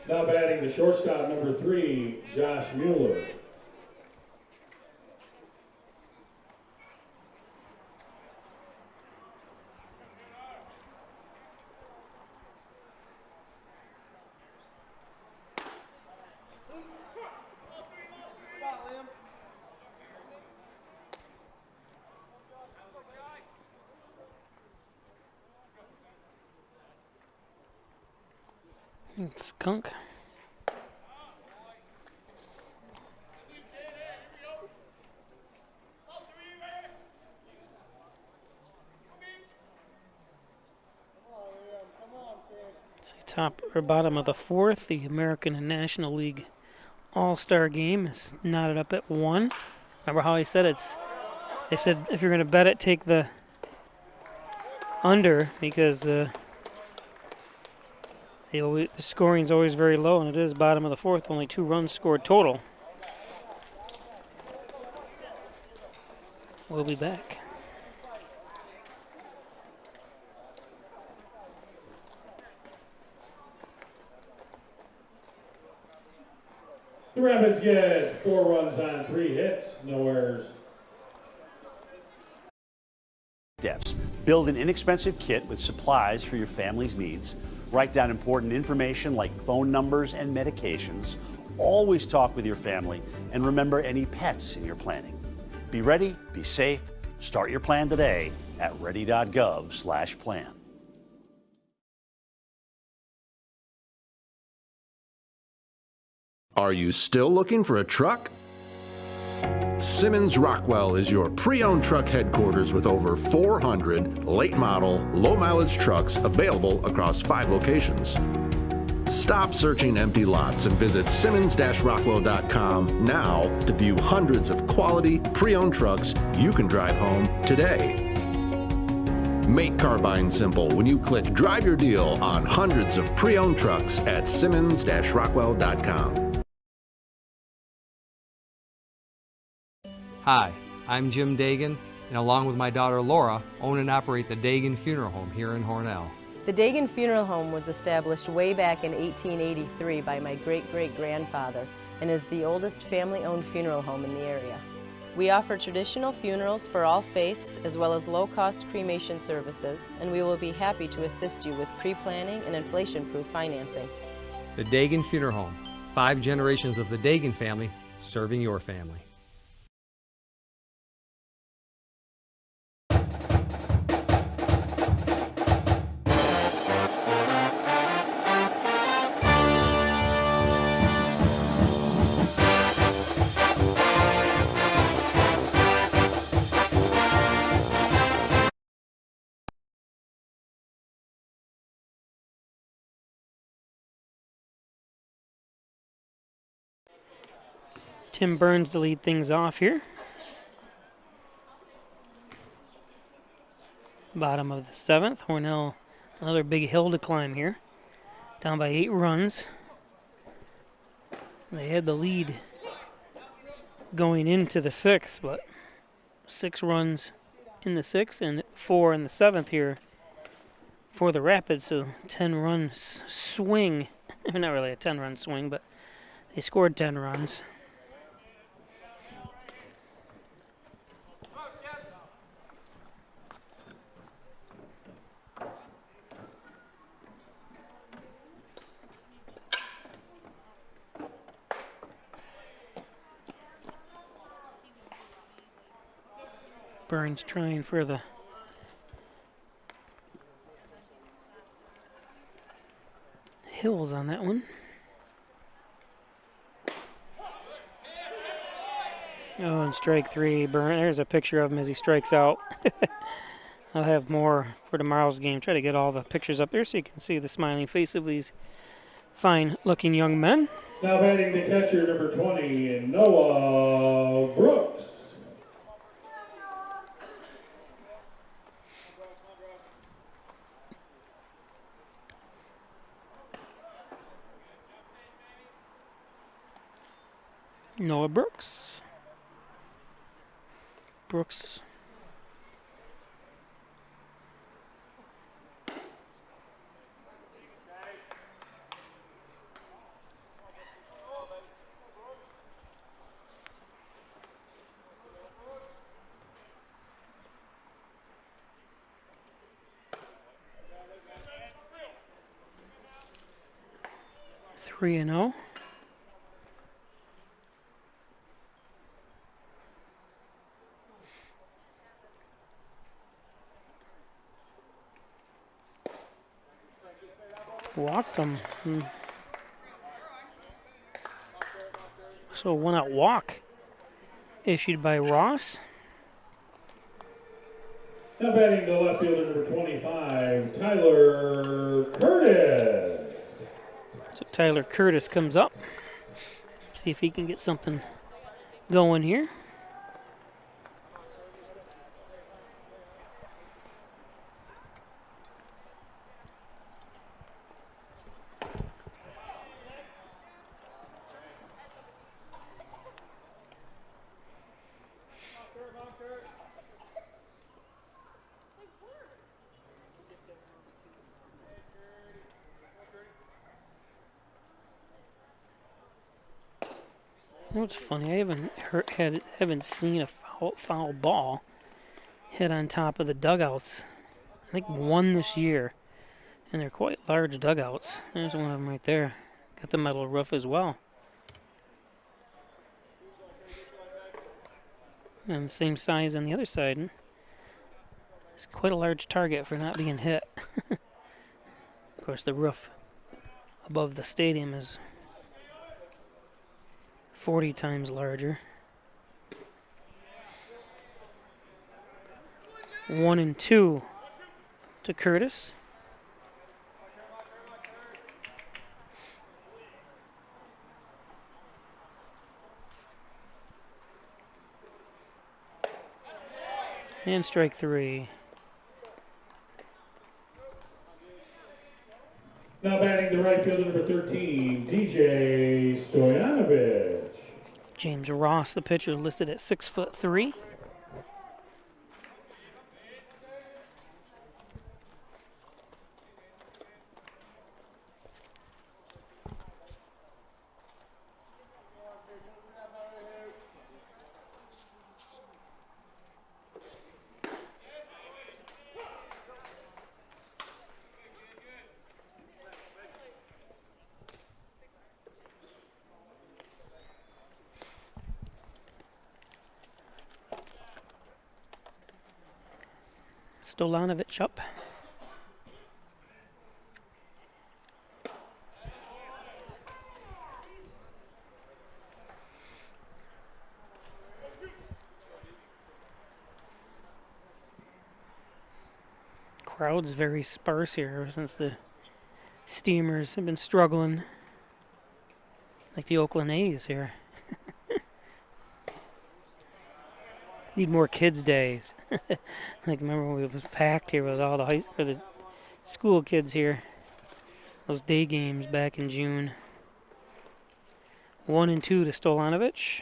Now batting the shortstop, number 3, Josh Mueller. Skunk. It's the top or bottom of the fourth. The American and National League All-Star game is knotted up at 1. Remember how I said they said if you're going to bet it, take the under, because the scoring is always very low, and it is bottom of the fourth. Only 2 runs scored total. We'll be back. The Rapids get 4 runs on 3 hits, no errors. Steps. Build an inexpensive kit with supplies for your family's needs. Write down important information like phone numbers and medications. Always talk with your family, and remember any pets in your planning. Be ready, be safe. Start your plan today at ready.gov/plan. Are you still looking for a truck? Simmons Rockwell is your pre-owned truck headquarters with over 400 late model, low mileage trucks available across 5 locations. Stop searching empty lots and visit simmons-rockwell.com now to view hundreds of quality pre-owned trucks you can drive home today. Make car buying simple when you click Drive Your Deal on hundreds of pre-owned trucks at simmons-rockwell.com. Hi, I'm Jim Dagan, and along with my daughter Laura, own and operate the Dagan Funeral Home here in Hornell. The Dagan Funeral Home was established way back in 1883 by my great-great-grandfather and is the oldest family-owned funeral home in the area. We offer traditional funerals for all faiths as well as low-cost cremation services, and we will be happy to assist you with pre-planning and inflation-proof financing. The Dagan Funeral Home, 5 generations of the Dagan family serving your family. Tim Burns to lead things off here. Bottom of the 7th. Hornell, another big hill to climb here. Down by 8 runs. They had the lead going into the 6th, but 6 runs in the 6th and 4 in the 7th here for the Rapids. So 10-run swing. Not really a 10-run swing, but they scored 10 runs. Burns trying for the hills on that one. Oh, and strike 3. Burns. There's a picture of him as he strikes out. I'll have more for tomorrow's game. Try to get all the pictures up there so you can see the smiling face of these fine-looking young men. Now batting the catcher, number 20, Noah Brooks. Noah Brooks. Brooks. Three and 0. Walked him. So 1-out walk issued by Ross. Now batting the left fielder, number 25, Tyler Curtis. So Tyler Curtis comes up. See if he can get something going here. You know what's funny? I haven't seen a foul ball hit on top of the dugouts. I think one this year, and they're quite large dugouts. There's one of them right there. Got the metal roof as well. And the same size on the other side. It's quite a large target for not being hit. Of course, the roof above the stadium is 40 times larger. 1-2 to Curtis. And strike 3. Now batting the right fielder, number 13, DJ Stoyanovich. James Ross, the pitcher, listed at 6'3". Stolanovich up. Crowd's very sparse here since the Steamers have been struggling, like the Oakland A's here. Need more kids' days. Like, remember when it was packed here with all the school kids here. Those day games back in June. 1-2 to Stolanovich.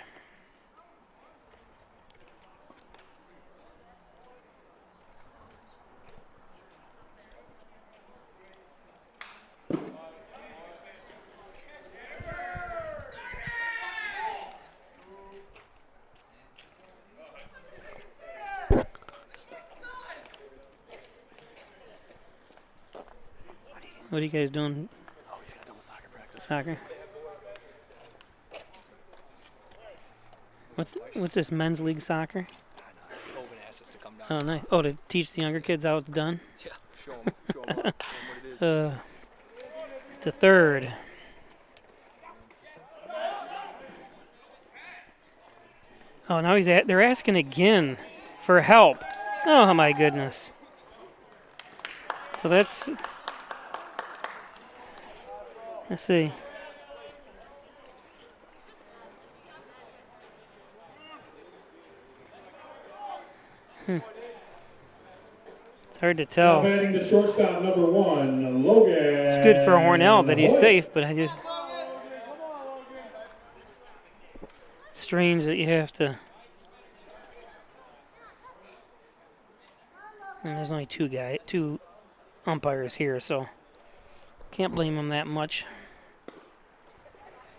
What are you guys doing? Oh, he's got double soccer practice. Soccer. What's this, men's league soccer? Tobin asked us to come down. Oh, nice. Oh, to teach the younger kids how it's done? Yeah, show them what it is. To third. Oh, now they're asking again for help. Oh, my goodness. So let's see. It's hard to tell. Now batting the shortstop, number 1, Logan. It's good for Hornell that he's safe, but I just... Strange that you have to... And there's only two umpires here, so can't blame them that much.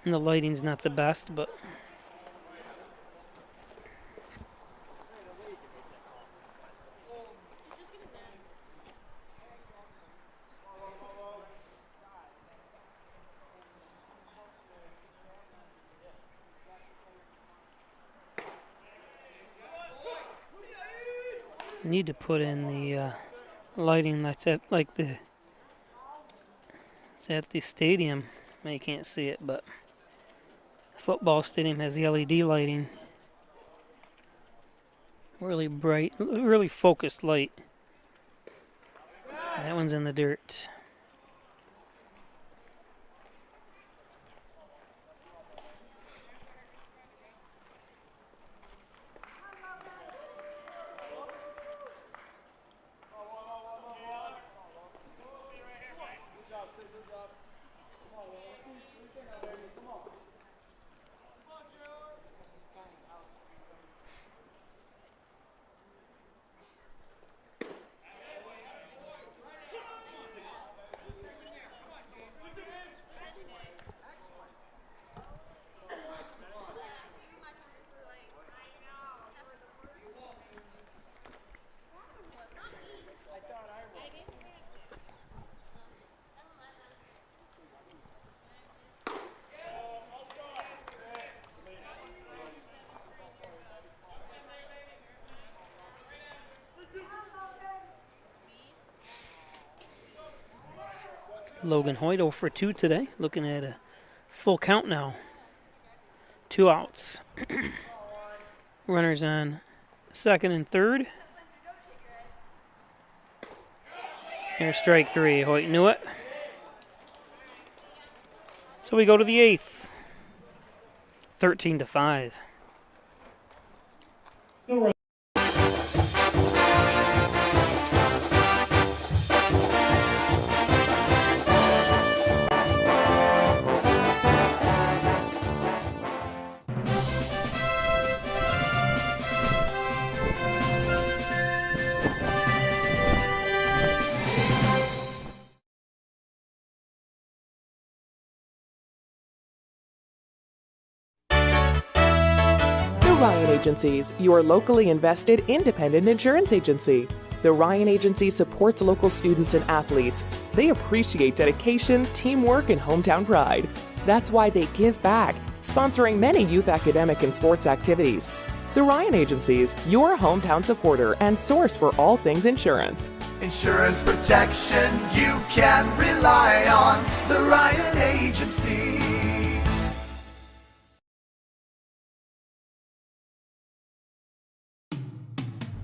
And the lighting's not the best, but... Need to put in the lighting that's at it's at the stadium. Well, you can't see it, but the football stadium has the LED lighting. Really bright, really focused light. That one's in the dirt. Logan Hoyt 0 for 2 today. Looking at a full count now. 2 outs. Runners on second and third. Here's strike 3. Hoyt knew it. So we go to the 8th. 13-5. No run. Ryan Agencies, your locally invested independent insurance agency. The Ryan Agency supports local students and athletes. They appreciate dedication, teamwork, and hometown pride. That's why they give back, sponsoring many youth academic and sports activities. The Ryan Agencies, your hometown supporter and source for all things insurance. Insurance protection you can rely on. The Ryan Agency.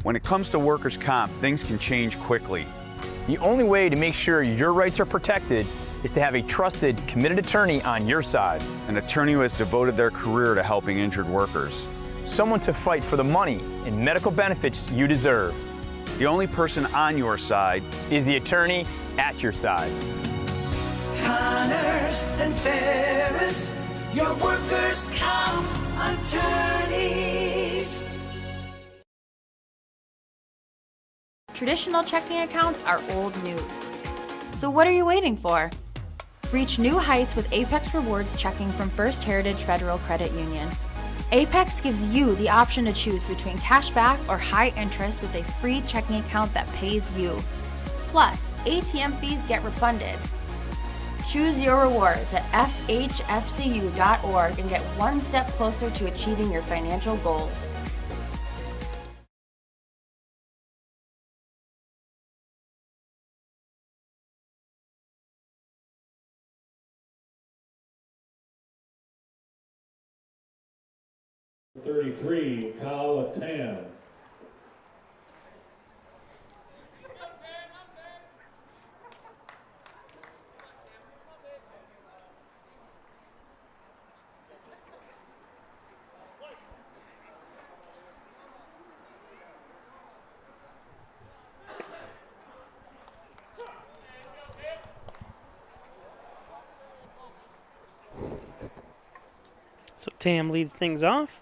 When it comes to workers' comp, things can change quickly. The only way to make sure your rights are protected is to have a trusted, committed attorney on your side. An attorney who has devoted their career to helping injured workers. someone to fight for the money and medical benefits you deserve. The only person on your side is the attorney at your side. Connors and Ferris, your workers' comp attorneys. Traditional checking accounts are old news. So what are you waiting for? Reach new heights with Apex Rewards checking from First Heritage Federal Credit Union. Apex gives you the option to choose between cash back or high interest with a free checking account that pays you. Plus, ATM fees get refunded. Choose your rewards at fhfcu.org and get one step closer to achieving your financial goals. #33, Kyle Tam. So Tam leads things off.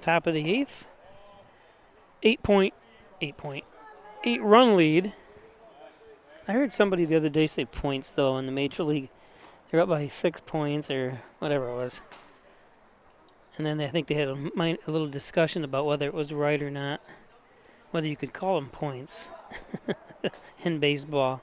Top of the 8th. 8 run lead. I heard somebody the other day say points though in the Major League. They're up by 6 points or whatever it was. And then I think they had a little discussion about whether it was right or not. Whether you could call them points in baseball.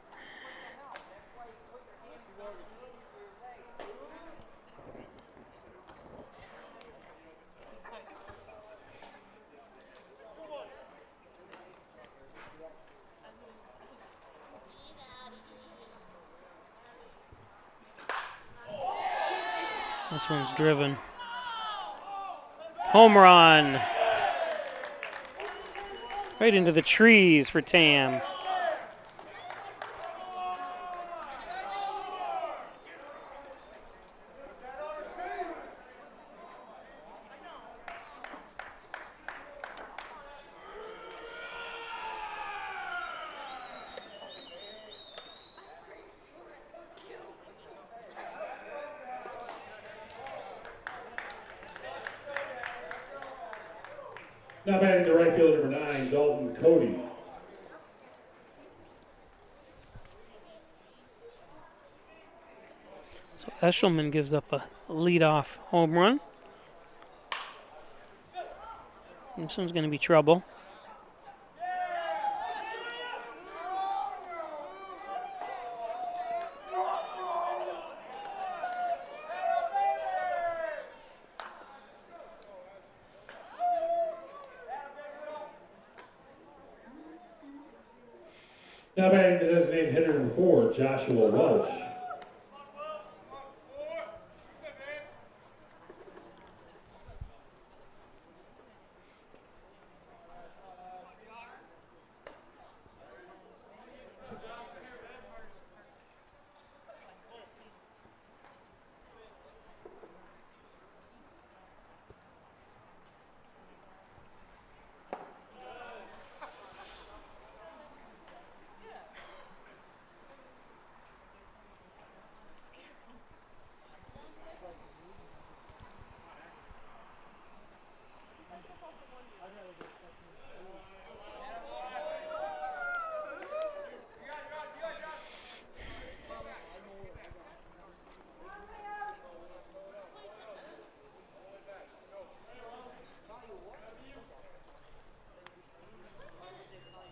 This one's driven. Home run. Right into the trees for Tam. Now batting to right field, number 9, Dalton Cody. So Eshelman gives up a leadoff home run. This one's going to be trouble. Now batting the designated hitter, number 4, Joshua Welsh.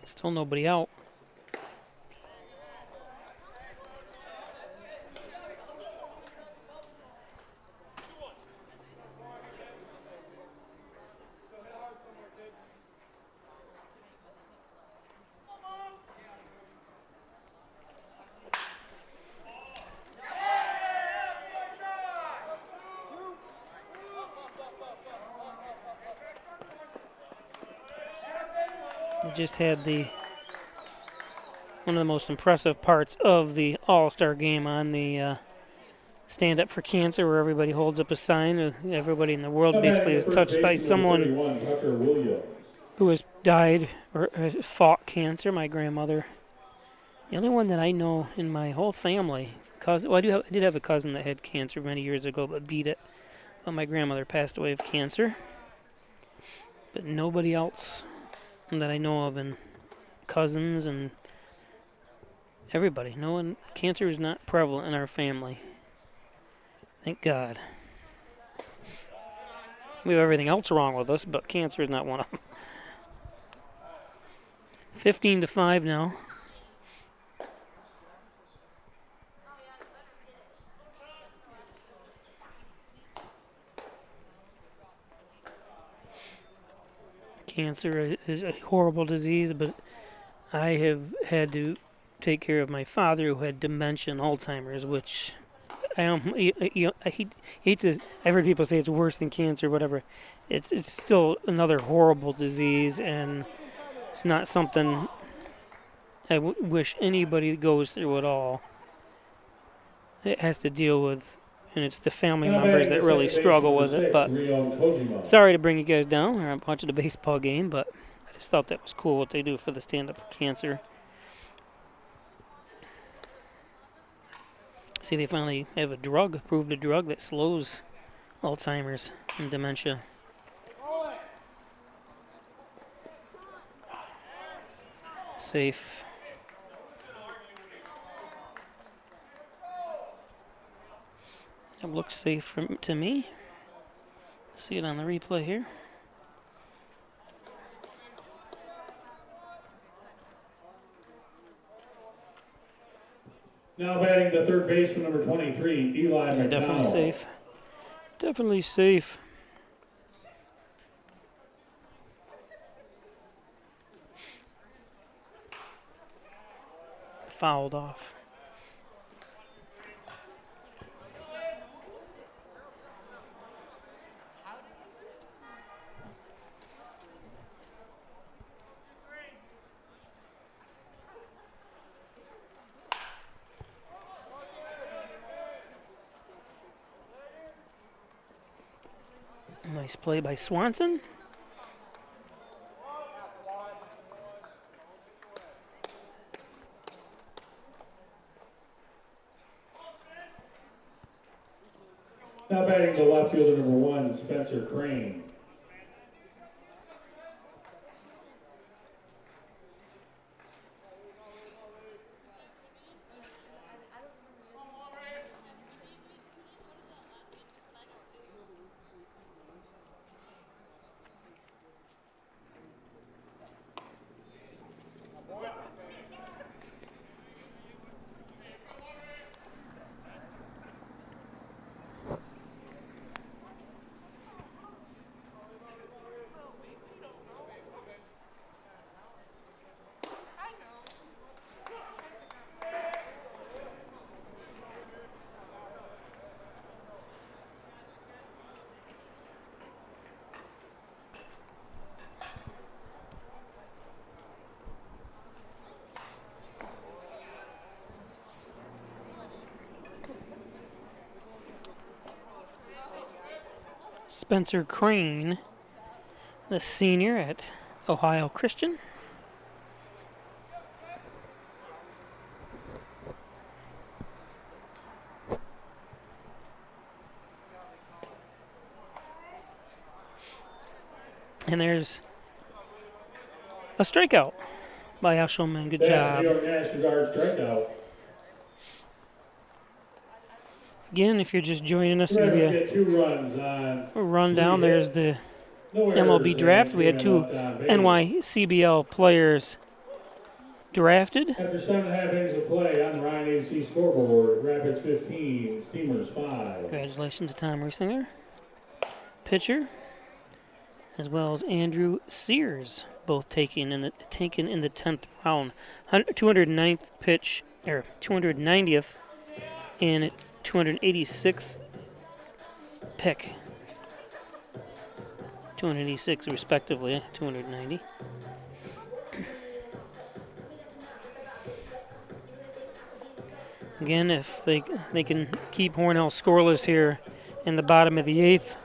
Still nobody out. They just had one of the most impressive parts of the All-Star game on the Stand Up for Cancer, where everybody holds up a sign. Everybody in the world Now basically batting is the first touched by baseman, number someone 31, Tucker Williams. who has died or has fought cancer. My grandmother, the only one that I know in my whole family. Well, I did have a cousin that had cancer many years ago, but beat it. But my grandmother passed away of cancer. But nobody else that I know of, and cousins and everybody. No one. Cancer is not prevalent in our family. Thank God. We have everything else wrong with us, but cancer is not one of them. 15-5 now. Cancer is a horrible disease, but I have had to take care of my father who had dementia and Alzheimer's, which I hate to. I've heard people say it's worse than cancer, whatever. It's still another horrible disease, and it's not something I wish anybody goes through at all. It has to deal with, and it's the family members that really struggle with it. But sorry to bring you guys down. I'm watching a baseball game, but I just thought that was cool what they do for the Stand Up for Cancer. See, they finally have approved a drug that slows Alzheimer's and dementia. Safe. It looks safe to me. See it on the replay here. Now batting the third baseman, number 23, Eli McDonald. Definitely safe. Definitely safe. Fouled off. Nice play by Swanson. Now batting the left fielder, number 1, Spencer Crane. Spencer Crane, the senior at Ohio Christian. And there's a strikeout by Eshelman. Good job. New York National Guard strikeout. Again, if you're just joining us, We're maybe gonna get 2 runs on a rundown. There's the no MLB errors, draft. and We had 2 came up on base. NYCBL players drafted. After 7.5 innings of play on the Ryan AC scoreboard, Rapids 15, Steamers 5. Congratulations to Tom Riesinger, pitcher, as well as Andrew Sears, both taken in the 10th round. 209th pitch, or 290th, and 286th pick. 286 respectively, 290. Again, if they can keep Hornell scoreless here in the bottom of the 8th,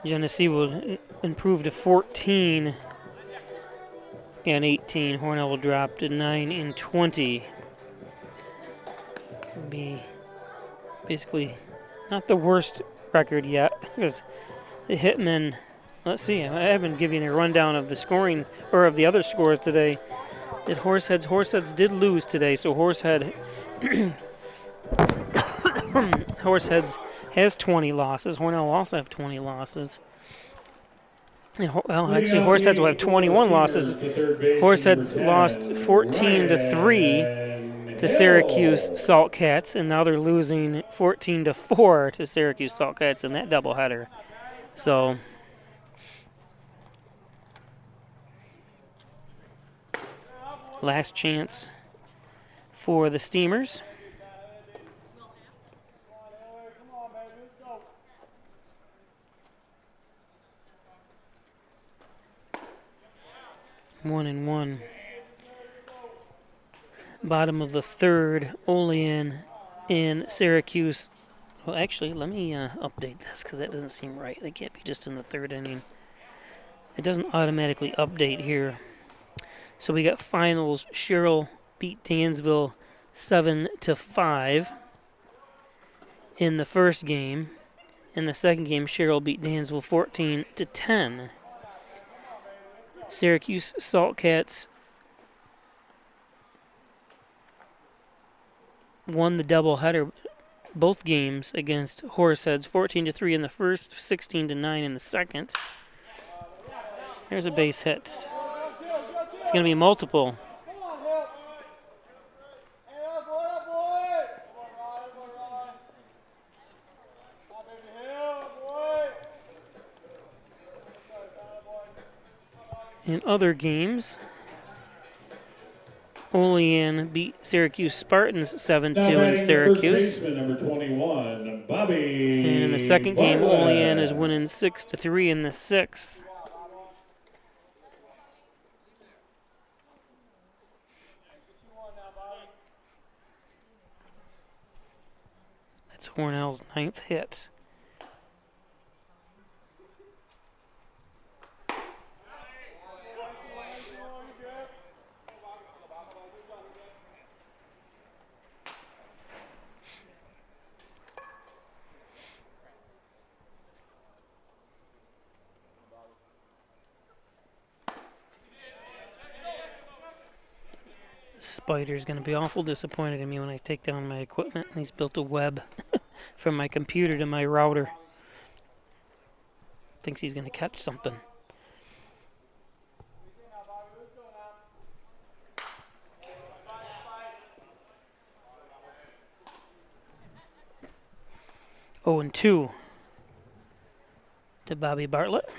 Genesee will improve to 14 and 18. Hornell will drop to 9 and 20. Be basically not the worst record yet, because the Hitmen, let's see, I haven't given you a rundown of the scoring, or of the other scores today. At Horseheads did lose today, so Horseheads has 20 losses. Hornell will also have 20 losses. And actually, Horseheads will have 21 losses. Horseheads lost 14-3 to Syracuse Saltcats, and now they're losing 14-4 to Syracuse Saltcats in that doubleheader. So, last chance for the Steamers. One and one. Bottom of the 3rd, Olean in Syracuse. Well, actually, let me update this because that doesn't seem right. They can't be just in the 3rd inning. It doesn't automatically update here. So we got finals. Sherrill beat Dansville 7-5 in the first game. In the second game, Sherrill beat Dansville 14-10. Syracuse Saltcats won the doubleheader, both games against Horseheads, 14-3 in the first, 16-9 in the second. There's a base hit. It's going to be multiple. In other games, Olean beat Syracuse Spartans 7-2 in Syracuse. Number 21, Bobby. And in the second game, Olean is winning 6-3 in the 6th. That's Hornell's 9th hit. Spider's going to be awful disappointed in me when I take down my equipment. He's built a web from my computer to my router. Thinks he's going to catch something. Oh, and 2 to Bobby Bartlett.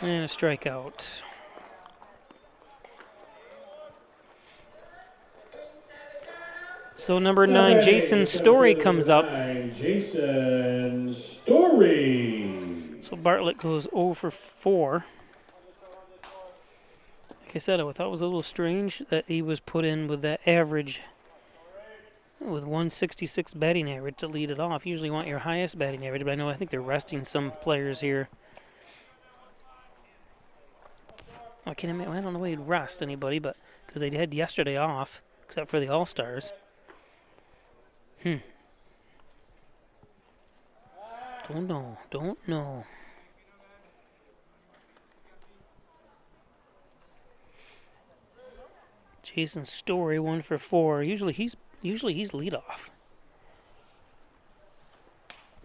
And a strikeout. So number 9, Jason Story comes up. Jason Story. So Bartlett goes 0 for 4. Like I said, I thought it was a little strange that he was put in with that average, with 166 batting average to lead it off. Usually you want your highest batting average, but I think they're resting some players here. I don't know why he'd rest anybody, but because they had yesterday off, except for the All-Stars. Don't know. Jason Story 1 for 4. Usually he's leadoff.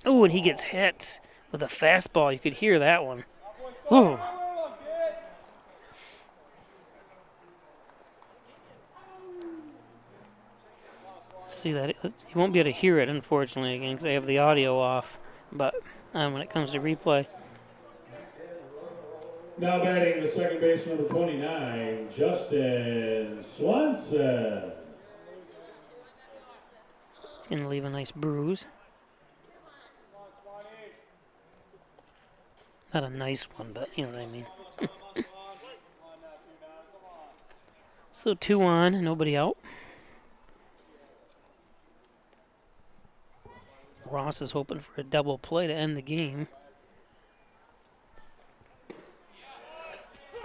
Oh, and he gets hit with a fastball. You could hear that one. Ooh. See that? You won't be able to hear it, unfortunately, again, because I have the audio off. But when it comes to replay. Now batting the second baseman, number 29, Justin Swanson. It's going to leave a nice bruise. Not a nice one, but you know what I mean. So 2 on, nobody out. Ross is hoping for a double play to end the game.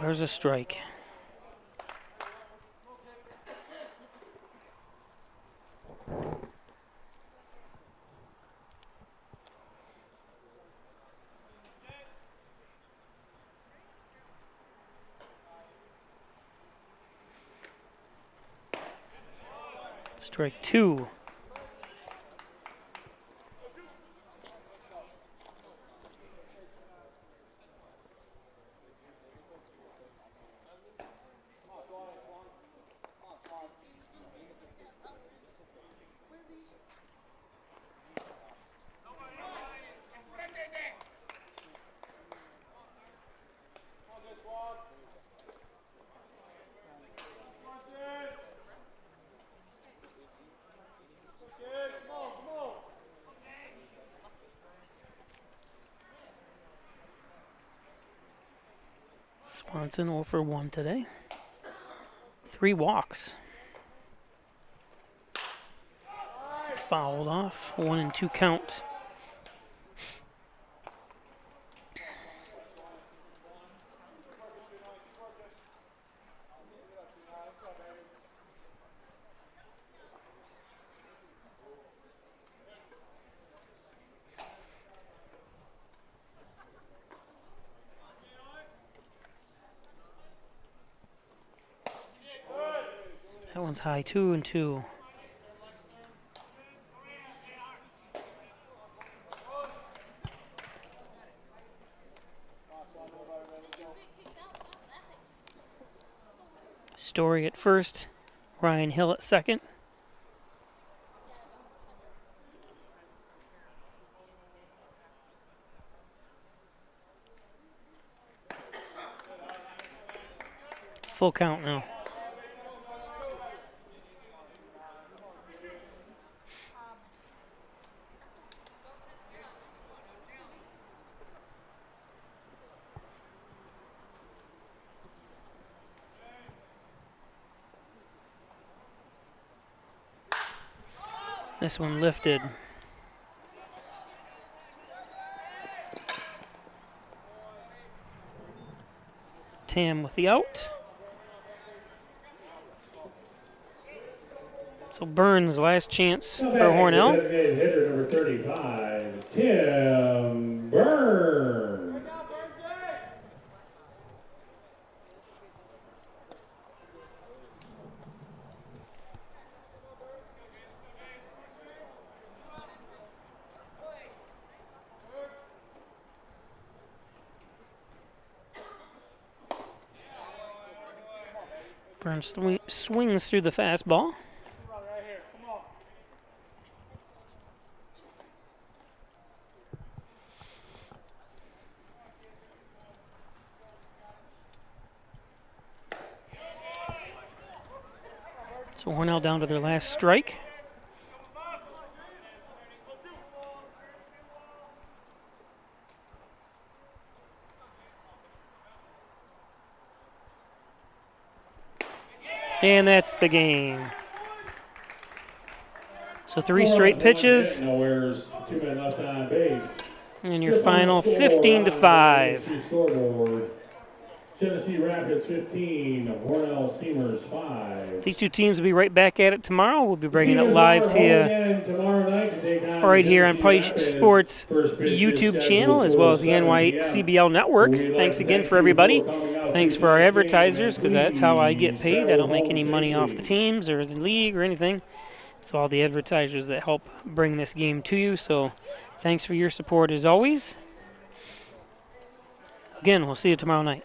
There's a strike. Strike 2. Swanson 0 for 1 today. 3 walks. Fouled off. 1 and 2 count. That one's high, 2 and 2. Story at first, Ryan Hill at second. Full count now. This one lifted. Tam with the out. So Burns, last chance for Hornell. Designated hitter number 35, Tim Burns. Burns swings through the fastball. So Hornell down to their last strike. And that's the game. So 3 straight pitches. No errors, 2 men left on base. And your final 15-5. Scoreboard. Genesee Rapids 15, Hornell Steamers 5. These 2 teams will be right back at it tomorrow. We'll be bringing it live to you right here on Pike Sports YouTube channel as well as the NYCBL network. Thanks again for everybody. Thanks for our advertisers because that's how I get paid. I don't make any money off the teams or the league or anything. It's all the advertisers that help bring this game to you. So thanks for your support as always. Again, we'll see you tomorrow night.